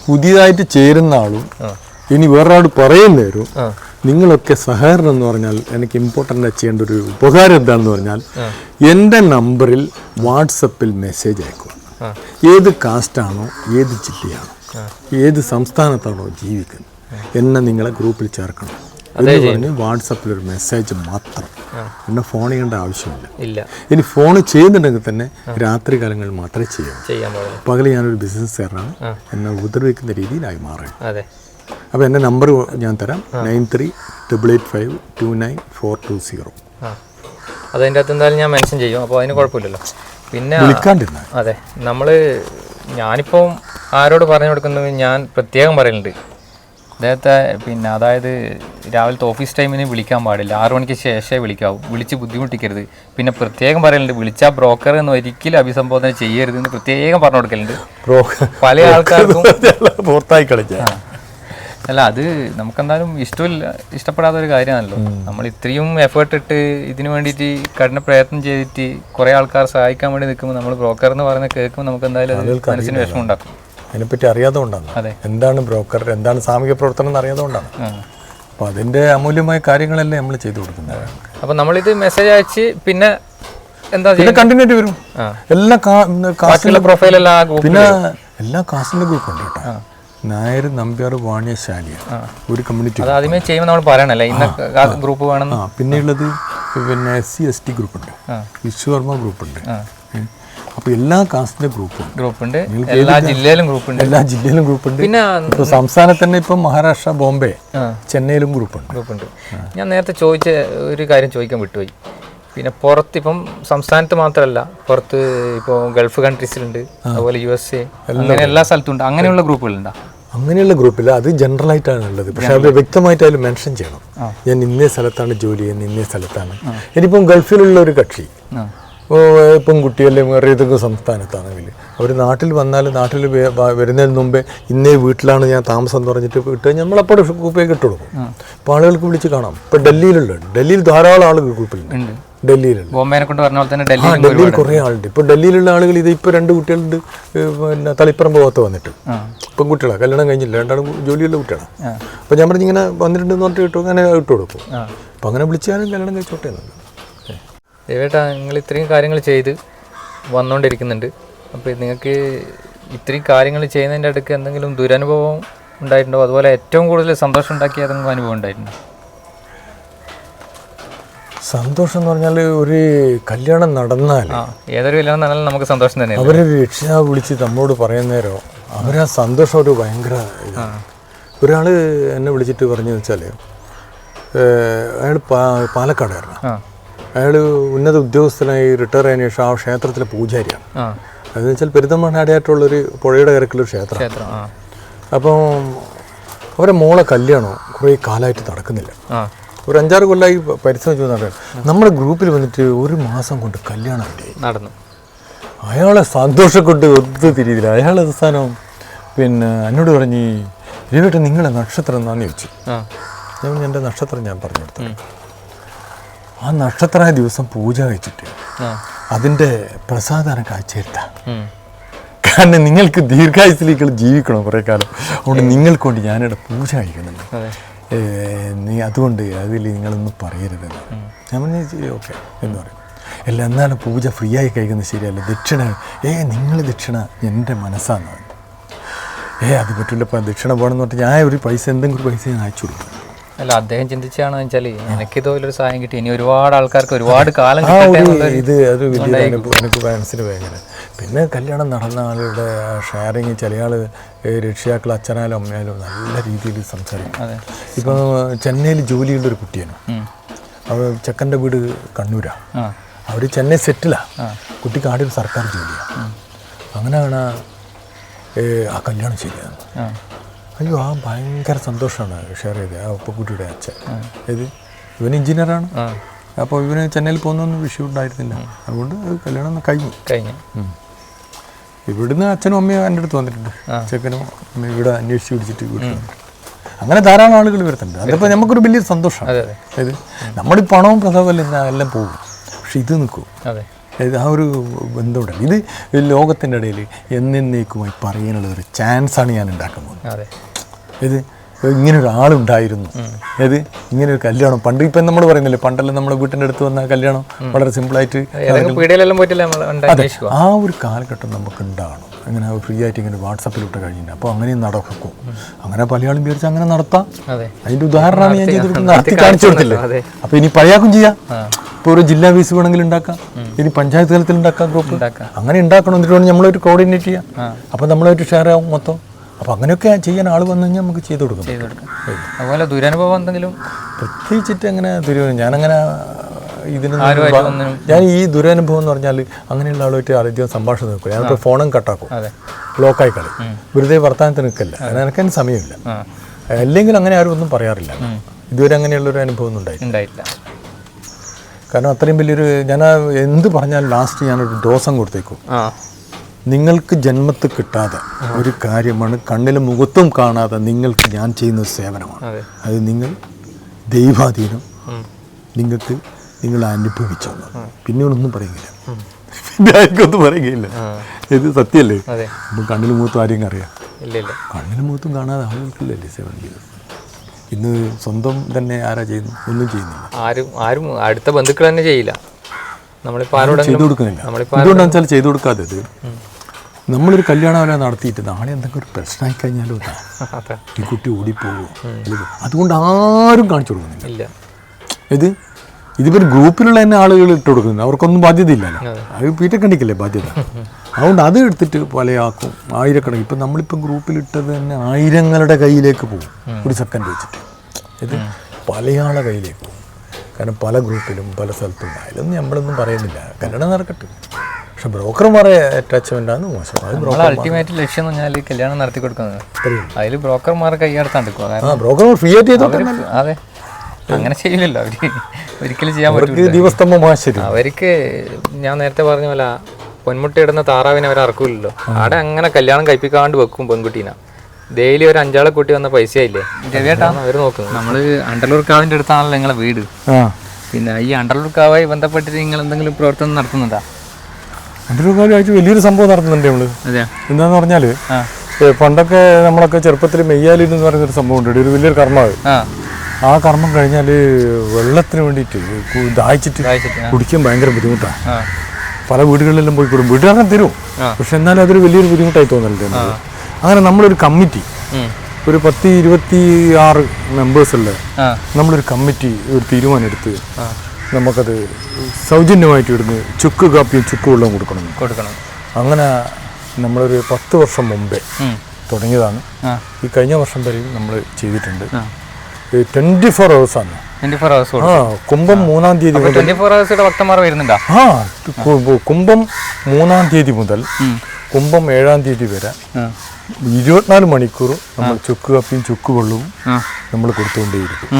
പുതിയതായിട്ട് ചേരുന്ന ആളും ഇനി വേറൊരാൾ പറയുന്നവരും നിങ്ങളൊക്കെ സഹകരണം എന്ന് പറഞ്ഞാൽ എനിക്ക് ഇമ്പോർട്ടൻ്റ് ചെയ്യേണ്ട ഒരു ഉപകാരം എന്താണെന്ന് പറഞ്ഞാൽ എൻ്റെ നമ്പറിൽ വാട്സപ്പിൽ മെസ്സേജ് അയക്കുക. ഏത് കാസ്റ്റാണോ, ഏത് ജില്ലയാണോ, ഏത് സംസ്ഥാനത്താണോ ജീവിക്കുന്നത്, എന്നെ നിങ്ങളെ ഗ്രൂപ്പിൽ ചേർക്കണം എന്ന് പറഞ്ഞ് വാട്സപ്പിൽ ഒരു മെസ്സേജ് മാത്രം. എന്നെ ഫോൺ ചെയ്യേണ്ട ആവശ്യമില്ല. ഇനി ഫോൺ ചെയ്യുന്നുണ്ടെങ്കിൽ തന്നെ രാത്രി കാലങ്ങളിൽ മാത്രമേ ചെയ്യാൻ പാടുള്ളൂ. പകൽ ഞാനൊരു ബിസിനസ്സുകാരനാണ്, എന്നെ ഉപദ്രവിക്കുന്ന രീതിയിലായി മാറും. അപ്പോൾ എൻ്റെ നമ്പർ ഞാൻ തരാം, 9388529420. അതിൻ്റെ അകത്ത് എന്തായാലും ഞാൻ മെൻഷൻ ചെയ്യും, അപ്പോൾ അതിന് കുഴപ്പമില്ലല്ലോ. പിന്നെ വിളിക്കാണ്ടിരുന്ന അതെ, ഞാനിപ്പോൾ ആരോട് പറഞ്ഞു കൊടുക്കുന്നത് ഞാൻ പ്രത്യേകം പറയുന്നുണ്ട്. അദ്ദേഹത്തെ പിന്നെ അതായത് രാവിലത്തെ ഓഫീസ് ടൈമിന് വിളിക്കാൻ പാടില്ല, 6 മണിക്ക് ശേഷമേ വിളിക്കാവൂ, വിളിച്ച് ബുദ്ധിമുട്ടിക്കരുത്. പിന്നെ പ്രത്യേകം പറയലുണ്ട്, വിളിച്ചാൽ ബ്രോക്കർ എന്ന് ഒരിക്കലും അഭിസംബോധന ചെയ്യരുത് എന്ന് പ്രത്യേകം പറഞ്ഞു കൊടുക്കലുണ്ട്. പല ആൾക്കാർക്കും അല്ല, അത് നമുക്കെന്തായാലും ഇഷ്ടപ്പെടാത്ത ഒരു കാര്യമാണല്ലോ. നമ്മൾ ഇത്രയും എഫേർട്ട് ഇട്ട് ഇതിനു വേണ്ടിയിട്ട് കഠിന പ്രയത്നം ചെയ്തിട്ട് കുറെ ആൾക്കാർ സഹായിക്കാൻ വേണ്ടി നിൽക്കുമ്പോൾ നമ്മൾ ബ്രോക്കർ എന്ന് പറയുന്നത് കേൾക്കുമ്പോൾ നമുക്ക് എന്തായാലും മനസ്സിന് വിഷമം ഉണ്ടാക്കും. അതിനെപ്പറ്റി അറിയാത്തതുകൊണ്ടാണ്, എന്താണ് ബ്രോക്കർ, എന്താണ് സാമൂഹ്യ പ്രവർത്തനം എന്ന് അറിയാത്തതുകൊണ്ടാണ്. അപ്പോൾ അതിൻ്റെ അമൂല്യമായ കാര്യങ്ങളല്ലേ നമ്മൾ ചെയ്തു കൊടുക്കുന്നത്. അപ്പോൾ നമ്മളിത് മെസ്സേജ് അയച്ച് പിന്നെ എന്താ കണ്ടിന്യൂ വരും. എല്ലാ പ്രൊഫൈലെല്ലാം പിന്നെ എല്ലാ കാസ്റ്റിൻ്റെ ഗ്രൂപ്പുണ്ട് കേട്ടോ. നായർ, നമ്പ്യാർ, വാണിയ, ശാലിയ ഒരു കമ്മ്യൂണിറ്റി. അത് ആദ്യമേ ചെയ്യുമ്പോൾ നമ്മൾ പറയണല്ലേ ഇന്ന ഗ്രൂപ്പ് വേണം. പിന്നെയുള്ളത് പിന്നെ SC ST ഗ്രൂപ്പുണ്ട്, വിശ്വകർമ്മ ഗ്രൂപ്പുണ്ട്. അപ്പോൾ എല്ലാ കാസ്റ്റിന്റെ ഗ്രൂപ്പുണ്ട്, എല്ലാ ജില്ലയിലും ഗ്രൂപ്പുണ്ട്. പിന്നെ സംസ്ഥാനത്ത് തന്നെ ഇപ്പം മഹാരാഷ്ട്ര, ബോംബെ, ചെന്നൈയിലും ഗ്രൂപ്പുണ്ട്. ഞാൻ നേരത്തെ ചോദിച്ച ഒരു കാര്യം ചോദിക്കാൻ വിട്ടുപോയി. പിന്നെ പുറത്ത് ഇപ്പം സംസ്ഥാനത്ത് മാത്രമല്ല, പുറത്ത് ഇപ്പോൾ ഗൾഫ് കൺട്രീസിലുണ്ട്, അതുപോലെ USA, അങ്ങനെ എല്ലാ സ്ഥലത്തും ഉണ്ട്. അങ്ങനെയുള്ള ഗ്രൂപ്പുകളുണ്ടോ? അങ്ങനെയുള്ള ഗ്രൂപ്പില്ല, അത് ജനറൽ ആയിട്ടാണ് ഉള്ളത്. പക്ഷെ അവർ വ്യക്തമായിട്ട് അതിൽ മെൻഷൻ ചെയ്യണം, ഞാൻ ഇന്നേ സ്ഥലത്താണ് ജോലി ചെയ്യുന്നത്, ഇന്നേ സ്ഥലത്താണ്. ഇനിയിപ്പം ഗൾഫിലുള്ള ഒരു കക്ഷി പെൺകുട്ടി അല്ലെങ്കിൽ വേറെ ഏതൊക്കെ സംസ്ഥാനത്താണെങ്കിൽ അവർ നാട്ടിൽ വന്നാൽ നാട്ടിൽ വരുന്നതിന് മുമ്പേ ഇന്നേ വീട്ടിലാണ് ഞാൻ താമസം എന്ന് പറഞ്ഞിട്ട് വിട്ട് നമ്മളപ്പോൾ ഗ്രൂപ്പിലേക്ക് ഇട്ട് കൊടുക്കും. അപ്പോൾ ആളുകൾക്ക് വിളിച്ച് കാണാം. ഇപ്പോൾ ഡൽഹിയിൽ ധാരാളം ആളുകൾ ഗ്രൂപ്പിലുണ്ട്. ഡൽഹിയിൽ കുറേ ആളുണ്ട്. ഇപ്പോൾ ഡൽഹിയിലുള്ള ആളുകൾ ഇപ്പോൾ 2 കുട്ടികളുണ്ട്, പിന്നെ തളിപ്പറമ്പ് ഭാഗത്ത് വന്നിട്ട് പെൺകുട്ടികളാണ്, കല്യാണം കഴിഞ്ഞില്ല, 2 ജോലിയുള്ള കുട്ടികളാണ്. അപ്പോൾ ഞാൻ പറഞ്ഞിങ്ങനെ വന്നിട്ടുണ്ടെന്ന് പറഞ്ഞിട്ട് കിട്ടും, അങ്ങനെ ഇട്ട് കൊടുക്കും. അപ്പോൾ അങ്ങനെ വിളിച്ചാലും കല്യാണം കഴിച്ചോട്ടെ എന്നുള്ളത്. ദേവേട്ടാ, നിങ്ങൾ ഇത്രയും കാര്യങ്ങൾ ചെയ്ത് വന്നുകൊണ്ടിരിക്കുന്നുണ്ട്. അപ്പോൾ നിങ്ങൾക്ക് ഇത്രയും കാര്യങ്ങൾ ചെയ്യുന്നതിൻ്റെ അടുക്ക് എന്തെങ്കിലും ദുരനുഭവം ഉണ്ടായിട്ടുണ്ടോ? അതുപോലെ ഏറ്റവും കൂടുതൽ സന്തോഷം ഉണ്ടാക്കിയ ഏതെങ്കിലും അനുഭവം ഉണ്ടായിട്ടുണ്ടോ? സന്തോഷം എന്ന് പറഞ്ഞാൽ ഒരു കല്യാണം നടന്നാൽ, ഏതൊരു കല്യാണം നടന്നാലും നമുക്ക് സന്തോഷം തന്നെ. അവരൊരു രക്ഷിതാവ് വിളിച്ച് നമ്മോട് പറയുന്നേരോ അവരാ സന്തോഷം ഒരു ഭയങ്കര. ഒരാൾ എന്നെ വിളിച്ചിട്ട് പറഞ്ഞതെന്ന് വെച്ചാൽ അയാൾ പാലക്കാടായിരുന്നു. അയാൾ ഉന്നത ഉദ്യോഗസ്ഥനായി റിട്ടയർ ആയതിനു ശേഷം ആ ക്ഷേത്രത്തിലെ പൂജാരിയാണ്. അതെന്ന് വെച്ചാൽ പെരുന്തമണ്ണാടിയായിട്ടുള്ളൊരു പുഴയുടെ കരക്കിലൊരു ക്ഷേത്രം. അപ്പം അവരെ മോളെ കല്യാണം കുറേ കാലമായിട്ട് നടക്കുന്നില്ല. ഒരു 5-6 കൊല്ലമായി പരിശ്രമിച്ചു നടക്കുക. നമ്മുടെ ഗ്രൂപ്പിൽ വന്നിട്ട് 1 മാസം കൊണ്ട് കല്യാണം നടന്നു. അയാളെ സന്തോഷം കൊണ്ട് ഒത്തുതിരിയില്ല. അയാൾ അവസാനം പിന്നെ എന്നോട് പറഞ്ഞ്, രവിയേട്ടൻ നിങ്ങളെ നക്ഷത്രം എന്നാന്ന് ചോദിച്ചു. ഞാൻ എൻ്റെ നക്ഷത്രം ഞാൻ പറഞ്ഞു കൊടുത്തു. ആ നക്ഷത്രമായ ദിവസം പൂജ കഴിച്ചിട്ട് അതിൻ്റെ പ്രസാദാനം കാഴ്ചയെടുത്താം. കാരണം നിങ്ങൾക്ക് ദീർഘായുസിലേക്ക് ജീവിക്കണം കുറേ കാലം, അതുകൊണ്ട് നിങ്ങൾക്ക് കൊണ്ട് ഞാനിവിടെ പൂജ കഴിക്കുന്നുണ്ട്. നീ അതുകൊണ്ട് അതിൽ നിങ്ങളൊന്നും പറയരുതെന്ന് ഞാൻ പറഞ്ഞു. ഓക്കെ എന്ന് പറയും. അല്ല എന്നാലും പൂജ ഫ്രീ ആയി കഴിക്കുന്നത് ശരിയല്ല, ദക്ഷിണ നിങ്ങൾ ദക്ഷിണ എൻ്റെ മനസ്സാണ്. അത് പറ്റില്ലപ്പോൾ ദക്ഷിണ പോകണമെന്ന് പറഞ്ഞാൽ ഞാൻ ഒരു പൈസ എന്തെങ്കിലും ഒരു പൈസ ഞാൻ അയച്ചു കൊടുക്കും. അല്ല അദ്ദേഹം ചിന്തിച്ചാണെന്ന് വെച്ചാൽ എനിക്കിതുപോലൊരു സഹായം കിട്ടി, ഇനി ഒരുപാട് ആൾക്കാർക്ക് ഒരുപാട് കാലം ഇത് ഒരു വലിയ എനിക്ക് മനസ്സിന് ഭയങ്കര. പിന്നെ കല്യാണം നടന്ന ആളുടെ ഷെയറിങ് ചില ആൾ രക്ഷിതാക്കൾ അച്ഛനായാലും അമ്മയായാലും നല്ല രീതിയിൽ സംസാരിക്കും. ഇപ്പോൾ ചെന്നൈയിൽ ജോലിയുള്ളൊരു കുട്ടിയാണ്, അവർ ചെക്കൻ്റെ വീട് കണ്ണൂരാണ്, അവർ ചെന്നൈ സെറ്റിലാണ്, കുട്ടിക്ക് ആദ്യം സർക്കാർ ജോലിയാണ്. അങ്ങനെയാണ് ആ കല്യാണം ശരിയാണ്. അയ്യോ ആ ഭയങ്കര സന്തോഷമാണ് ഷെയർ ചെയ്തത് ആ ഉപ്പക്കുട്ടിയുടെ അച്ഛൻ. ഇവൻ എഞ്ചിനീയറാണ്, അപ്പോൾ ഇവന് ചെന്നൈയിൽ പോകുന്നൊന്നും വിഷയം ഉണ്ടായിരുന്നില്ല, അതുകൊണ്ട് കല്യാണം കഴിഞ്ഞു. ഇവിടുന്ന് അച്ഛനും അമ്മയും എൻ്റെ അടുത്ത് വന്നിട്ടുണ്ട്, ചെക്കനും അമ്മയും ഇവിടെ അന്വേഷിച്ച് പിടിച്ചിട്ട് വീട്ടിൽ. അങ്ങനെ ധാരാളം ആളുകൾ വരുന്നുണ്ട്. അതിപ്പോൾ നമുക്കൊരു വലിയൊരു സന്തോഷമാണ്. ഇത് നമ്മുടെ പണവും പ്രസവം എല്ലാം പോകും, പക്ഷെ ഇത് നിൽക്കും. ആ ഒരു ബന്ധമുണ്ട്. ഇത് ലോകത്തിൻ്റെ ഇടയിൽ എന്നേക്കുമായി പറയാനുള്ള ഒരു ചാൻസാണ് ഞാൻ ഉണ്ടാക്കാൻ പോകുന്നത്. ഇത് ഇങ്ങനൊരാളുണ്ടായിരുന്നു, ഇങ്ങനൊരു കല്യാണം പണ്ട് ഇപ്പം നമ്മൾ പറയുന്നില്ലേ, പണ്ടെല്ലാം നമ്മുടെ വീട്ടിൻ്റെ അടുത്ത് വന്ന കല്യാണം വളരെ സിമ്പിളായിട്ട്. അതെ, ആ ഒരു കാലഘട്ടം നമുക്ക് ഉണ്ടാകണം. അങ്ങനെ ഫ്രീ ആയിട്ട് ഇങ്ങനെ വാട്സപ്പിലിട്ട് കഴിഞ്ഞില്ല, അപ്പോൾ അങ്ങനെയും നടക്കും. അങ്ങനെ പലയാളും വിചാരിച്ചാൽ അങ്ങനെ നടത്താം. അതിൻ്റെ ഉദാഹരണമാണ് ഞാൻ ചെയ്തിട്ട് നടത്തി കാണിച്ചു കൊടുത്തില്ലേ. അപ്പോൾ ഇനി പഴയാക്കും ചെയ്യാം. ഇപ്പോൾ ഒരു ജില്ലാ ഓഫീസ് വേണമെങ്കിൽ ഉണ്ടാക്കാം, ഇനി പഞ്ചായത്ത് തലത്തിൽ ഉണ്ടാക്കാം, ഗ്രൂപ്പ് അങ്ങനെ ഉണ്ടാക്കണം. എന്നിട്ട് വേണം നമ്മളായിട്ട് കോർഡിനേറ്റ് ചെയ്യാം. അപ്പോൾ നമ്മളായിട്ട് ഷെയർ ആവും മൊത്തം. അപ്പോൾ അങ്ങനെയൊക്കെ ചെയ്യാൻ ആൾ വന്നു കഴിഞ്ഞാൽ നമുക്ക് ചെയ്തു കൊടുക്കാം. അതുപോലെ ദുരനുഭവം എന്തെങ്കിലും പ്രത്യേകിച്ചിട്ട് അങ്ങനെ ഞാനങ്ങനെ ഞാൻ ഈ ദുരനുഭവം എന്ന് പറഞ്ഞാൽ അങ്ങനെയുള്ള ആളുമായിട്ട് അധികം സംഭാഷണം നിൽക്കും. ഞാനിപ്പോൾ ഫോണും കട്ടാക്കും, ബ്ലോക്കായി കളി, വെറുതെ വർത്തമാനത്തിന് നിൽക്കില്ല, എനിക്കതിന് സമയമില്ല. അല്ലെങ്കിൽ അങ്ങനെ ആരും ഒന്നും പറയാറില്ല. ഇതുവരെ അങ്ങനെയുള്ളൊരു അനുഭവം ഒന്നും ഉണ്ടായിട്ടില്ല. കാരണം അത്രയും വലിയൊരു ഞാൻ എന്ത് പറഞ്ഞാലും ലാസ്റ്റ് ഞാനൊരു ഡോസം കൊടുത്തേക്കും. നിങ്ങൾക്ക് ജന്മത്തിൽ കിട്ടാതെ ഒരു കാര്യമാണ്, കണ്ണിലും മുഖത്തും കാണാതെ നിങ്ങൾക്ക് ഞാൻ ചെയ്യുന്ന ഒരു സേവനമാണ്. അത് നിങ്ങൾ ദൈവാധീനം നിങ്ങൾക്ക് നിങ്ങൾ അനുഭവിച്ചു. പിന്നെ ഒന്നും പറയുകയില്ല, പിന്നെ ആർക്കൊന്നും പറയുകയില്ല. ഇത് സത്യമല്ലേ? നമുക്ക് കണ്ണിലും മുഖത്തും ആരെയും അറിയാം, കണ്ണിലും മുഖത്തും കാണാതെ ആളുകൾക്കില്ലല്ലേ സേവനം ചെയ്തത്. ഇന്ന് സ്വന്തം തന്നെ ആരാ ചെയ്യുന്നു? ഒന്നും ചെയ്യുന്നില്ല, ആരും അടുത്ത ബന്ധുക്കൾ തന്നെ ചെയ്യില്ല. ചെയ്തു കൊടുക്കുന്നില്ല. എന്തുകൊണ്ടാണെന്ന് വെച്ചാൽ ചെയ്തു കൊടുക്കാത്തത്, നമ്മളൊരു കല്യാണം വരെ നടത്തിയിട്ട് നാളെ എന്തെങ്കിലും ഒരു പ്രശ്നമായി കഴിഞ്ഞാലോ ഈ കുട്ടി ഓടിപ്പോകുമോ, അതുകൊണ്ട് ആരും കാണിച്ചു കൊടുക്കുന്നില്ല. ഇതിപ്പോൾ ഗ്രൂപ്പിലുള്ള തന്നെ ആളുകൾ ഇട്ട് കൊടുക്കുന്നുണ്ട്, അവർക്കൊന്നും ബാധ്യതയില്ലല്ലോ. അത് പീറ്റക്കണ്ടിക്കല്ലേ ബാധ്യത. അതുകൊണ്ട് അത് എടുത്തിട്ട് പലയാക്കും, ആയിരക്കണക്കിന്. ഇപ്പം നമ്മളിപ്പം ഗ്രൂപ്പിലിട്ടത് തന്നെ ആയിരങ്ങളുടെ കയ്യിലേക്ക് പോകും ഒരു സെക്കൻഡ് വെച്ചിട്ട്. ഇത് പലയാളെ കയ്യിലേക്ക് പോകും. കാരണം പല ഗ്രൂപ്പിലും പല സ്ഥലത്തും അതിലൊന്നും നമ്മളൊന്നും പറയുന്നില്ല, കല്യാണം നടക്കട്ടെ. പക്ഷെ ബ്രോക്കർമാരെ അറ്റാച്ച്മെന്റ് ആണ് മോശം. അൾട്ടിമേറ്റ് ലക്ഷ്യം എന്ന് പറഞ്ഞാൽ കല്യാണം നടത്തി കൊടുക്കുന്നത്, അതിൽ ബ്രോക്കർമാരെ കൈയടത്താണ്ട് ബ്രോക്കർ ഫ്രീ ആയിട്ട് ചെയ്തോ. അതെ, അങ്ങനെ ചെയ്യില്ലല്ലോ അവര്, ഒരിക്കലും ചെയ്യാൻ പറ്റില്ല. അവർക്ക് ഞാൻ നേരത്തെ പറഞ്ഞ പോലെ പൊന്മുട്ടി ഇടുന്ന താറാവിനെ അവർ ഇറക്കൂലല്ലോ. അവിടെ അങ്ങനെ കല്യാണം കഴിപ്പിക്കാണ്ട് വെക്കും പെൺകുട്ടീനെ. ഡെയിലി ഒരു 5 ആളെ കൂട്ടി വന്ന പൈസ ഇല്ലേ രവിയേട്ടാണ് അവർ നോക്കുന്നത്. നമ്മള് അണ്ടലൂർ കാവിന്റെ അടുത്താണല്ലോ നിങ്ങളെ വീട്. പിന്നെ ഈ അണ്ടലൂർ കാവുമായി ബന്ധപ്പെട്ടിട്ട് നിങ്ങൾ എന്തെങ്കിലും പ്രവർത്തനം നടത്തുന്നുണ്ടോ? അണ്ടലൂർ കാവായിട്ട് വലിയൊരു സംഭവം നടത്തുന്നുണ്ട് നമ്മള്. എന്താന്ന് പറഞ്ഞാല് പണ്ടൊക്കെ നമ്മളൊക്കെ ചെറുപ്പത്തിൽ മെയ്യാലിൻ എന്ന് പറയുന്നൊരു സംഭവം ഉണ്ട്, ഒരു വലിയൊരു കർമ്മമാണ്. ആ കർമ്മം കഴിഞ്ഞാൽ വെള്ളത്തിന് വേണ്ടിയിട്ട് ദാഹിച്ചിട്ട് കുടിക്കാൻ ഭയങ്കര ബുദ്ധിമുട്ടാണ്. പല വീടുകളിലെല്ലാം പോയി കൊടുക്കും, വീട്ടുകാരനെ തരും, പക്ഷെ എന്നാലും അതൊരു വലിയൊരു ബുദ്ധിമുട്ടായി തോന്നലുണ്ട്. അങ്ങനെ നമ്മളൊരു കമ്മിറ്റി, ഒരു 10-26 മെമ്പേഴ്സുള്ള നമ്മളൊരു കമ്മിറ്റി ഒരു തീരുമാനം എടുത്ത് നമുക്കത് സൗജന്യമായിട്ട് ഇടുന്ന് ചുക്ക് കാപ്പിയും ചുക്ക് വെള്ളവും കൊടുക്കണം. അങ്ങനെ നമ്മളൊരു 10 വർഷം മുമ്പേ തുടങ്ങിയതാണ്. ഈ കഴിഞ്ഞ വർഷം വരെ നമ്മൾ ചെയ്തിട്ടുണ്ട്. 24 hours ആണ്. കുംഭം 3-ാം തീയതി മുതൽ കുംഭം 3-ാം തീയതി മുതൽ കുംഭം 7-ാം തീയതി വരെ 24 മണിക്കൂർ നമ്മൾ ചുക്ക് കാപ്പിയും ചുക്ക് വെള്ളവും നമ്മൾ കൊടുത്തുകൊണ്ടേയിരിക്കും.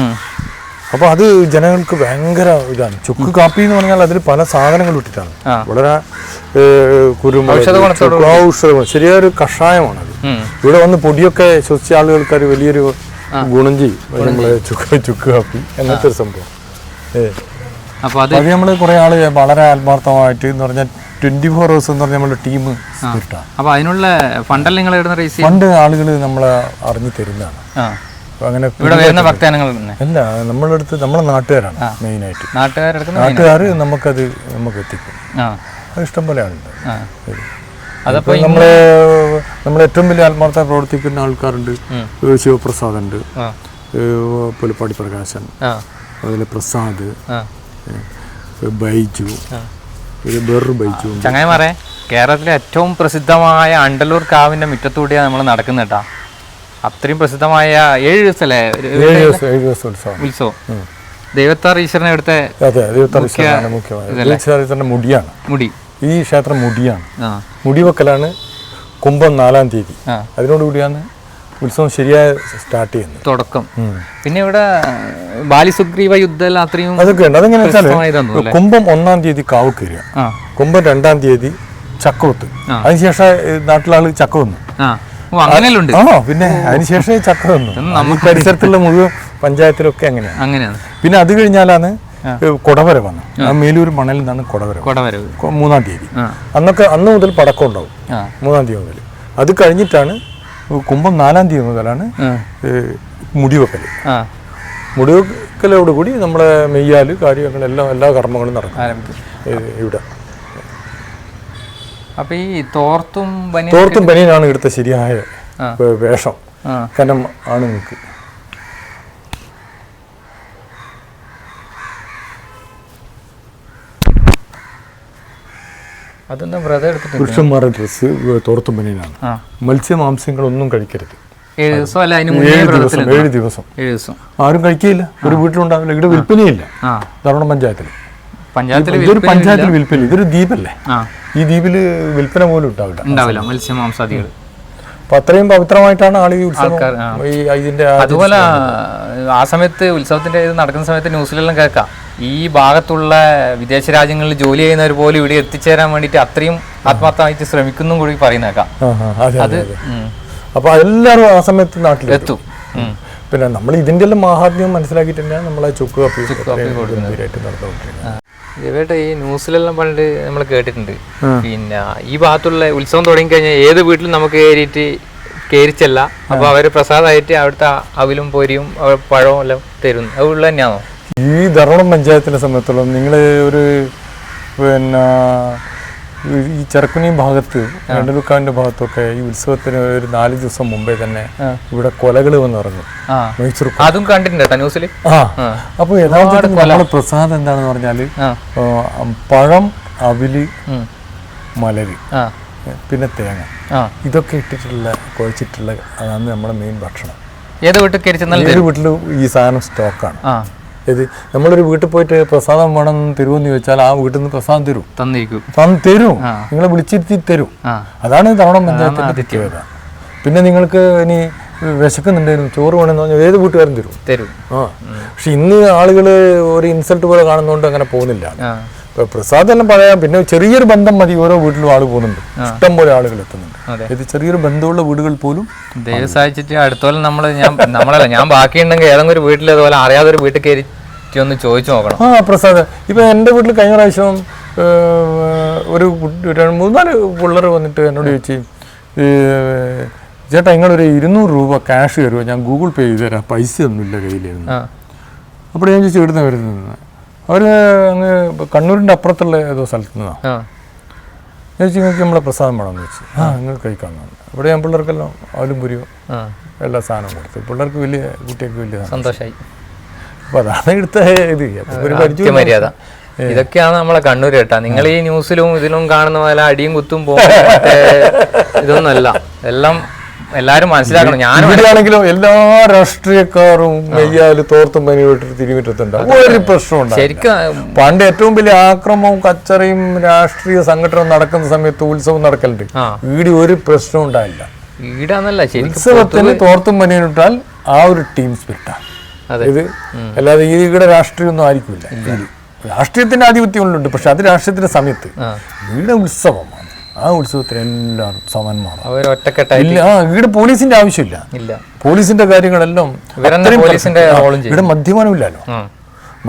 അപ്പോൾ അത് ജനങ്ങൾക്ക് ഭയങ്കര ഇതാണ്. ചുക്ക് കാപ്പി എന്ന് പറഞ്ഞാൽ അതിൽ പല സാധനങ്ങൾ ഇട്ടിട്ടാണ്, വളരെ കുരുമുളക് ഔഷധം, ശരിയായൊരു കഷായമാണത്. ഇവിടെ വന്ന് പൊടിയൊക്കെ ശ്വസിച്ച ആളുകൾക്ക് അത് വലിയൊരു ഗുണം ചെയ്യും. നമ്മളെ ചുക്ക് കാപ്പി അങ്ങനത്തെ ഒരു സംഭവം. അത് നമ്മൾ കുറെ ആള് വളരെ ആത്മാർത്ഥമായിട്ട് എന്ന് പറഞ്ഞാൽ 24 hours എന്ന് പറഞ്ഞാൽ നമ്മുടെ ടീം അപ്പോൾ അതിനുള്ള ഫണ്ടെല്ലാം നിങ്ങൾ റേസ് ഫണ്ട് ആളുകൾ നമ്മളെ അറിഞ്ഞു തരുന്നതാണ്. അങ്ങനെ ഇവിടെ വരുന്ന ഭക്തജനങ്ങൾ അല്ല, നമ്മളെ അടുത്ത് നമ്മളെ നാട്ടുകാരാണ് മെയിനായിട്ട്. നാട്ടുകാർ നമുക്ക് എത്തിക്കും. അത് ഇഷ്ടം പോലെ ആളുണ്ട്. അതപ്പോ നമ്മൾ ഏറ്റവും വലിയ ആത്മാർത്ഥ പ്രവർത്തിക്കുന്ന ആൾക്കാരുണ്ട്. ശിവപ്രസാദ് ഉണ്ട്, പുലപ്പാടി പ്രകാശൻ, അതുപോലെ പ്രസാദ്, ബൈജു, വേറൊരു ബൈജു. ചങ്ങായിമാരെ, കേരളത്തിലെ ഏറ്റവും പ്രസിദ്ധമായ അണ്ടലൂർ കാവിന്റെ മുറ്റത്തൂടെയാണ് നമ്മൾ നടക്കുന്നത് കേട്ടാ. അത്രയും പ്രസിദ്ധമായ 7 ദിവസമല്ലേ ഉത്സവം. ദൈവത്താർ ഈശ്വരനെ ഇവിടുത്തെ മുടിയാണ്. മുടി ഈ ക്ഷേത്രം മുടിയാണ്. മുടി വെക്കലാണ് കുംഭം 4-ാം തീയതി. അതിനോടുകൂടിയാണ് ഉത്സവം ശരിയായ സ്റ്റാർട്ട് ചെയ്യുന്നത്, തുടക്കം. പിന്നെ ഇവിടെ ബാലിസുഗ്രീവ യുദ്ധം അത്രയും അതൊക്കെ ഉണ്ട്. അതെങ്ങനെ വെച്ചാൽ കുംഭം 1-ാം തീയതി കാവ് കയറുക, കുംഭം 2-ാം തീയതി ചക്കവത്ത്, അതിനുശേഷം നാട്ടിലാള് ചക്ക വന്നു. പിന്നെ അതിനുശേഷം ചക്ക വന്നു. നമുക്ക് പരിസരത്തുള്ള മുഴുവൻ പഞ്ചായത്തിലൊക്കെ അങ്ങനെയാണ്. പിന്നെ അത് കഴിഞ്ഞാലാണ് കൊടവര വന്നു. മേലൂർ മണലിൽ നിന്നാണ് കൊടവരവ് 3-ാം തീയതി. അന്ന് മുതൽ പടക്കം ഉണ്ടാവും 3-ാം തീയതി മുതൽ. അത് കഴിഞ്ഞിട്ടാണ് കുംഭം 4-ാം തീയതി മുതലാണ് മുടിവെക്കൽ. മുടിവെക്കലോടുകൂടി നമ്മളെ മെയ്യാല് കാര്യങ്ങളെല്ലാം എല്ലാ കർമ്മങ്ങളും നടക്കും ഇവിടെ. അപ്പൊ ഈ തോർത്തും ബനിയനാണ് ഇവിടുത്തെ ശരിയായ വേഷം. കനം ആണ് നിങ്ങൾക്ക്. പുരുഷന്മാരുടെ ഡ്രസ്സ് തോർത്തും ബനിയനാണ്. മത്സ്യമാംസ്യങ്ങളൊന്നും കഴിക്കരുത്. 7 ദിവസം ആരും കഴിക്കില്ല. ഒരു വീട്ടിലുണ്ടാവില്ല. ഇവിടെ വിൽപ്പനയില്ല. ധാരണ പഞ്ചായത്തിൽ വിൽപ്പന. ഇതൊരു ദ്വീപല്ലേ. ഈ ദ്വീപില് വിൽപ്പന പോലും ഉണ്ടാവില്ല മത്സ്യമാംസാദികൾ. അപ്പൊ അത്രയും പവിത്രമായിട്ടാണ് അതുപോലെ ആ സമയത്ത് ഉത്സവത്തിന്റെ ഇത് നടക്കുന്ന സമയത്ത് ന്യൂസിലെല്ലാം കേൾക്കാം, ഈ ഭാഗത്തുള്ള വിദേശ രാജ്യങ്ങളിൽ ജോലി ചെയ്യുന്നവർ പോലും ഇവിടെ എത്തിച്ചേരാൻ വേണ്ടിട്ട് അത്രയും ആത്മാർത്ഥമായിട്ട് ശ്രമിക്കുന്നു കൂടി പറയുന്നേക്കാം. അപ്പൊ എല്ലാവരും ആ സമയത്ത് നാട്ടിലെത്തും. പിന്നെ നമ്മൾ ഇതിന്റെ എല്ലാം മഹാത്മ്യം മനസ്സിലാക്കിയിട്ട് തന്നെയാണ് നമ്മളെ ചുക്ക് കാപ്പി നടന്നുകൊണ്ടിരിക്കുന്നത്. ഇവരുടെ ഈ ന്യൂസിലെല്ലാം പണ്ട് നമ്മൾ കേട്ടിട്ടുണ്ട്. പിന്നെ ഈ ഭാഗത്തുള്ള ഉത്സവം തുടങ്ങി കഴിഞ്ഞാൽ ഏത് വീട്ടിലും നമുക്ക് കയറിച്ചല്ല. അപ്പൊ അവര് പ്രസാദമായിട്ട് അവിടുത്തെ അവിലും പൊരിയും പഴവും എല്ലാം തരുന്നു. അത് ഉള്ള തന്നെയാണോ? ഈ ധർമ്മടം പഞ്ചായത്തിനെ സംബന്ധിച്ചോളം നിങ്ങൾ ഒരു പിന്നെ ഈ ചെറുക്കുനി ഭാഗത്ത് രണ്ടലുക്കാവിന്റെ ഭാഗത്തൊക്കെ ഈ ഉത്സവത്തിന് ഒരു 4 ദിവസം മുമ്പേ തന്നെ ഇവിടെ കൊലകൾ വന്നിറങ്ങും. അതും കണ്ടിട്ടുണ്ട് ന്യൂസിൽ. അപ്പൊ യഥാർത്ഥത്തിൽ നമ്മളെ പ്രസാദം എന്താണെന്ന് പറഞ്ഞാല് പഴം, അവില്, മലര്, പിന്നെ തേങ്ങ, ഇതൊക്കെ ഇട്ടിട്ടുള്ള കുഴച്ചിട്ടുള്ള അതാണ് നമ്മുടെ മെയിൻ ഭക്ഷണം. ഏത് വീട്ടിൽ ഈ സാധനം സ്റ്റോക്കാണ്. ഇത് നമ്മളൊരു വീട്ടിൽ പോയിട്ട് പ്രസാദം വേണം തരുമെന്ന് ചോദിച്ചാൽ ആ വീട്ടിൽ നിന്ന് പ്രസാദം തരും. തരും. നിങ്ങളെ വിളിച്ചിരുത്തി തരും. അതാണ് ധർമ്മടം പഞ്ചായത്തിന്റെ പ്രത്യേകത. പിന്നെ നിങ്ങൾക്ക് ഇനി വിശക്കുന്നുണ്ടായിരുന്നു, ചോറ് വേണമെന്ന് പറഞ്ഞാൽ ഏത് വീട്ടുകാരും തരും. പക്ഷെ ഇന്ന് ആളുകൾ ഒരു ഇൻസൾട്ട് പോലെ കാണുന്നതുകൊണ്ട് അങ്ങനെ പോകുന്നില്ല. പ്രസാദം എല്ലാം പറയാം. പിന്നെ ചെറിയൊരു ബന്ധം മതി. ഓരോ വീട്ടിലും ആള് പോകുന്നുണ്ട്, ഇഷ്ടം പോലെ ആളുകൾ എത്തുന്നുണ്ട്. ഇത് ചെറിയൊരു ബന്ധമുള്ള വീടുകൾ പോലും ദൈവം സഹായിച്ചിട്ട് അടുത്തോളം ഞാൻ ബാക്കിയുണ്ടെങ്കിൽ ഏതെങ്കിലും ഒരു വീട്ടിൽ അതുപോലെ അറിയാതെ ഒരു വീട്ടിൽ കയറി ഒന്ന് ചോദിച്ചു നോക്കണം. പ്രസാദ് ഇപ്പൊ എന്റെ വീട്ടിൽ കഴിഞ്ഞ പ്രാവശ്യം ഒരു 3-4 പിള്ളേർ വന്നിട്ട് എന്നോട് ചോദിച്ചു, ചേട്ടാ നിങ്ങളൊരു 200 രൂപ ക്യാഷ് തരുമോ, ഞാൻ ഗൂഗിൾ പേ ചെയ്ത് തരാം, പൈസ ഒന്നുമില്ല കയ്യിലിരുന്നു. അപ്പോൾ ഞാൻ ചോദിച്ചു എവിടുന്ന വരുന്നത്? അവർ അങ്ങ് കണ്ണൂരിൻ്റെ അപ്പുറത്തുള്ള ഏതോ സ്ഥലത്ത് നിന്നാണ്. ഞാൻ ചോദിച്ചു നിങ്ങൾക്ക് നമ്മളെ പ്രസാദം വേണമെന്ന് വെച്ചു. നിങ്ങൾ കഴിക്കാമെന്നാണ്. അവിടെ ഞാൻ പിള്ളേർക്കെല്ലാം അവലും പുരിയോ എല്ലാ സാധനവും കൊടുത്തു. പിള്ളേർക്ക് വലിയ കുട്ടികൾക്ക് വലിയ സന്തോഷമായി. അപ്പോൾ അതാണ് ഇവിടുത്തെ ഇത് മര്യാദ. ഇതൊക്കെയാണ് നമ്മളെ കണ്ണൂർ കേട്ടാ. നിങ്ങൾ ഈ ന്യൂസിലും ഇതിലും കാണുന്ന പോലെ അടിയും കുത്തും ഇതൊന്നുമല്ല. എല്ലാം എല്ലാരും മനസ്സിലാക്കണം. ഞാനാണെങ്കിലും എല്ലാ രാഷ്ട്രീയക്കാരും മെയ്യാല് തോർത്തും പനി വിട്ടിട്ട് തിരിവിട്ടുണ്ടാവും. ഒരു പ്രശ്നം ശരിക്കും പണ്ട് ഏറ്റവും വലിയ ആക്രമവും കച്ചറയും രാഷ്ട്രീയ സംഘടന നടക്കുന്ന സമയത്ത് ഉത്സവം നടക്കലുണ്ട്. ഈടെ ഒരു പ്രശ്നം ഉണ്ടായില്ല. ഈടാന്നല്ല ഉത്സവത്തിന് തോർത്തും പനി വിട്ടാൽ ആ ഒരു ടീം സ്പിരിറ്റാണ് ഇത്. അല്ലാതെ ഈടെ രാഷ്ട്രീയം ഒന്നും ആയിരിക്കില്ല. രാഷ്ട്രീയത്തിന്റെ ആധിപത്യങ്ങളുണ്ട്, പക്ഷെ അത് രാഷ്ട്രീയത്തിന്റെ സമയത്ത് ഈടെ ഉത്സവമാണ്. ആ ഉത്സവത്തിന് എല്ലാവരും സമന്മാരാണ്. ഇവിടെ പോലീസിന്റെ ആവശ്യമില്ല. പോലീസിന്റെ കാര്യങ്ങളെല്ലാം ഇവിടെ മദ്യപാനമില്ലല്ലോ.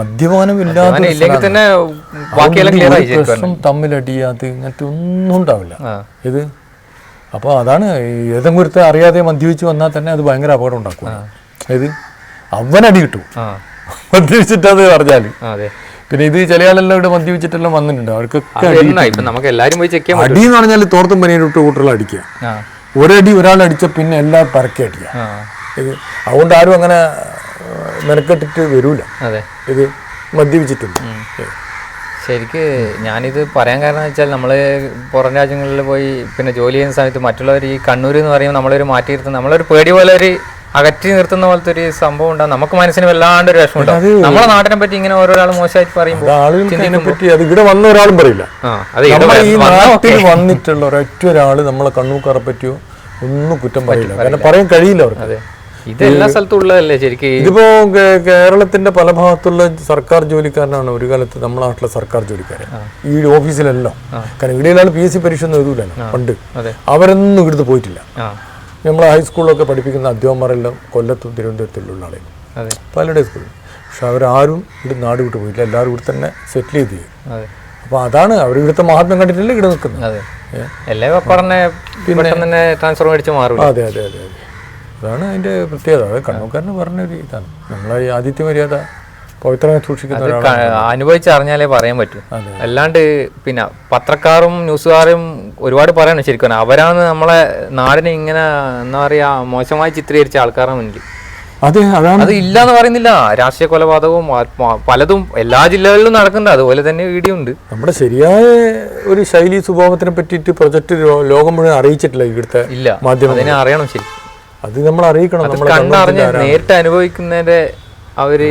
മദ്യപാനമില്ലാതെ പ്രശ്നം തമ്മിലടിയാതെ ഇങ്ങനത്തെ ഒന്നും ഉണ്ടാവില്ല ഇത്. അപ്പോൾ അതാണ് ഏതെങ്കിലും അറിയാതെ മദ്യപിച്ച് വന്നാൽ തന്നെ അത് ഭയങ്കര അപകടം ഉണ്ടാക്കും. ഇത് അവനടി കിട്ടും മദ്യപിച്ചിട്ടത് പറഞ്ഞാൽ. പിന്നെ ഇത് ചില ആളെല്ലാം ഇവിടെ മദ്യപിച്ചിട്ടെല്ലാം വന്നിട്ടുണ്ട്, അവർക്കൊക്കെ നമുക്ക് എല്ലാവരും പോയി ചെക്ക് ചെയ്യാം. അടി എന്ന് പറഞ്ഞാൽ തോർത്തും പനിയിട്ട് കൂട്ടുകൾ അടിക്കുക, ഒരടി ഒരാളടിച്ച പിന്നെ എല്ലാം പരക്കെ അടിക്കുക. ഇത് അതുകൊണ്ട് ആരും അങ്ങനെ മെനക്കെട്ടിട്ട് വരൂല ഇത് മദ്യപിച്ചിട്ടുണ്ട്. ശരിക്ക് ഞാനിത് പറയാൻ കാരണം വെച്ചാൽ നമ്മൾ പുറം രാജ്യങ്ങളിൽ പോയി പിന്നെ ജോലി ചെയ്യുന്ന സമയത്ത് മറ്റുള്ളവർ ഈ കണ്ണൂർ എന്ന് പറയുമ്പോൾ നമ്മളൊരു മാറ്റി നിർത്തുന്ന നമ്മളൊരു പേടി പോലെ ഒരു അകറ്റി നിർത്തുന്ന പോലത്തെ ഒരു സംഭവം ഉണ്ടാകും. നമുക്ക് മനസ്സിന് വല്ലാണ്ട് ഒരു വിഷമം ഉണ്ടാവും. നമ്മളെ നാട്ടിനെ പറ്റി ഇങ്ങനെ ഓരോരാൾ മോശമായിട്ട് പറയുമ്പോൾ അത് ഇവിടെ വന്ന ഒരാളും പറയില്ല. ഈ നാട്ടിൽ വന്നിട്ടുള്ള ഒരൊറ്റ ഒരാള് നമ്മളെ കണ്ണൂക്കാരെ പറ്റിയോ ഒന്നും കുറ്റം പറയില്ല, കാരണം പറയാൻ കഴിയില്ല അവർക്ക്. ഇത് എല്ലാ സ്ഥലത്തും ഉള്ളതല്ലേ ശരിക്കും. ഇതിപ്പോ കേരളത്തിന്റെ പല ഭാഗത്തുള്ള സർക്കാർ ജോലിക്കാരനാണ് ഒരു കാലത്ത് നമ്മളെ നാട്ടിലെ സർക്കാർ ജോലിക്കാരൻ ഈ ഓഫീസിലെല്ലാം. കാരണം ഇവിടെയുള്ള PSC പരീക്ഷ ഒന്നും എഴുതൂലല്ലോ പണ്ട്, അവരൊന്നും ഇവിടുന്ന് പോയിട്ടില്ല. നമ്മളെ ഹൈസ്കൂളിലൊക്കെ പഠിപ്പിക്കുന്ന അധ്യാപകരെല്ലാം കൊല്ലത്തും തിരുവനന്തപുരത്തിലുള്ള ആളായിരുന്നു പലരുടെ സ്കൂളിൽ. പക്ഷെ അവരാരും ഇവിടെ നാട് വിട്ട് പോയിട്ടില്ല, എല്ലാവരും ഇവിടെ തന്നെ സെറ്റിൽ ചെയ്ത് ചെയ്യും. അപ്പൊ അതാണ് അവർ ഇവിടുത്തെ മഹാത്മ്യം കണ്ടിട്ടല്ലേ ഇവിടെ നിൽക്കുന്നത്. ട്രാൻസ്ഫർ മേടിച്ച് മാറും. അതെ അതെ അതെ അതെ, അതാണ് അതിന്റെ പ്രത്യേകത. അത് കണ്ണൂക്കാരന് പറഞ്ഞൊരു ഇതാണ്. നമ്മളെ ഈ ആതിഥ്യ മര്യാദ പവിത്രമായി സൂക്ഷിക്കുന്ന അനുഭവിച്ചറിഞ്ഞാലേ പറയാൻ പറ്റും. അല്ലാണ്ട് പിന്നെ പത്രക്കാരും ന്യൂസുകാരും ഒരുപാട് പറയണം ശരിക്കും. അവരാണ് നമ്മളെ നാടിനെ ഇങ്ങനെ എന്താ പറയാ മോശമായി ചിത്രീകരിച്ച ആൾക്കാരുടെ മുന്നിൽ. അതെ, അതാണ്. അത് ഇല്ലാന്ന് പറയുന്നില്ല. രാഷ്ട്രീയ കൊലപാതകവും പലതും എല്ലാ ജില്ലകളിലും നടക്കുന്നുണ്ട്. അതുപോലെ തന്നെ വീഡിയോ ഉണ്ട്. നമ്മുടെ ശരിയായ ഒരു ശൈലി സ്വഭാവത്തിനെ പറ്റിയിട്ട് പ്രൊജക്ട് ലോകം മുഴുവൻ അറിയിച്ചിട്ടില്ല ഇവിടുത്തെ മാധ്യമം. അതിനെ അറിയണം ശരി, അത് നമ്മൾ അറിയിക്കണം. കണ്ടറിഞ്ഞ് നേരിട്ട് അനുഭവിക്കുന്നതിന്റെ ആ ഒരു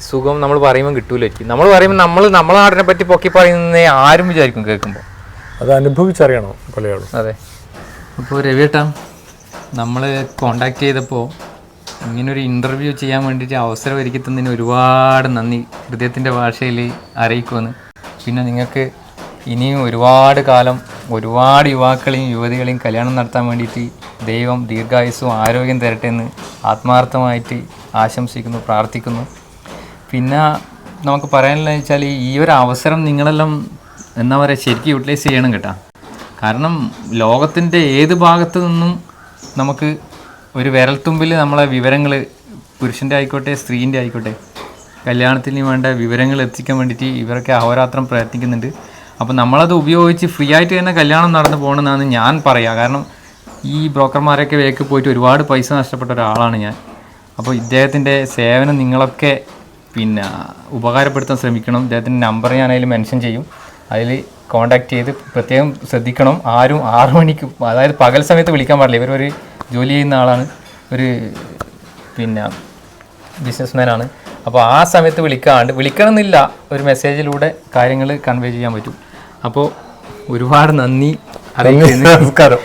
സുഖം നമ്മൾ പറയുമ്പോൾ കിട്ടൂല. നമ്മൾ പറയുമ്പോൾ നമ്മളെ നാടിനെ പറ്റി പൊക്കി പറയുന്നേ ആരും വിചാരിക്കും കേൾക്കുമ്പോൾ. അത് അനുഭവിച്ചറിയണം പലയാളും. അതെ. അപ്പോൾ രവിയേട്ടാ, നമ്മൾ കോണ്ടാക്ട് ചെയ്തപ്പോൾ ഇങ്ങനൊരു ഇൻ്റർവ്യൂ ചെയ്യാൻ വേണ്ടിയിട്ട് അവസരം ഒരുക്കി തന്നതിന് ഒരുപാട് നന്ദി ഹൃദയത്തിൻ്റെ ഭാഷയിൽ അറിയിക്കുമെന്ന്. പിന്നെ നിങ്ങൾക്ക് ഇനിയും ഒരുപാട് കാലം ഒരുപാട് യുവാക്കളെയും യുവതികളെയും കല്യാണം നടത്താൻ വേണ്ടിയിട്ട് ദൈവം ദീർഘായുസ്സും ആരോഗ്യം തരട്ടെ എന്ന് ആത്മാർത്ഥമായിട്ട് ആശംസിക്കുന്നു, പ്രാർത്ഥിക്കുന്നു. പിന്നെ നമുക്ക് പറയാനുള്ളത് വെച്ചാൽ ഈ ഒരു അവസരം നിങ്ങളെല്ലാം എന്താ പറയുക ശരിക്കും യൂട്ടിലൈസ് ചെയ്യണം കേട്ടോ. കാരണം ലോകത്തിൻ്റെ ഏത് ഭാഗത്തു നിന്നും നമുക്ക് ഒരു വിരൽത്തുമ്പിൽ നമ്മളെ വിവരങ്ങൾ, പുരുഷൻ്റെ ആയിക്കോട്ടെ സ്ത്രീൻ്റെ ആയിക്കോട്ടെ, കല്യാണത്തിന് വേണ്ട വിവരങ്ങൾ എത്തിക്കാൻ വേണ്ടിയിട്ട് ഇവരൊക്കെ അഹോരാത്രം പ്രയത്നിക്കുന്നുണ്ട്. അപ്പോൾ നമ്മളത് ഉപയോഗിച്ച് ഫ്രീ ആയിട്ട് തന്നെ കല്യാണം നടന്നു പോകണമെന്നാണ് ഞാൻ പറയുക. കാരണം ഈ ബ്രോക്കർമാരൊക്കെ വേക്ക് പോയിട്ട് ഒരുപാട് പൈസ നഷ്ടപ്പെട്ട ഒരാളാണ് ഞാൻ. അപ്പോൾ ഇദ്ദേഹത്തിൻ്റെ സേവനം നിങ്ങളൊക്കെ പിന്നെ ഉപകാരപ്പെടുത്താൻ ശ്രമിക്കണം. ഇദ്ദേഹത്തിൻ്റെ നമ്പർ ഞാൻ അതിൽ മെൻഷൻ ചെയ്യും, അതിൽ കോൺടാക്റ്റ് ചെയ്ത് പ്രത്യേകം ശ്രദ്ധിക്കണം. ആരും 6 മണിക്ക്, അതായത് പകൽ സമയത്ത് വിളിക്കാൻ പാടില്ല. ഇവരൊരു ജോലി ചെയ്യുന്ന ആളാണ്, ഒരു പിന്നെ ബിസിനസ്മാനാണ്. അപ്പോൾ ആ സമയത്ത് വിളിക്കണമെന്നില്ല, ഒരു മെസ്സേജിലൂടെ കാര്യങ്ങൾ കൺവേ ചെയ്യാൻ പറ്റും. അപ്പോൾ ഒരുപാട് നന്ദി അറിയിക്കുന്നു. നമസ്കാരം.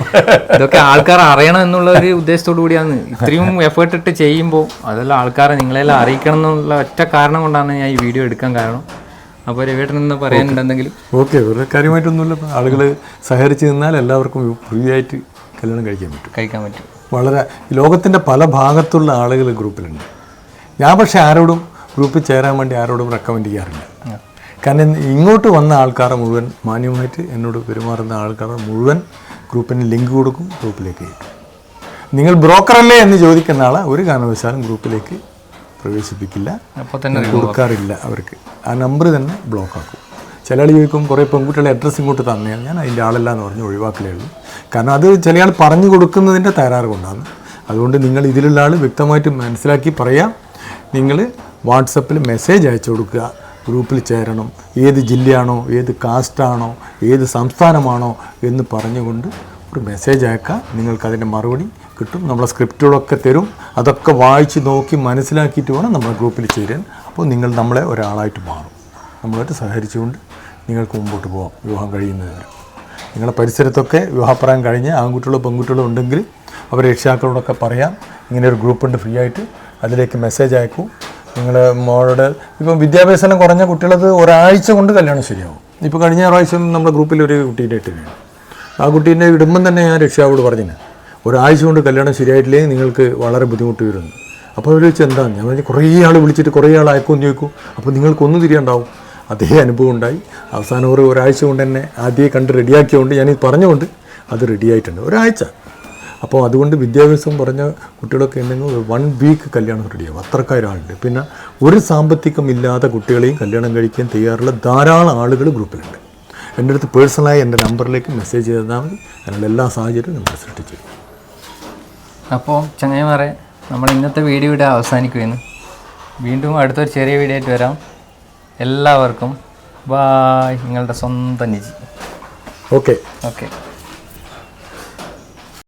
ഇതൊക്കെ ആൾക്കാർ അറിയണം എന്നുള്ള ഒരു ഉദ്ദേശത്തോടു കൂടിയാണ് ഇത്രയും എഫേർട്ട് ഇട്ട് ചെയ്യുമ്പോൾ അതെല്ലാം ആൾക്കാരെ നിങ്ങളെല്ലാം അറിയിക്കണം എന്നുള്ള ഒറ്റ കാരണം കൊണ്ടാണ് ഞാൻ ഈ വീഡിയോ എടുക്കാൻ കാരണം. അപ്പോൾ രവിയേട്ടൻ എന്ന് പറയാനുണ്ട് എന്തെങ്കിലും? ഓക്കെ, ഒരു കാര്യമായിട്ടൊന്നുമില്ല. ആളുകൾ സഹകരിച്ച് നിന്നാൽ എല്ലാവർക്കും ഫ്രീ ആയിട്ട് കല്യാണം കഴിക്കാൻ പറ്റും. വളരെ ലോകത്തിൻ്റെ പല ഭാഗത്തുള്ള ആളുകൾ ഗ്രൂപ്പിലുണ്ട്. ഞാൻ പക്ഷേ ആരോടും ഗ്രൂപ്പിൽ ചേരാൻ വേണ്ടി ആരോടും റെക്കമെൻഡ് ചെയ്യാറില്ല. കാരണം ഇങ്ങോട്ട് വന്ന ആൾക്കാരെ മുഴുവൻ മാന്യമായിട്ട് എന്നോട് പെരുമാറുന്ന ആൾക്കാരെ മുഴുവൻ ഗ്രൂപ്പിന് ലിങ്ക് കൊടുക്കും, ഗ്രൂപ്പിലേക്ക് കയറ്റും. നിങ്ങൾ ബ്രോക്കറല്ലേ എന്ന് ചോദിക്കുന്ന ആളെ ഒരു കാരണവശാലും ഗ്രൂപ്പിലേക്ക് പ്രവേശിപ്പിക്കില്ല, കൊടുക്കാറില്ല. അവർക്ക് ആ നമ്പർ തന്നെ ബ്ലോക്ക് ആക്കും. ചില ആൾ ചോദിക്കും കുറേ പെൺകുട്ടികളുടെ അഡ്രസ്സ് ഇങ്ങോട്ട് തന്നെയാണ്. ഞാൻ അതിൻ്റെ ആളല്ല എന്ന് പറഞ്ഞ് ഒഴിവാക്കലേ ഉള്ളൂ. കാരണം അത് ചില ആൾ പറഞ്ഞു കൊടുക്കുന്നതിൻ്റെ തകരാറ് കൊണ്ടാണ്. അതുകൊണ്ട് നിങ്ങൾ ഇതിലുള്ള ആൾ വ്യക്തമായിട്ട് മനസ്സിലാക്കി പറയാം. നിങ്ങൾ വാട്സപ്പിൽ മെസ്സേജ് അയച്ചു കൊടുക്കുക, ഗ്രൂപ്പിൽ ചേരണം, ഏത് ജില്ലയാണോ, ഏത് കാസ്റ്റാണോ, ഏത് സംസ്ഥാനമാണോ എന്ന് പറഞ്ഞുകൊണ്ട് ഒരു മെസ്സേജ് അയക്കാം. നിങ്ങൾക്കതിൻ്റെ മറുപടി കിട്ടും. നമ്മളെ സ്ക്രിപ്റ്റുകളൊക്കെ തരും. അതൊക്കെ വായിച്ച് നോക്കി മനസ്സിലാക്കിയിട്ട് വേണം നമ്മളെ ഗ്രൂപ്പിൽ ചേരാൻ. അപ്പോൾ നിങ്ങൾ നമ്മളെ ഒരാളായിട്ട് മാറും. നമ്മളായിട്ട് സഹകരിച്ചുകൊണ്ട് നിങ്ങൾക്ക് മുമ്പോട്ട് പോകാം വിവാഹം കഴിയുന്നതിന്. നിങ്ങളുടെ പരിസരത്തൊക്കെ വിവാഹപ്രായം കഴിഞ്ഞ് ആൺകുട്ടികളോ പെൺകുട്ടികളോ ഉണ്ടെങ്കിൽ അവർ രക്ഷിതാക്കളോടൊക്കെ പറയാം, ഇങ്ങനെ ഒരു ഗ്രൂപ്പുണ്ട് ഫ്രീ ആയിട്ട്, അതിലേക്ക് മെസ്സേജ് അയക്കൂ. നിങ്ങൾ മോളുടെ ഇപ്പം വിദ്യാഭ്യാസം കുറഞ്ഞ കുട്ടികളത് ഒരാഴ്ച കൊണ്ട് കല്യാണം ശരിയാവും. ഇപ്പോൾ കഴിഞ്ഞ പ്രാവശ്യം നമ്മുടെ ഗ്രൂപ്പിൽ ഒരു കുട്ടീൻ്റെ ഇട്ടിരുന്നു. ആ കുട്ടീൻ്റെ ഇടുമ്പം തന്നെ ഞാൻ രക്ഷിതാവോട് പറഞ്ഞിന്, ഒരാഴ്ച കൊണ്ട് കല്യാണം ശരിയായിട്ടില്ലെങ്കിൽ നിങ്ങൾക്ക് വളരെ ബുദ്ധിമുട്ട് വരുന്നു. അപ്പോൾ അവർ വെച്ച് എന്താണ്, ഞാൻ പറഞ്ഞു കുറേ ആൾ വിളിച്ചിട്ട് കുറേ ആൾ അയക്കുമെന്ന് ചോദിക്കും. അപ്പോൾ നിങ്ങൾക്കൊന്നും തിരിയുണ്ടാവും. അതേ അനുഭവം ഉണ്ടായി. അവസാനം ഒരാഴ്ച കൊണ്ട് തന്നെ ആദ്യമേ കണ്ട് റെഡിയാക്കിയതുകൊണ്ട് ഞാനിത് പറഞ്ഞുകൊണ്ട് അത് റെഡിയായിട്ടുണ്ട്. ഒരാഴ്ച അപ്പോൾ അതുകൊണ്ട് വിദ്യാഭ്യാസം പറഞ്ഞ കുട്ടികളൊക്കെ ഉണ്ടെങ്കിൽ 1 വീക്ക് കല്യാണം റെഡിയാവും, അത്രക്കാരാളുണ്ട്. പിന്നെ ഒരു സാമ്പത്തികമില്ലാത്ത കുട്ടികളെയും കല്യാണം കഴിക്കാൻ തയ്യാറുള്ള ധാരാളം ആളുകൾ ഗ്രൂപ്പിലുണ്ട്. എൻ്റെ അടുത്ത് പേഴ്സണലായി എൻ്റെ നമ്പറിലേക്ക് മെസ്സേജ് ചെയ്താൽ മതി, അതിനുള്ള എല്ലാ സാഹചര്യവും നമ്മൾ സൃഷ്ടിച്ചു. അപ്പോൾ ചങ്ങായിമാരെ, നമ്മൾ ഇന്നത്തെ വീഡിയോ ഇവിടെ അവസാനിക്കുകയാണ്. വീണ്ടും അടുത്തൊരു ചെറിയ വീഡിയോ ആയിട്ട് വരാം. എല്ലാവർക്കും ബായ്. നിങ്ങളുടെ സ്വന്തം നിജി. ഓക്കെ. ഓക്കെ.